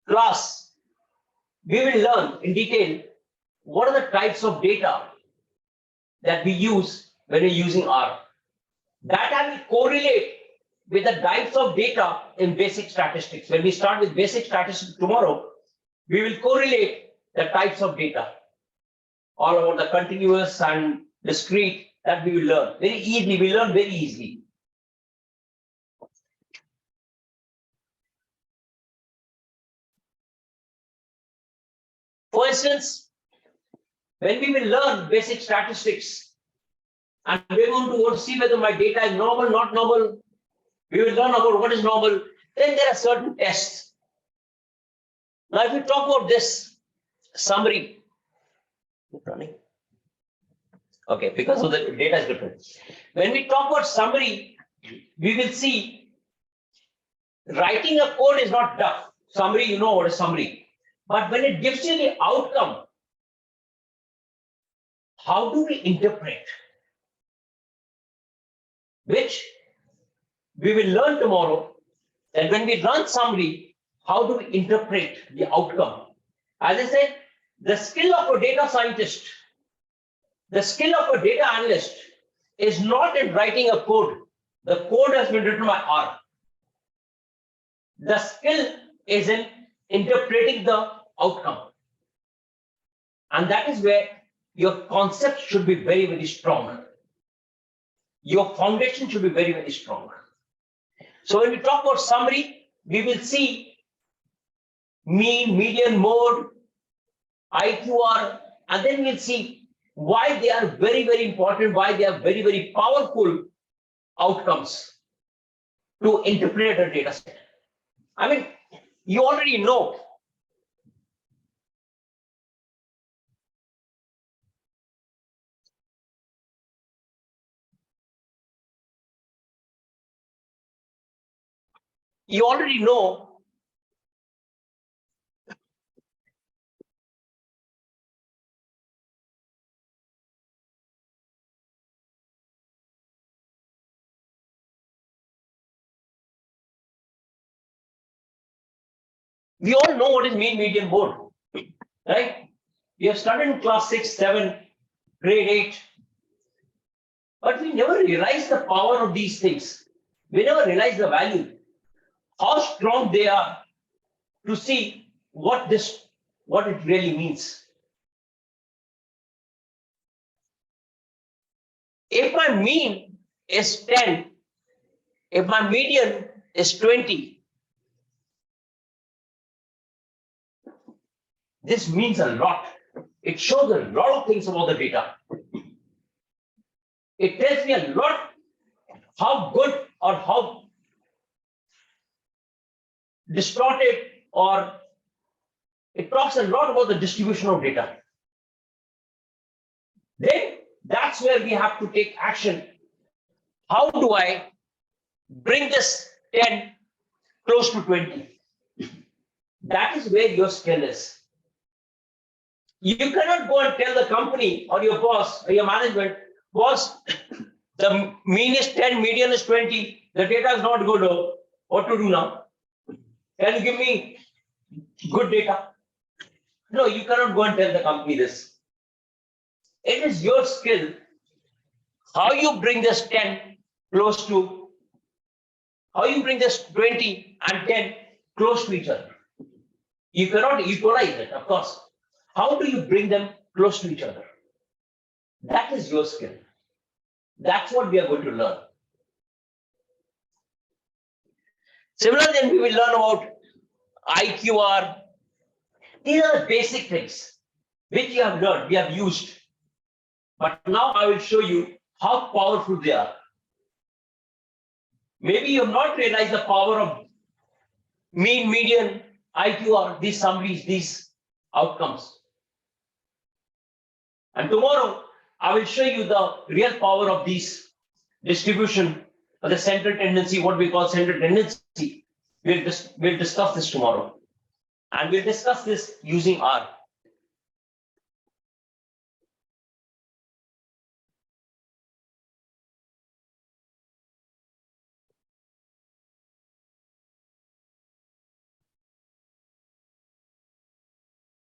Class, we will learn in detail what are the types of data that we use when we're using R. That will correlate with the types of data in basic statistics. When we start with basic statistics tomorrow, we will correlate the types of data all about the continuous and discrete that we will learn very easily. We learn very easily. For instance, when we will learn basic statistics and we're going to see whether my data is normal, not normal, we will learn about what is normal. Then there are certain tests. Now, if we talk about this summary, okay, because of the data is different. When we talk about summary, we will see writing a code is not tough. Summary, you know what is summary. But when it gives you the outcome, how do we interpret? Which we will learn tomorrow that when we run summary, how do we interpret the outcome? As I said, the skill of a data scientist, the skill of a data analyst is not in writing a code. The code has been written by R. The skill is in interpreting the outcome. And that is where your concept should be very, very strong. Your foundation should be very, very strong. So when we talk about summary, we will see mean, median, mode, IQR, and then we'll see why they are very, very important, why they are very, very powerful outcomes to interpret a data set. I mean, you already know. You already know we all know what is mean, median, mode, right? We have studied in class 6, 7, grade 8, but we never realize the power of these things. We never realize the value, how strong they are to see what it really means. If my mean is 10, if my median is 20, this means a lot. It shows a lot of things about the data. It tells me a lot how good or how distorted, or it talks a lot about the distribution of data. Then that's where we have to take action. How do I bring this 10 close to 20? That is where your skill is. You cannot go and tell the company or your boss or your management, boss, the mean is 10, median is 20, the data is not good. What to do now? Can you give me good data? No, you cannot go and tell the company this. It is your skill how you bring this 10 close to, how you bring this 20 and 10 close to each other. You cannot equalize it, of course. How do you bring them close to each other? That is your skill. That's what we are going to learn. Similarly, then we will learn about IQR. These are the basic things which you have learned, we have used. But now I will show you how powerful they are. Maybe you have not realized the power of mean, median, IQR, these summaries, these outcomes. And tomorrow, I will show you the real power of these distribution of the central tendency, what we call central tendency. We'll discuss this tomorrow. And we'll discuss this using R.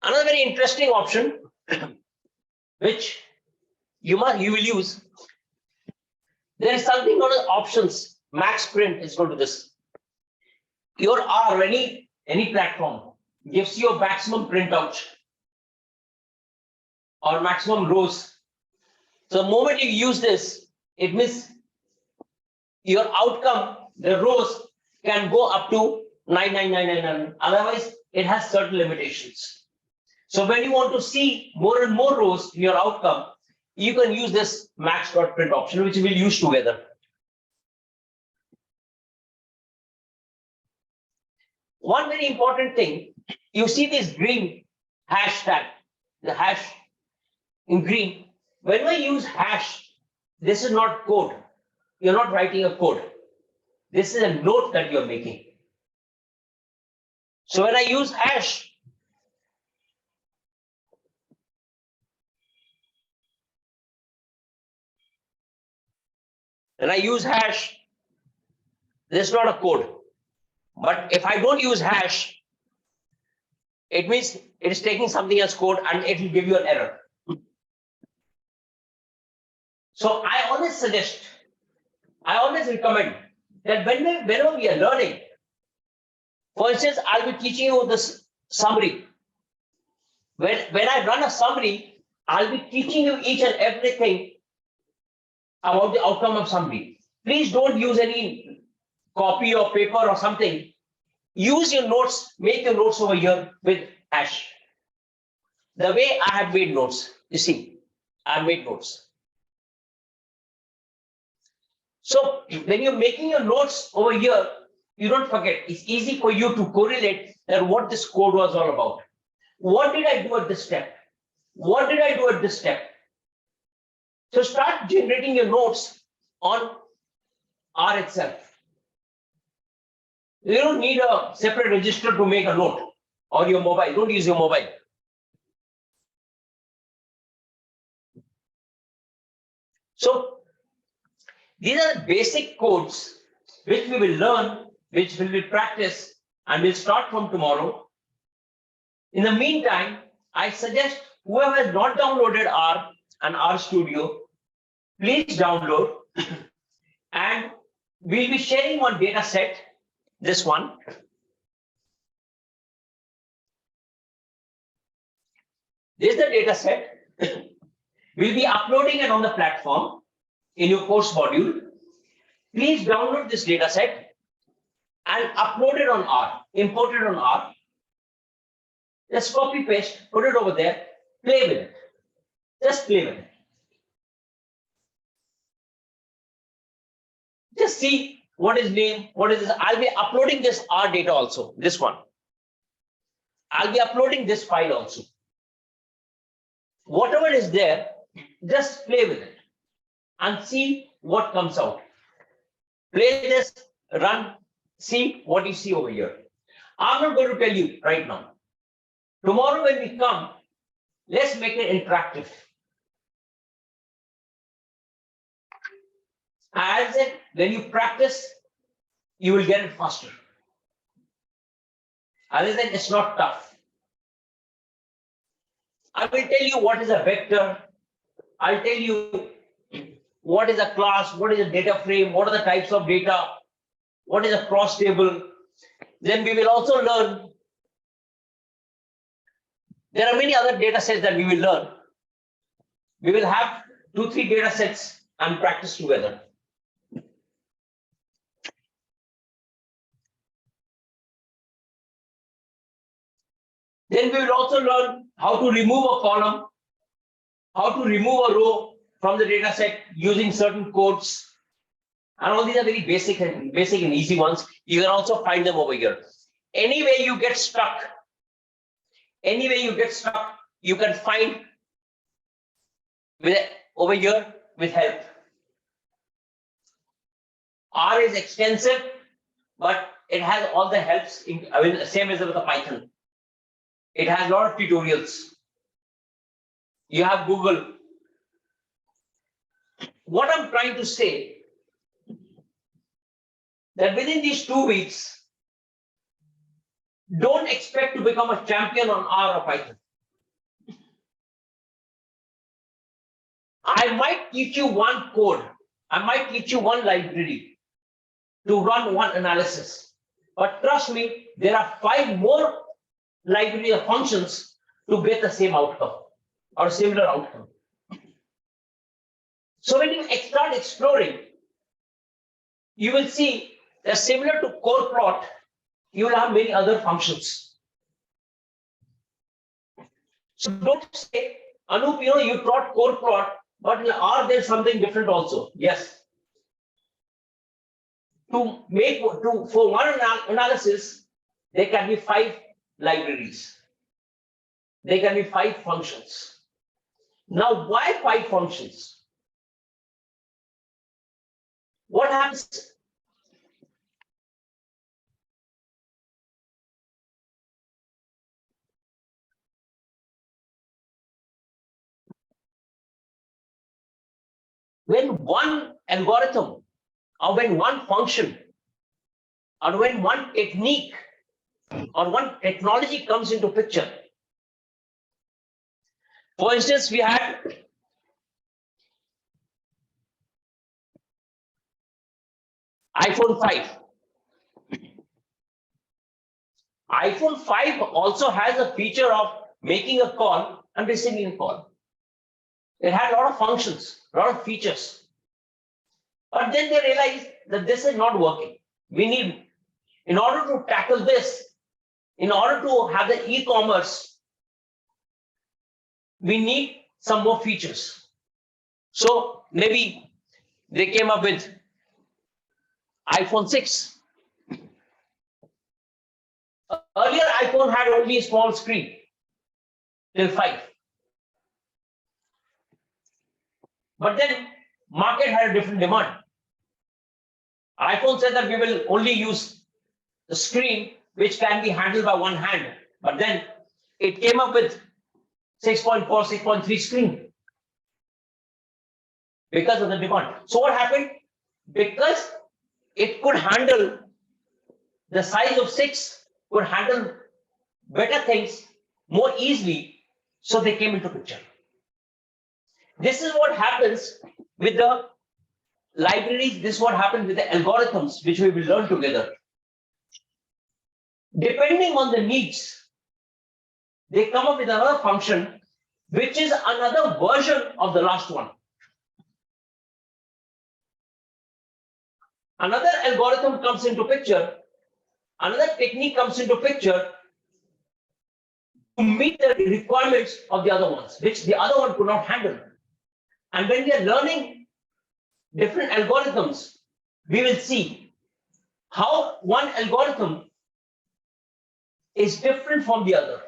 Another very interesting option, which you will use. There is something called as options. Max print is going to this. Your R, any platform gives you a maximum printout or maximum rows. So the moment you use this, it means your outcome, the rows can go up to 99999. Otherwise, it has certain limitations. So when you want to see more and more rows in your outcome, you can use this max.print option, which we'll use together. One very important thing, you see this green hashtag, the hash in green. When we use hash, this is not code. You're not writing a code. This is a note that you're making. So when I use hash, this is not a code. But if I don't use hash, it means it is taking something as code and it will give you an error. So I always recommend that whenever we are learning, for instance, I'll be teaching you this summary. When I run a summary, I'll be teaching you each and everything about the outcome of summary. Please don't use any copy or paper or something. Use your notes, make your notes over here with hash. The way I have made notes, you see, I made notes. So when you're making your notes over here, you don't forget. It's easy for you to correlate that what this code was all about. What did I do at this step? What did I do at this step? So start generating your notes on R itself. You don't need a separate register to make a note or your mobile. Don't use your mobile. So these are the basic codes which we will learn, which we will practice, and we'll start from tomorrow. In the meantime, I suggest whoever has not downloaded R and R Studio, please download. And we'll be sharing one data set, this one. This is the data set. We'll be uploading it on the platform in your course module. Please download this data set and upload it on R, import it on R. Just copy paste, put it over there, play with it. Just play with it. Just see what is name, what is this. I'll be uploading this R data also, this one. I'll be uploading this file also. Whatever is there, just play with it and see what comes out. Play this, run, see what you see over here. I'm not going to tell you right now. Tomorrow when we come, let's make it interactive. As in, when you practice, you will get it faster. Other than it's not tough. I will tell you what is a vector. I'll tell you what is a class, what is a data frame, what are the types of data, what is a cross table. Then we will also learn. There are many other data sets that we will learn. We will have 2-3 data sets and practice together. Then we will also learn how to remove a column, how to remove a row from the data set using certain codes. And all these are very basic and easy ones. You can also find them over here. Anyway you get stuck, you can find over here with help. R is extensive, but it has all the helps, same as with the Python. It has a lot of tutorials. You have Google. What I'm trying to say, that within these 2 weeks, don't expect to become a champion on R or Python. I might teach you one code. I might teach you one library to run one analysis. But trust me, there are 5 more library of functions to get the same outcome or similar outcome. So when you start exploring, you will see that similar to core plot, you will have many other functions. So don't say, Anup, you taught core plot, but are there something different also? Yes. For one analysis, there can be 5 libraries. There can be 5 functions. Now, why 5 functions? What happens? When one algorithm or when one function or when one technique or one technology comes into picture. For instance, we had iPhone 5. iPhone 5 also has a feature of making a call and receiving a call. It had a lot of functions, a lot of features. But then they realized that this is not working. We need, in order to tackle this, in order to have the e-commerce, we need some more features. So maybe they came up with iPhone 6. Earlier, iPhone had only a small screen till 5. But then market had a different demand. iPhone said that we will only use the screen which can be handled by one hand. But then it came up with 6.4, 6.3 screen because of the demand. So what happened? Because it could handle the size of 6, could handle better things more easily, so they came into picture. This is what happens with the libraries. This is what happens with the algorithms, which we will learn together. Depending on the needs, they come up with another function, which is another version of the last one. Another algorithm comes into picture, another technique comes into picture to meet the requirements of the other ones, which the other one could not handle. And when we are learning different algorithms, we will see how one algorithm is different from the other.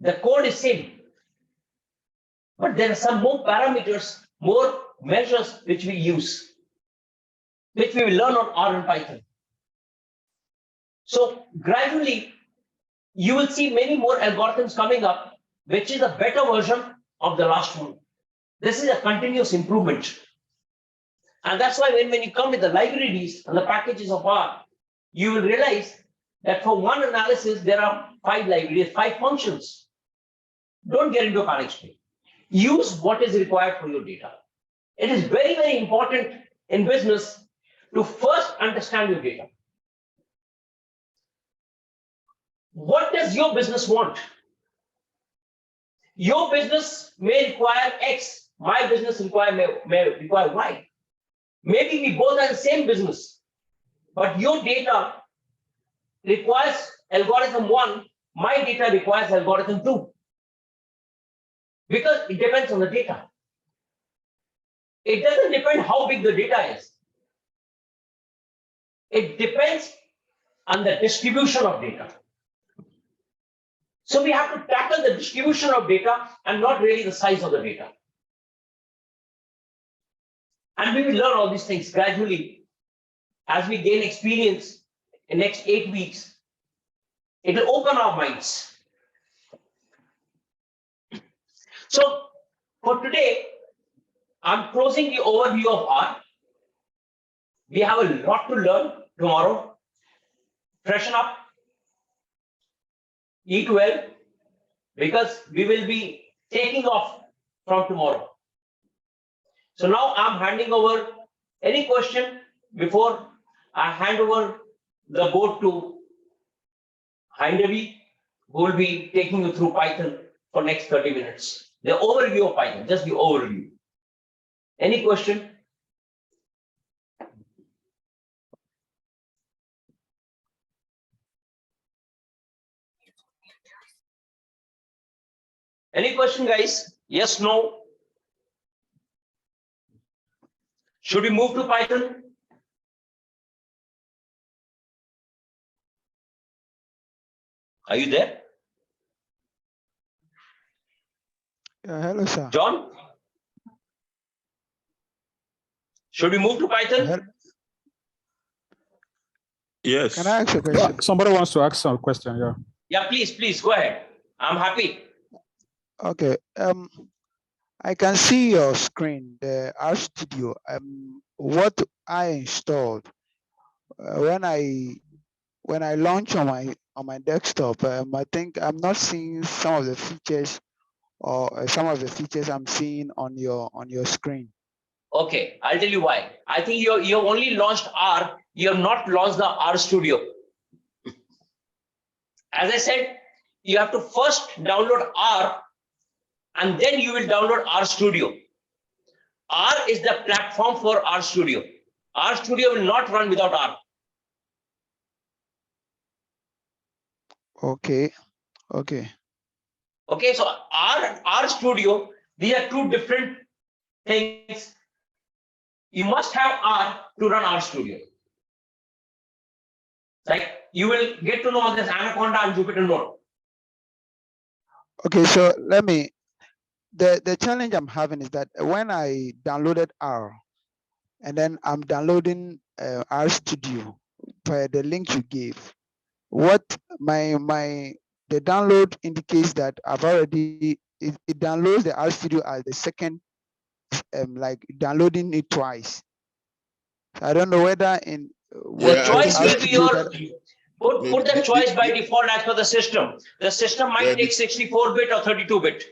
The code is same, but there are some more parameters, more measures which we use, which we will learn on R and Python. So gradually, you will see many more algorithms coming up, which is a better version of the last one. This is a continuous improvement. And that's why when you come with the libraries and the packages of R, you will realize that for one analysis, there are 5 libraries, 5 functions. Don't get into a panic state. Use what is required for your data. It is very, very important in business to first understand your data. What does your business want? Your business may require X, my business may require Y. Maybe we both are the same business, but your data requires algorithm 1, my data requires algorithm 2. Because it depends on the data. It doesn't depend how big the data is. It depends on the distribution of data. So we have to tackle the distribution of data and not really the size of the data. And we will learn all these things gradually as we gain experience in the next 8 weeks. It will open our minds. So for today, I'm closing the overview of R. We have a lot to learn tomorrow. Freshen up, eat well, because we will be taking off from tomorrow. So now I'm handing over any question before I hand over the board to Hindavi, who will be taking you through Python for next 30 minutes. The overview of Python, just the overview. Any question? Any question, guys? Yes, no? Should we move to Python? Are you there? Hello, sir. John? Should we move to Python? Yes. Can I ask a question? Somebody wants to ask a question, yeah. Yeah, please go ahead. I'm happy. Okay. I can see your screen, the RStudio. What I installed when I launch on my desktop, I think I'm not seeing some of the features or some of the features I'm seeing on your screen. Okay, I'll tell you why. I think you only launched R, you have not launched the RStudio. As I said, you have to first download R and then you will download RStudio. R is the platform for RStudio. RStudio will not run without R. Okay. Okay, so RStudio, these are two different things. You must have R to run RStudio. Like you will get to know this Anaconda and Jupyter Node. Okay, so the challenge I'm having is that when I downloaded R and then I'm downloading RStudio per the link you gave, what the download indicates that I've already it downloads the RStudio as the second like downloading it twice. I don't know whether in The choice will be your put the choice by the- default as per the system. The system might take 64-bit or 32-bit.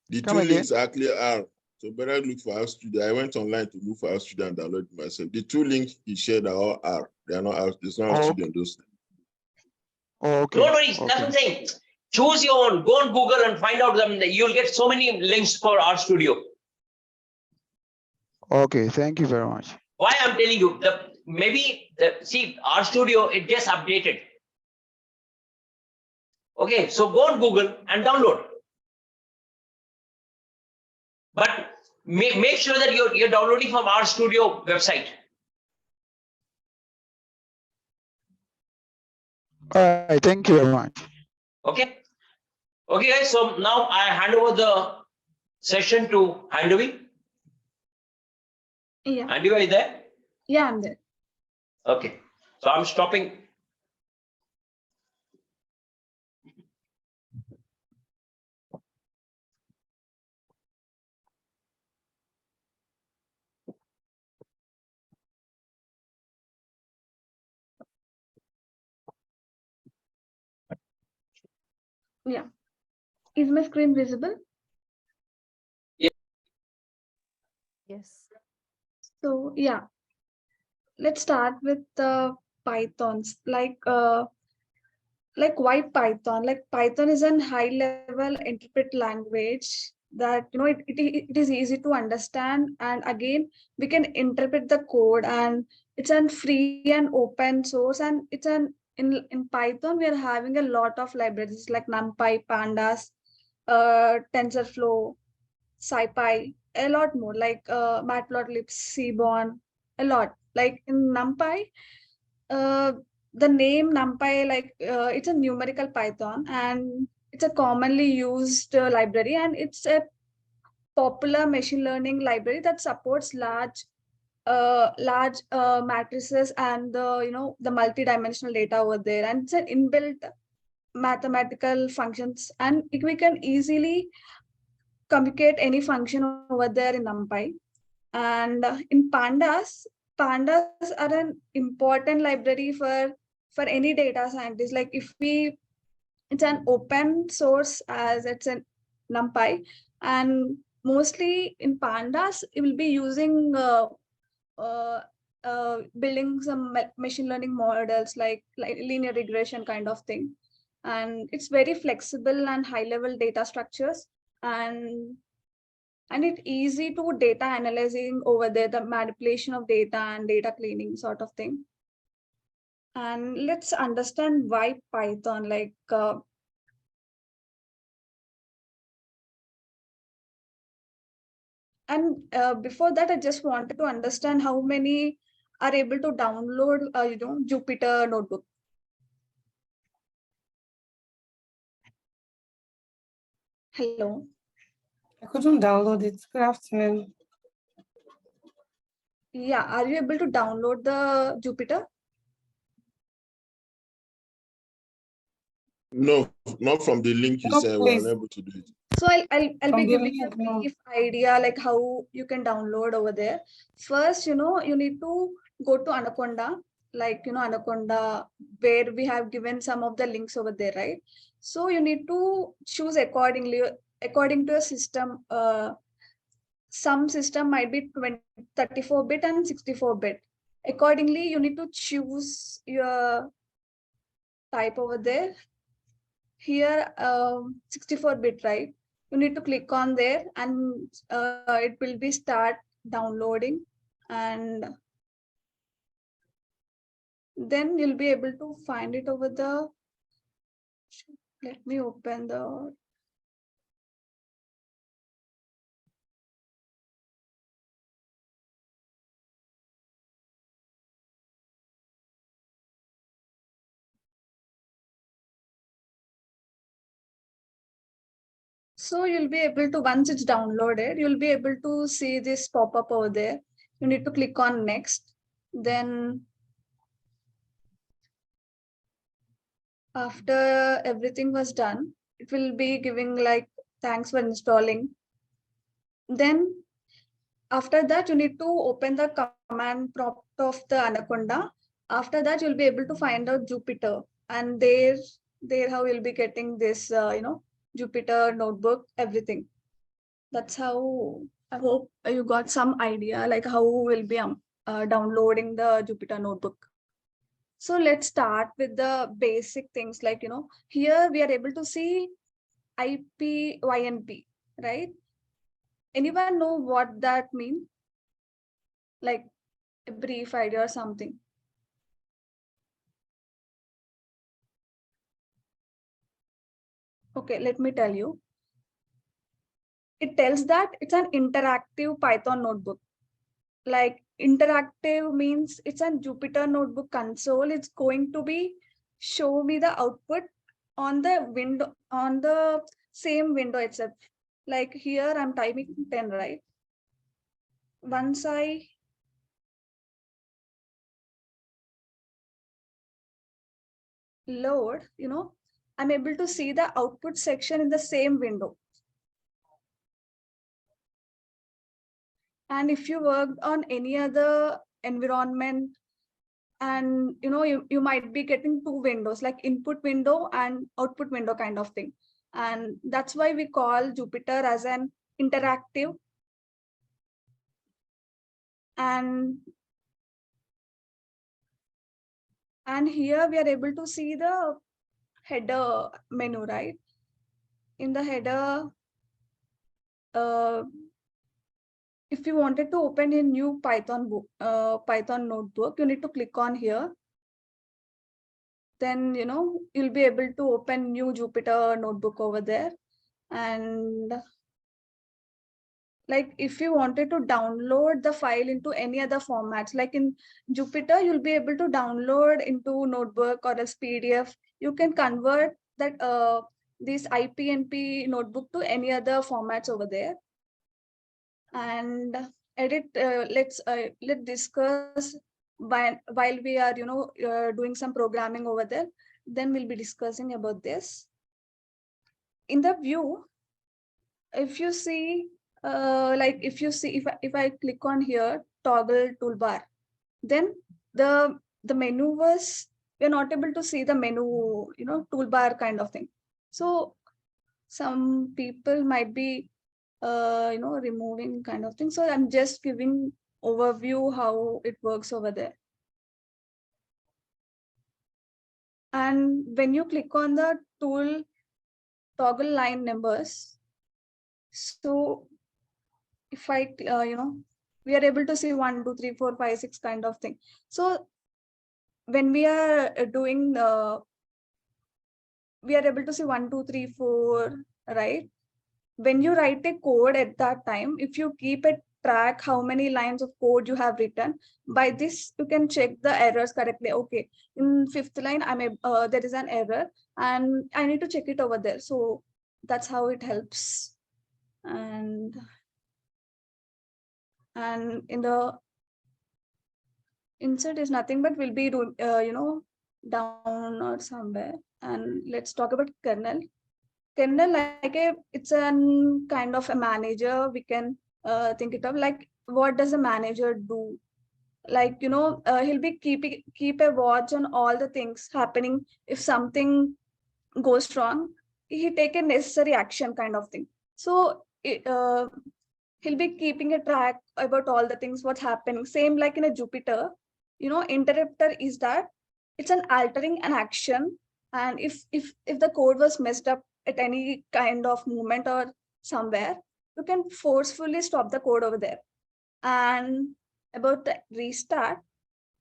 The Come two again? links actually are. So better look for RStudio. I went online to look for RStudio and download it myself. The two links he shared are all R. They are not R. There's no RStudio on those. Okay. Don't worry, that's what I'm saying. Choose your own. Go on Google and find out them. You'll get so many links for RStudio. Okay, thank you very much. Why I'm telling you, see, RStudio, it gets updated. Okay, so go on Google and download. But make sure that you're downloading from RStudio website. All right, thank you very much. Okay. Okay, guys. So now I hand over the session to Handavi. Yeah. Handavi, are you there? Yeah, I'm there. Okay. So I'm stopping. Yeah. Is my screen visible? Yes. So yeah, let's start with the Pythons. Like why Python? Like Python is a high level interpret language that it is easy to understand, and again we can interpret the code, and it's an free and open source, and it's an in Python we are having a lot of libraries like NumPy, Pandas, TensorFlow, SciPy, a lot more like Matplotlib, Seaborn, a lot. Like in NumPy, the name NumPy, like it's a numerical Python, and it's a commonly used library, and it's a popular machine learning library that supports large matrices and the multi-dimensional data over there, and it's an inbuilt mathematical functions, and we can easily communicate any function over there in NumPy. And in pandas are an important library for any data scientist. Like it's an open source as it's an NumPy, and mostly in pandas, it will be using building some machine learning models like linear regression kind of thing. And it's very flexible and high level data structures, and it's easy to data analyzing over there, the manipulation of data and data cleaning sort of thing. And let's understand why Python, like before that, I just wanted to understand how many are able to download, Jupyter Notebook. Hello. I couldn't download it. Good afternoon. Yeah, are you able to download the Jupyter? No, not from the link you No, said. We're please. unable to do it. So I'll From be the giving you a link, no. brief idea like how you can download over there. First, you need to go to Anaconda, like Anaconda, where we have given some of the links over there, right? So you need to choose accordingly, according to a system. Some system might be 34-bit and 64-bit. Accordingly, you need to choose your type over there. Here, 64-bit, right? You need to click on there, and it will be start downloading, and then you'll be able to find it over the. Let me open the. So you'll be able to, once it's downloaded, you'll be able to see this pop up over there. You need to click on next. Then after everything was done, it will be giving like, thanks for installing. Then after that, you need to open the command prompt of the Anaconda. After that, you'll be able to find out Jupyter, and there how you'll be getting this, Jupyter notebook, everything. That's how I hope you got some idea like how we'll be downloading the Jupyter notebook. So let's start with the basic things like, here we are able to see IPYNP, right? Anyone know what that means? Like a brief idea or something. Okay, let me tell you. It tells that it's an interactive Python notebook. Like interactive means it's a Jupyter notebook console. It's going to be show me the output on the window, on the same window itself. Like here I'm typing 10, right? Once I load, I'm able to see the output section in the same window. And if you worked on any other environment, and you might be getting two windows, like input window and output window kind of thing. And that's why we call Jupyter as an interactive. And here we are able to see the header menu, right? In the header, if you wanted to open a new Python notebook, you need to click on here. Then you'll be able to open new Jupyter notebook over there. And like if you wanted to download the file into any other formats, like in Jupyter, you'll be able to download into notebook or as PDF. You can convert that this IPNP notebook to any other formats over there. And edit. Let's discuss while we are doing some programming over there. Then we'll be discussing about this. In the view, if you see, if I click on here, toggle toolbar, then the menu was, we're not able to see the menu, toolbar kind of thing. So some people might be removing kind of thing. So I'm just giving overview how it works over there. And when you click on the tool toggle line numbers, so if I, we are able to see 1, 2, 3, 4, 5, 6 kind of thing. So when we are doing we are able to see 1, 2, 3, 4, right? When you write a code at that time, if you keep a track how many lines of code you have written, by this you can check the errors correctly. Okay, in 5th line there is an error and I need to check it over there. So that's how it helps. And in the insert is nothing but will be down or somewhere. And let's talk about kernel. Kernel, it's an kind of a manager. We can think it of like, what does a manager do? Like, he'll be keep a watch on all the things happening. If something goes wrong, he take a necessary action kind of thing. So he'll be keeping a track about all the things what's happening. Same like in a Jupyter, interrupter is that it's an altering an action. And if the code was messed up at any kind of movement or somewhere, you can forcefully stop the code over there. And about the restart,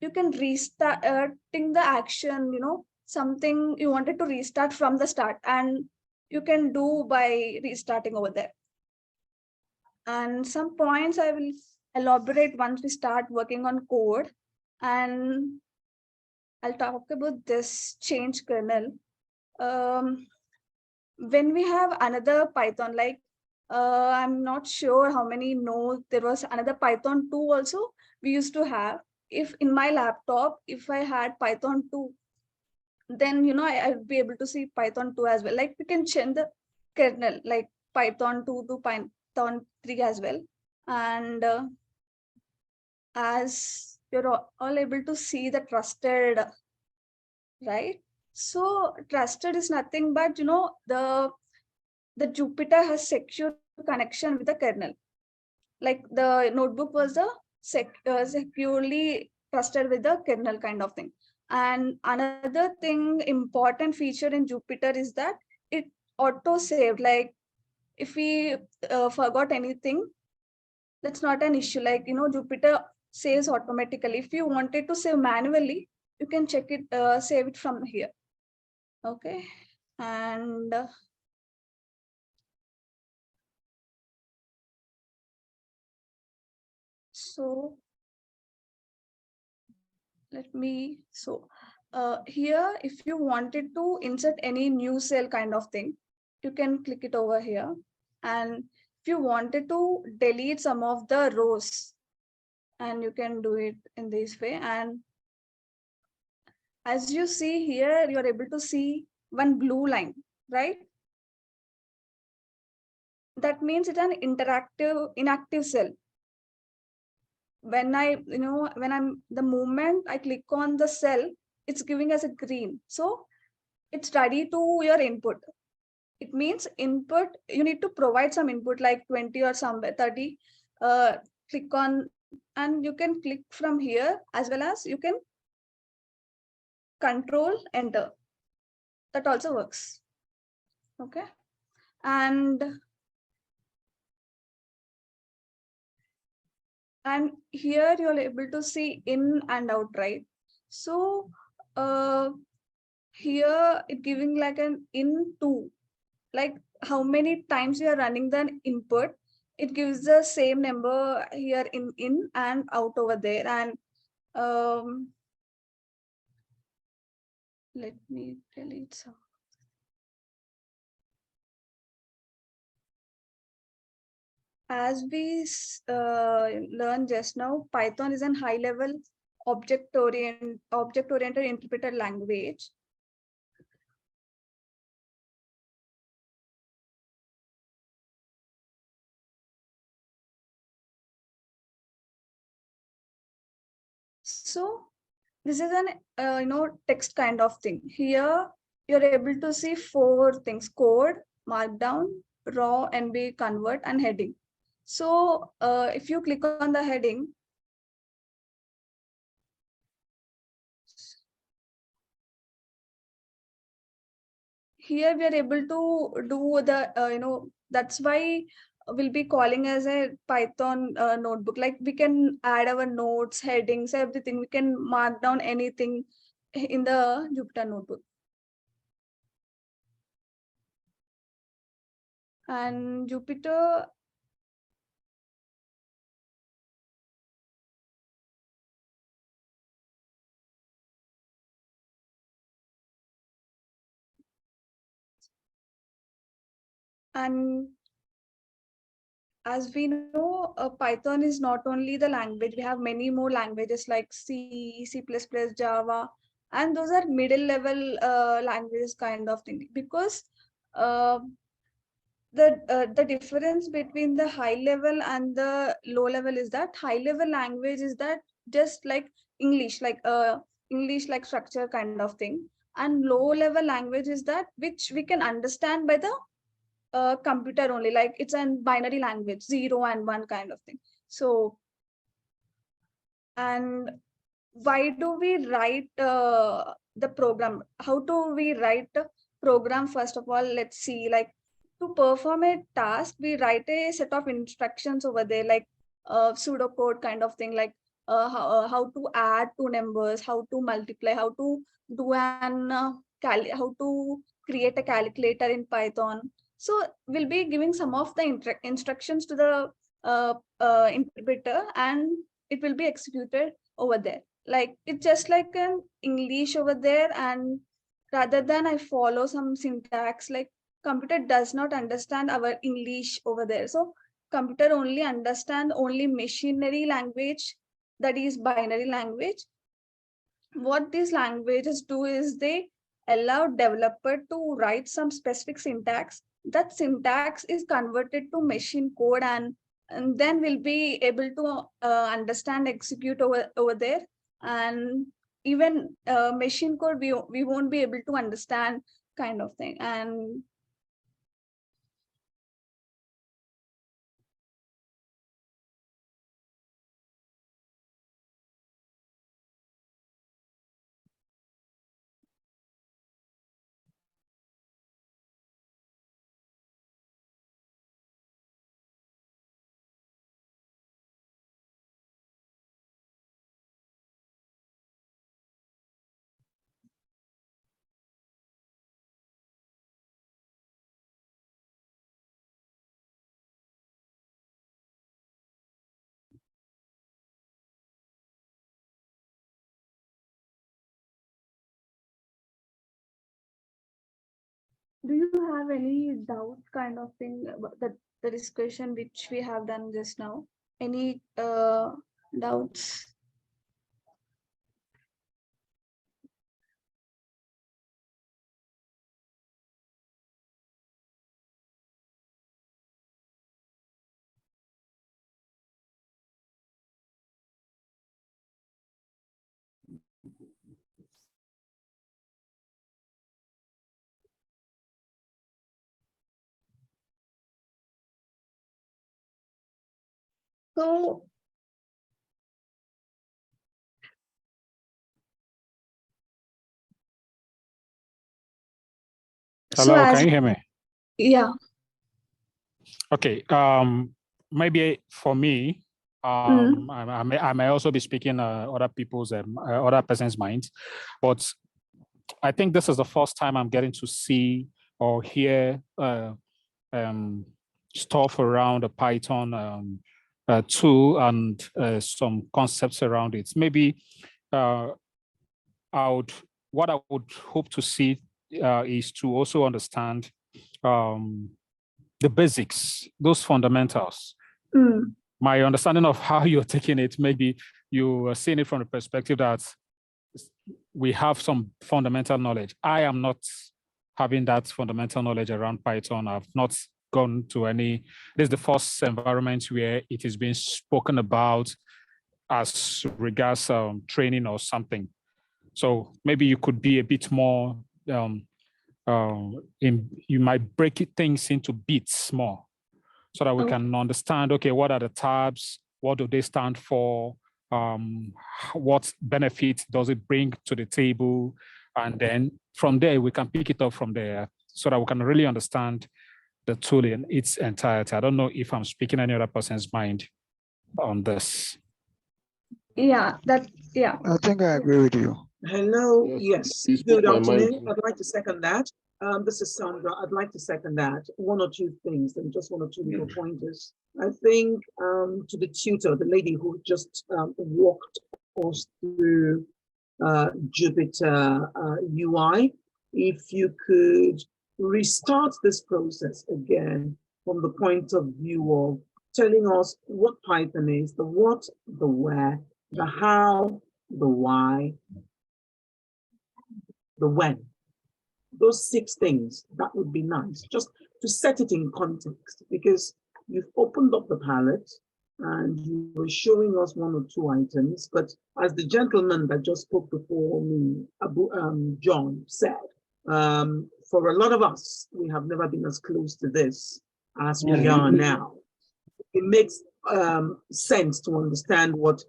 you can restarting the action, something you wanted to restart from the start, and you can do by restarting over there. And some points I will elaborate once we start working on code. And I'll talk about this change kernel. When we have another Python, like I'm not sure how many know there was another Python 2 also we used to have. If in my laptop, if I had Python 2, then I'll be able to see Python 2 as well. Like we can change the kernel, like Python 2 to Python 3 as well. And as you're all able to see the trusted, right? So trusted is nothing but the Jupyter has secure connection with the kernel. Like the notebook was the securely trusted with the kernel kind of thing. And another thing, important feature in Jupyter is that it auto saved. Like if we forgot anything, that's not an issue. Like Jupyter saves automatically. If you wanted to save manually, you can check it, save it from here. Okay. And so let me, here, if you wanted to insert any new cell kind of thing, you can click it over here. And if you wanted to delete some of the rows, and you can do it in this way. And as you see here, you're able to see one blue line, right? That means it's an inactive cell. When the moment I click on the cell, it's giving us a green. So it's ready to your input. It means input, you need to provide some input like 20 or somewhere 30. Click on, and you can click from here, as well as you can control enter. That also works. Okay. And here you're able to see in and out, right? So here it giving like an in2, like how many times you are running the input, it gives the same number here in and out over there. And let me delete some. As we learned just now, Python is a high-level object-oriented interpreted language. So this is an text kind of thing. Here you're able to see 4 things: code, markdown, raw, NB convert, and heading. So if you click on the heading, here we are able to do the, that's why we'll be calling as a Python notebook. Like we can add our notes, headings, everything. We can mark down anything in the Jupyter notebook. And Jupyter, and as we know, Python is not only the language. We have many more languages like C, C++, Java, and those are middle level languages kind of thing. Because the difference between the high level and the low level is that high level language is that just like English, like English like structure kind of thing, and low level language is that which we can understand by the computer only, like it's a binary language, 0 and 1 kind of thing. So, and why do we write the program? How do we write the program? First of all, let's see, like to perform a task, we write a set of instructions over there, like pseudocode kind of thing, like how to add two numbers, how to multiply, how to do an how to create a calculator in Python. So we'll be giving some of the instructions to the interpreter, and it will be executed over there. Like it's just like an English over there, and rather than I follow some syntax, like computer does not understand our English over there. So computer only understand only machinery language, that is binary language. What these languages do is they allow developer to write some specific syntax. That syntax is converted to machine code, and then we'll be able to understand, execute over there. And even machine code, we won't be able to understand kind of thing. And do you have any doubts kind of thing about the discussion which we have done just now? Any doubts? So Hello, as can you hear me? yeah. Okay. Maybe for me, I may also be speaking other people's other person's minds, but I think this is the first time I'm getting to see or hear stuff around the Python tool and some concepts around it. Maybe what I would hope to see is to also understand the basics, those fundamentals. My understanding of how you're taking it, maybe you are seeing it from the perspective that we have some fundamental knowledge. I am not having that fundamental knowledge around Python. I've not gone to any, this is the first environment where it is being spoken about as regards training or something. So maybe you could be a bit more you might break things into bits small so that we can understand, okay, what are the tabs? What do they stand for? What benefits does it bring to the table? And then from there, we can pick it up from there so that we can really understand the tool in its entirety. I don't know if I'm speaking any other person's mind on this. Yeah, I think I agree with you. Hello, Yes, yes. you spoke Good my mind. afternoon. I'd like to second that. This is Sandra. I'd like to second that. One or two things and just one or two little pointers. I think to the tutor, the lady who just walked us through Jupyter UI, if you could restart this process again from the point of view of telling us what Python is, the what, the where, the how, the why, the when. Those 6 things, that would be nice, just to set it in context, because you've opened up the palette and you were showing us 1 or 2 items, but as the gentleman that just spoke before me, John, said, for a lot of us, we have never been as close to this as we are now. It makes sense to understand what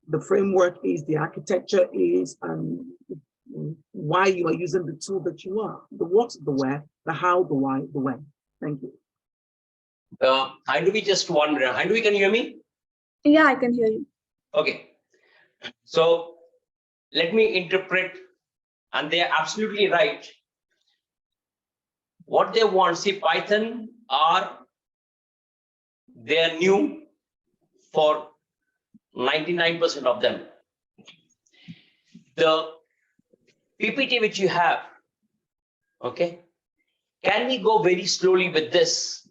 the framework is, the architecture is, and why you are using the tool that you are. The what, the where, the how, the why, the when. Thank you. Handuvi, just wonder, Handuvi, can you hear me? Yeah, I can hear you. Okay. So let me interpret, and they're absolutely right. What they want, see, Python they're new for 99% of them. The PPT which you have, okay, can we go very slowly with this?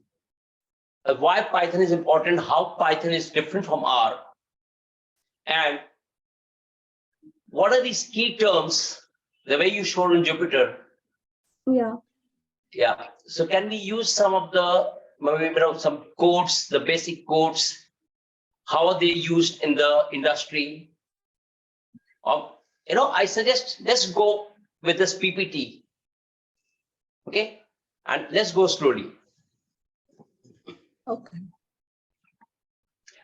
Why Python is important, how Python is different from R, and what are these key terms, the way you showed in Jupyter? Yeah. Yeah, so can we use some of the, some codes, the basic codes, how are they used in the industry? I suggest let's go with this PPT, okay? And let's go slowly. Okay.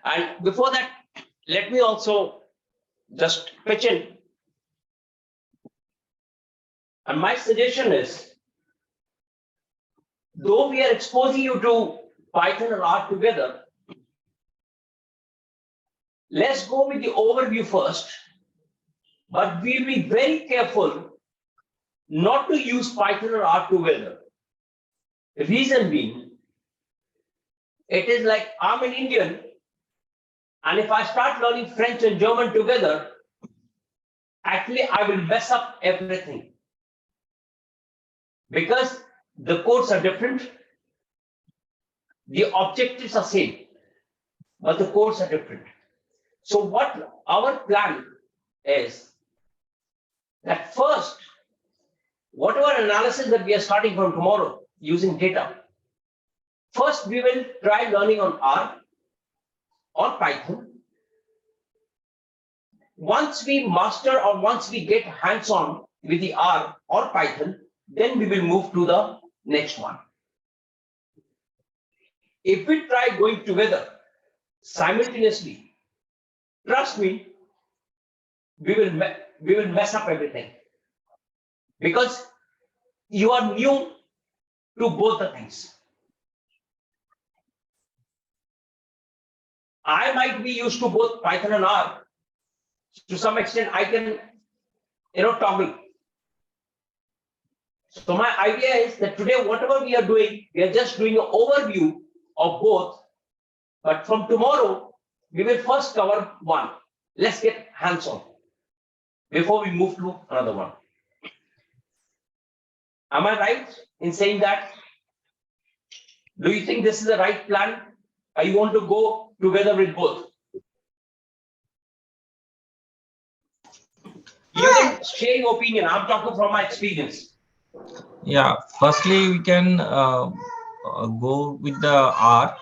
And before that, let me also just pitch in. And my suggestion is, though we are exposing you to Python and R together, let's go with the overview first, but we'll be very careful not to use Python or R together. The reason being, it is like I'm an Indian, and if I start learning French and German together, actually I will mess up everything. Because the codes are different, the objectives are same, but the codes are different. So what our plan is that first, whatever analysis that we are starting from tomorrow using data, first we will try learning on R or Python. Once we master or once we get hands-on with the R or Python, then we will move to the next one. If we try going together simultaneously, trust me, we will mess up everything, because you are new to both the things. I might be used to both Python and R. To some extent, I can, toggle. So my idea is that today, whatever we are doing, we are just doing an overview of both. But from tomorrow, we will first cover one. Let's get hands-on before we move to another one. Am I right in saying that? Do you think this is the right plan? Or you want to go together with both? You can share your opinion. I'm talking from my experience. Yeah, firstly, we can go with the R.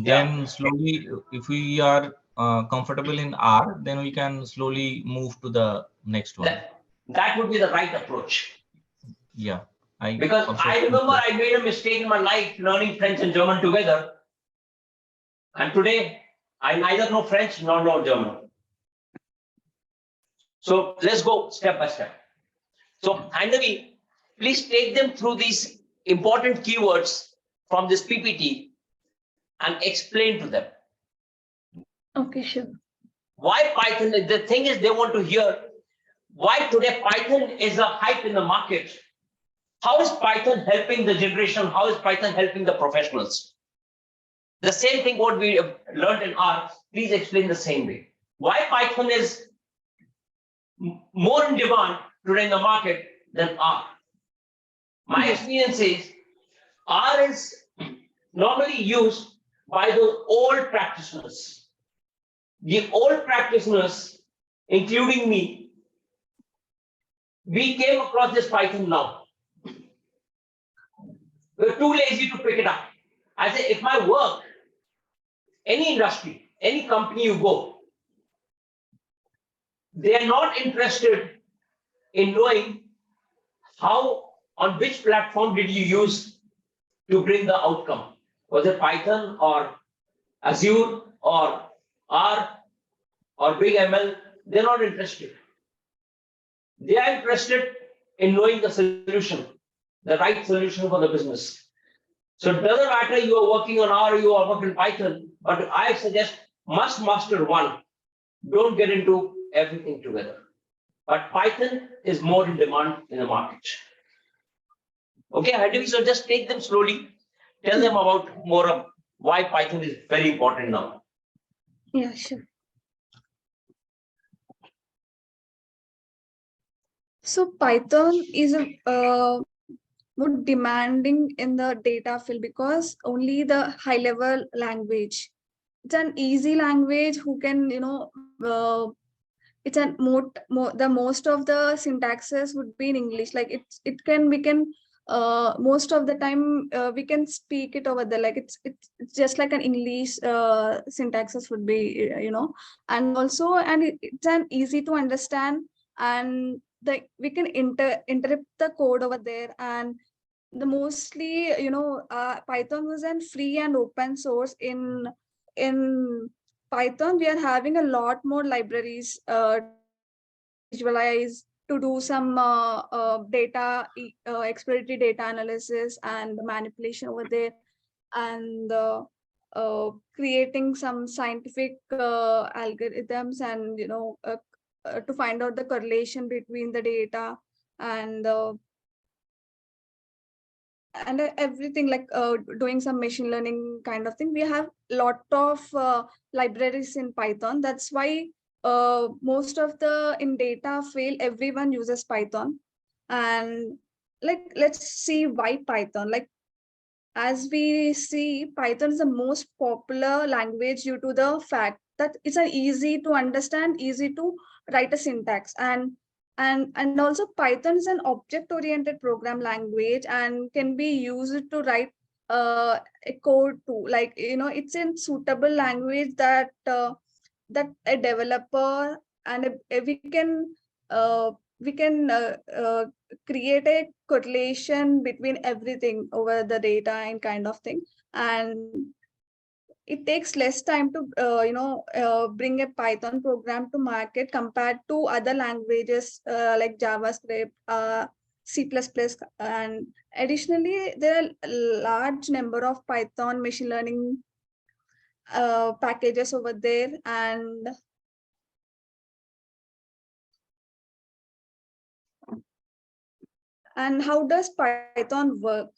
Then slowly, if we are comfortable in R, then we can slowly move to the next one. That would be the right approach. Yeah. Because also I remember I made a mistake in my life learning French and German together. And today, I neither know French nor know German. So let's go step by step. So Handavi, please take them through these important keywords from this PPT and explain to them. Okay, sure. Why Python? The thing is, they want to hear why today Python is a hype in the market. How is Python helping the generation? How is Python helping the professionals? The same thing what we have learned in R, please explain the same way. Why Python is more in demand today in the market than R? My experience is R is normally used by the old practitioners. The old practitioners, including me, we came across this Python now. We're too lazy to pick it up. I say, if my work, any industry, any company you go, they are not interested in knowing how, on which platform did you use to bring the outcome. Was it Python or Azure or R or Big ML? They're not interested. They are interested in knowing the solution, the right solution for the business. So it doesn't matter you are working on R or you are working Python, but I suggest must master one. Don't get into everything together. But Python is more in demand in the market. Okay, Handavi, so just take them slowly. Tell them about more of why Python is very important now. Yeah, sure. So Python is more demanding in the data field because only the high level language. It's an easy language who can, it's a the most of the syntaxes would be in English. Like we can most of the time we can speak it over there. Like it's just like an English syntaxes would be, and also it's an easy to understand, and we can interrupt the code over there. And the mostly Python was an free and open source. In Python we are having a lot more libraries to visualize, to do some data exploratory data analysis and manipulation over there, and creating some scientific algorithms, and to find out the correlation between the data and everything, like doing some machine learning kind of thing. We have lot of libraries in Python. That's why most of the in data field everyone uses Python. And like let's see why Python. Like as we see, Python is the most popular language due to the fact that it's an easy to understand, easy to write a syntax. And also Python is an object-oriented program language and can be used to write a code too. Like, it's a suitable language that that a developer and we can create a correlation between everything over the data and kind of thing. And it takes less time to bring a Python program to market compared to other languages like JavaScript, C++, and additionally there are a large number of Python machine learning packages over there. And how does Python work?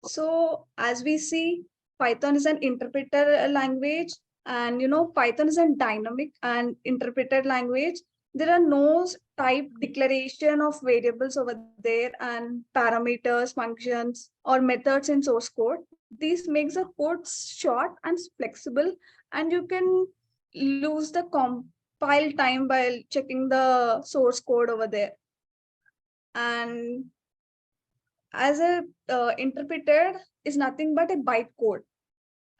So as we see, Python is an interpreter language, and Python is a dynamic and interpreted language. There are no type declaration of variables over there and parameters, functions, or methods in source code. This makes the code short and flexible, and you can lose the compile time while checking the source code over there. And as a interpreted is nothing but a bytecode.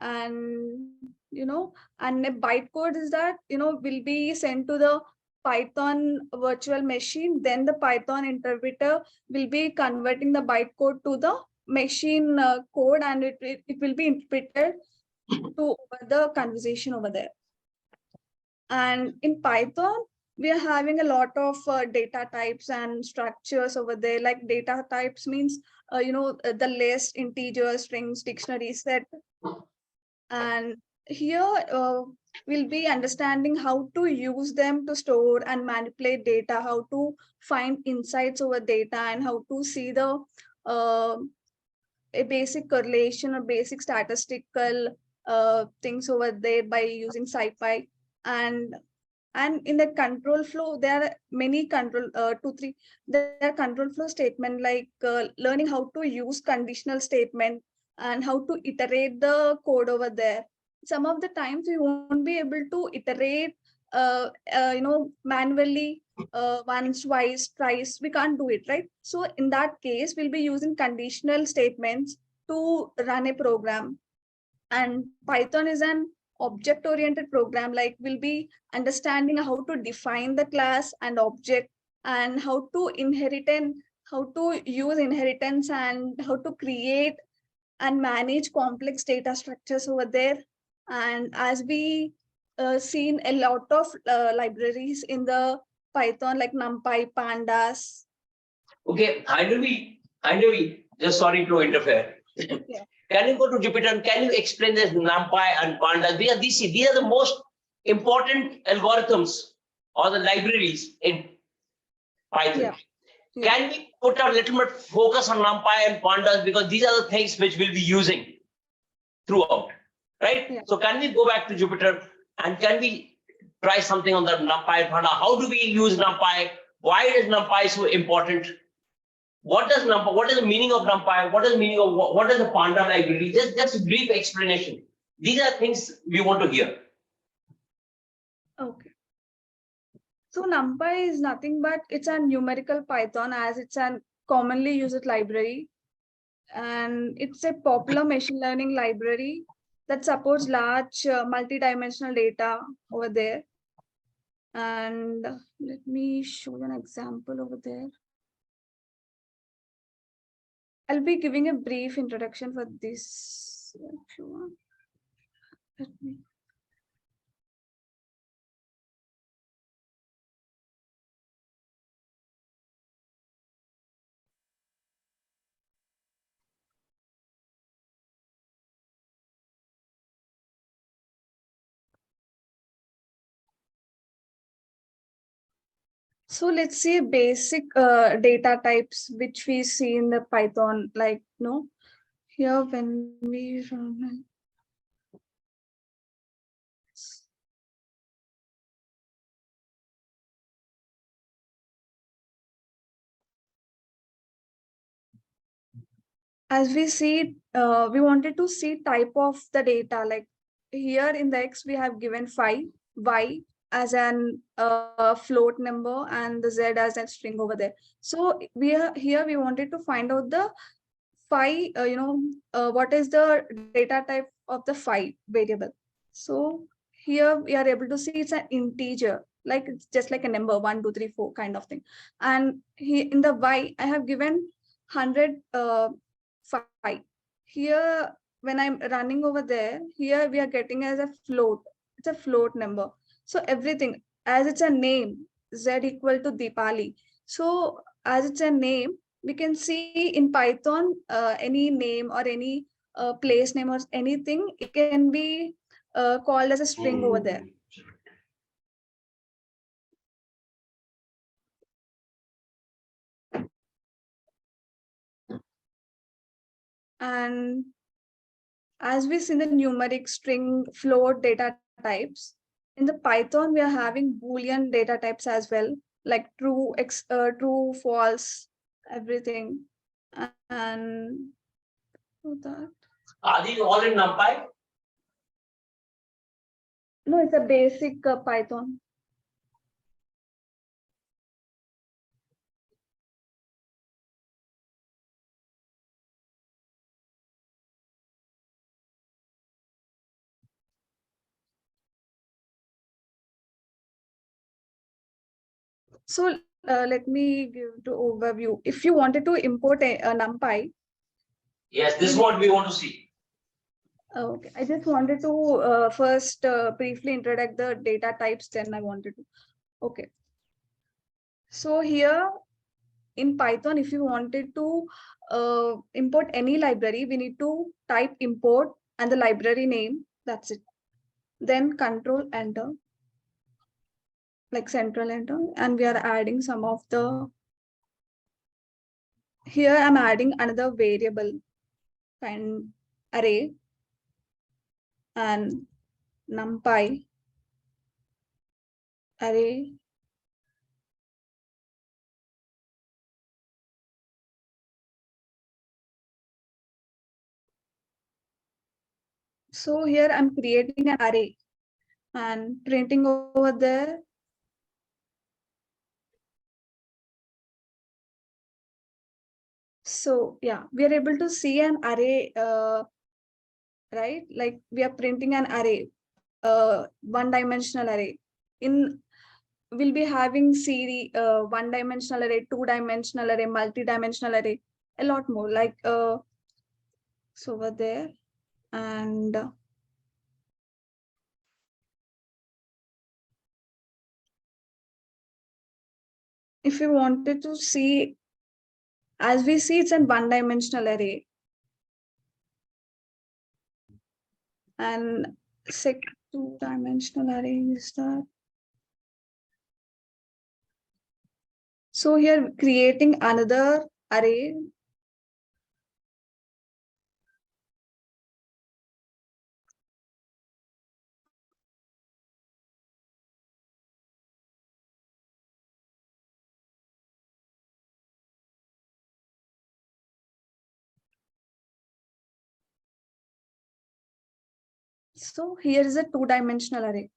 And and a bytecode is that will be sent to the Python virtual machine, then the Python interpreter will be converting the bytecode to the machine code, and it will be interpreted to the conversation over there. And in Python, we are having a lot of data types and structures over there. Like data types means, the list, integers, strings, dictionary set. And here we'll be understanding how to use them to store and manipulate data, how to find insights over data, and how to see the a basic correlation or basic statistical things over there by using SciPy. And in the control flow, there are many control there are control flow statement, like learning how to use conditional statement and how to iterate the code over there. Some of the times we won't be able to iterate manually once, twice, thrice. We can't do it, right? So in that case, we'll be using conditional statements to run a program. And Python is an object oriented program, like we'll be understanding how to define the class and object, and how to how to use inheritance, and how to create and manage complex data structures over there. And as we seen a lot of libraries in the Python, like NumPy, Pandas. Okay, Haidevi, just sorry to interfere. Yeah. Can you go to Jupyter and can you explain this NumPy and Pandas? These are the most important algorithms or the libraries in Python. Yeah. Can we put a little bit focus on NumPy and Pandas, because these are the things which we'll be using throughout, right? So can we go back to Jupyter and can we try something on the NumPy and Panda? How do we use NumPy? Why is NumPy so important? What is the meaning of NumPy? What is the meaning of what is the Panda library? Just a brief explanation. These are things we want to hear. Okay. So NumPy is nothing but it's a numerical Python, as it's a commonly used library. And it's a popular machine learning library that supports large multi-dimensional data over there. And let me show you an example over there. I'll be giving a brief introduction for this if you want. Let me. So let's see basic data types which we see in the Python, like here when we run. As we see, we wanted to see type of the data, like here in the X we have given phi, Y as an float number, and the Z as a string over there. So here we wanted to find out the phi, what is the data type of the phi variable. So here we are able to see it's an integer, like it's just like a number 1, 2, 3, 4 kind of thing. And here in the Y, I have given 100 phi. Here, when I'm running over there, here we are getting as a float. It's a float number. So everything, as it's a name, Z equal to Deepali. So as it's a name, we can see in Python any name or any place name or anything, it can be called as a string over there. And as we see the numeric, string, float data types, in the Python, we are having Boolean data types as well, like true, true, false, everything. And that. Are these all in NumPy? No, it's a basic Python. So let me give the overview. If you wanted to import a NumPy. Yes, this is what we want to see. Okay, I just wanted to first briefly introduce the data types, then I wanted to. Okay. So here in Python, if you wanted to import any library, we need to type import and the library name. That's it. Then control enter, like central enter, and we are adding some of the. Here I'm adding another variable kind array and NumPy array. So here I'm creating an array and printing over there. So yeah, we are able to see an array, right? Like we are printing an array, one-dimensional array. We'll be having series, one-dimensional array, two-dimensional array, multi-dimensional array, a lot more. Like so over there, and if you wanted to see, as we see, it's a one-dimensional array. And two-dimensional array is that. So here creating another array. So here is a two-dimensional array.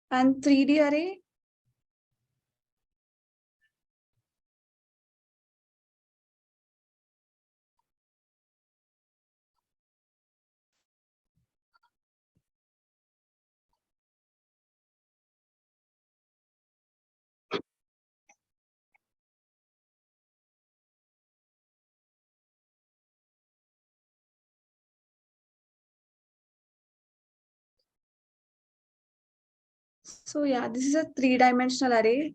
And 3D array. So yeah, this is a three-dimensional array.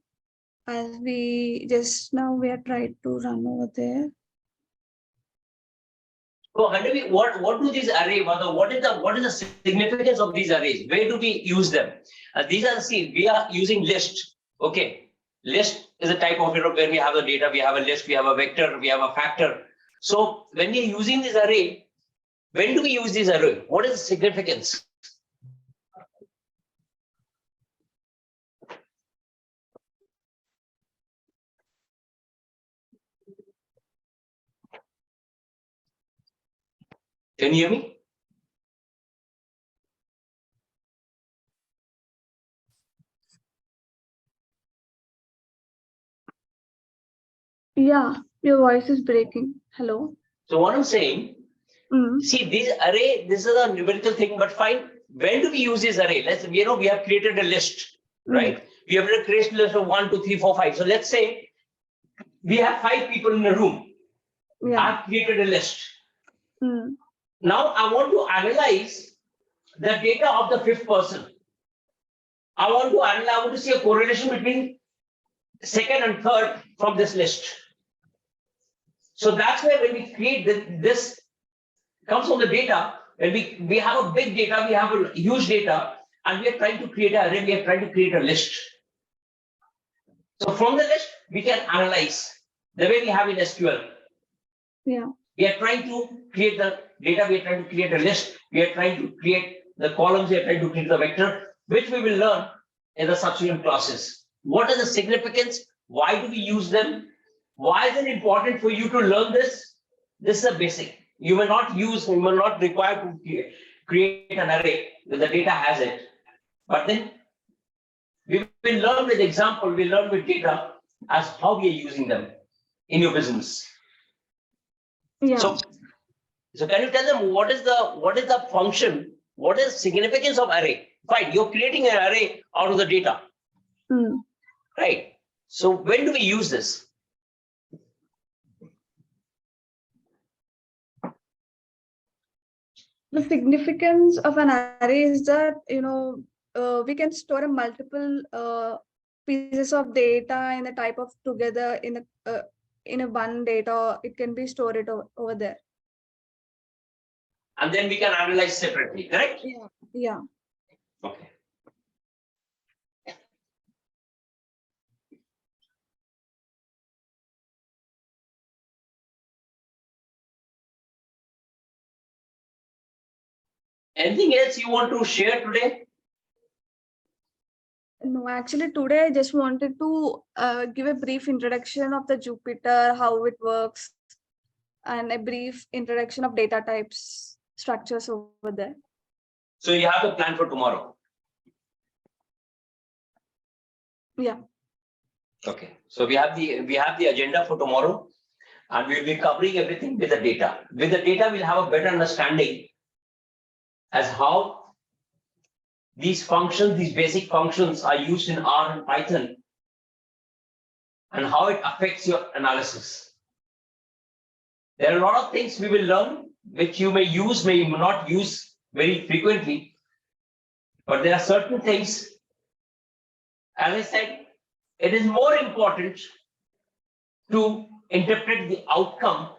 As we just now we are trying to run over there. So what do these arrays? What is the significance of these arrays? Where do we use them? These are we are using list. Okay, list is a type of where we have the data. We have a list. We have a vector. We have a factor. So when we are using this array, when do we use this array? What is the significance? Can you hear me? Yeah, your voice is breaking. Hello. So what I'm saying, see this array, this is a numerical thing, but fine. When do we use this array? We have created a list, right? We have created a list of 1, 2, 3, 4, 5. So let's say we have 5 people in a room. Yeah. I've created a list. Now I want to analyze the data of the 5th person. I want to see a correlation between second and third from this list. So that's where when we create this comes from the data. When we have a big data, we have a huge data, and we are trying to create an array, we are trying to create a list. So from the list, we can analyze the way we have in SQL. Yeah. We are trying to create the data, we are trying to create a list, we are trying to create the columns, we are trying to create the vector, which we will learn in the subsequent classes. What is the significance? Why do we use them? Why is it important for you to learn this? This is a basic. You will not require to create an array when the data has it. But then we will learn with example, we learn with data as how we are using them in your business. Yeah. So can you tell them what is the function? What is significance of array? Fine, you're creating an array out of the data. Right. So when do we use this? The significance of an array is that, we can store a multiple pieces of data in a type of together in a one data. It can be stored over there. And then we can analyze separately, correct? Yeah. Yeah. Okay. Anything else you want to share today? No, actually today I just wanted to give a brief introduction of the Jupyter, how it works, and a brief introduction of data types, structures over there. So you have a plan for tomorrow? Yeah. Okay. So we have the agenda for tomorrow, and we'll be covering everything with the data. With the data, we'll have a better understanding as how these functions, these basic functions are used in R and Python, and how it affects your analysis. There are a lot of things we will learn which you may use, may not use very frequently, but there are certain things, as I said, it is more important to interpret the outcome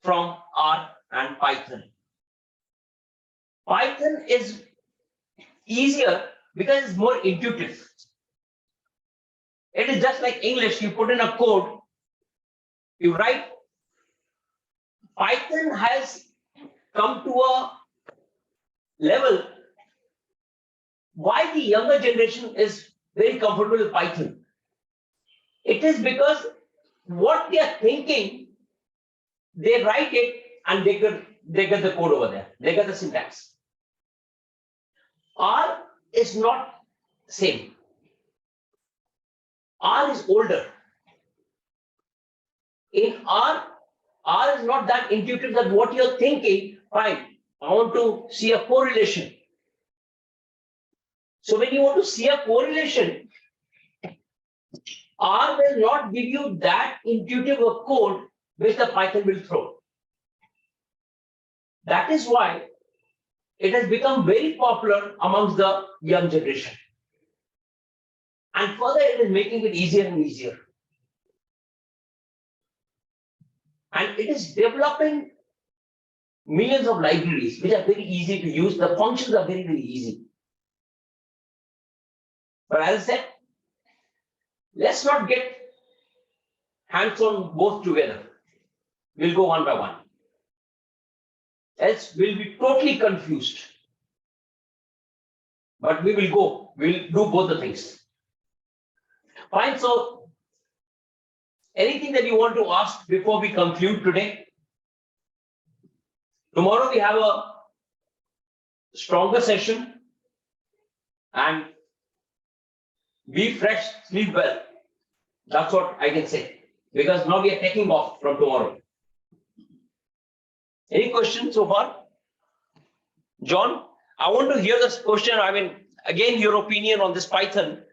from R and Python. Python is easier because it's more intuitive. It is just like English, you put in a code, you write. Python has come to a level why the younger generation is very comfortable with Python. It is because what they are thinking, they write it and they get the code over there. They get the syntax. R is not same. R is older. In R is not that intuitive that what you're thinking, fine, I want to see a correlation. So when you want to see a correlation, R will not give you that intuitive a code which the Python will throw. That is why it has become very popular amongst the young generation. And further, it is making it easier and easier. And it is developing millions of libraries which are very easy to use. The functions are very, very easy. But as I said, let's not get hands on both together. We'll go one by one. Else we'll be totally confused. But we'll do both the things. Fine, so anything that you want to ask before we conclude today? Tomorrow we have a stronger session, and be fresh, sleep well. That's what I can say, because now we are taking off from tomorrow. Any questions so far? John, I want to hear this question. I mean, again, your opinion on this Python,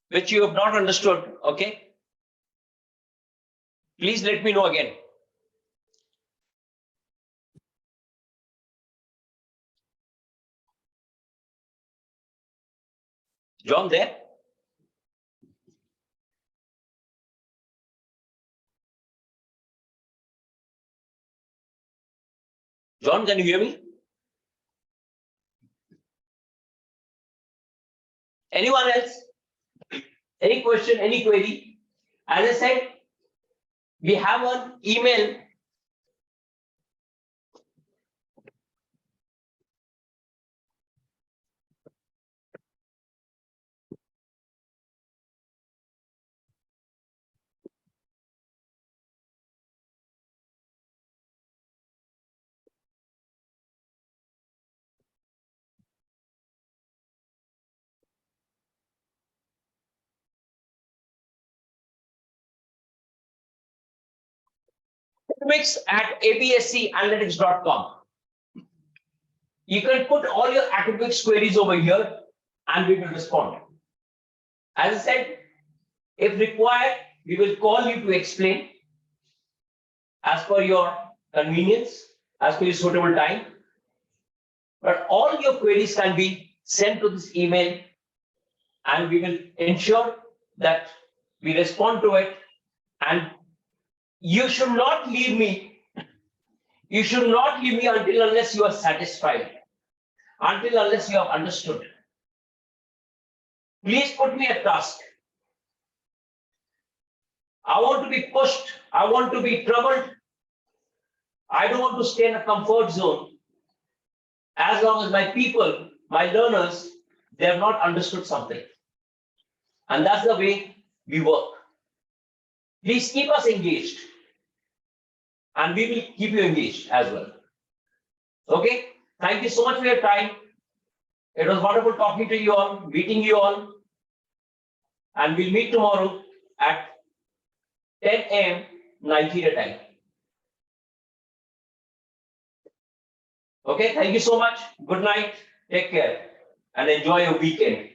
which you have not understood, okay? Please let me know again. John there? John, can you hear me? Anyone else? Any question, any query? As I said, we have an email. academics@apscanalytics.com. You can put all your academics queries over here and we will respond. As I said, if required, we will call you to explain as per your convenience, as per your suitable time. But all your queries can be sent to this email, and we will ensure that we respond to it. And you should not leave me. You should not leave me until unless you are satisfied, until unless you have understood. Please put me a task. I want to be pushed. I want to be troubled. I don't want to stay in a comfort zone. As long as my people, my learners, they have not understood something. And that's the way we work. Please keep us engaged. And we will keep you engaged as well. Okay? Thank you so much for your time. It was wonderful talking to you all, meeting you all. And we'll meet tomorrow at 10 a.m. Nigeria time. Okay, thank you so much. Good night. Take care and enjoy your weekend.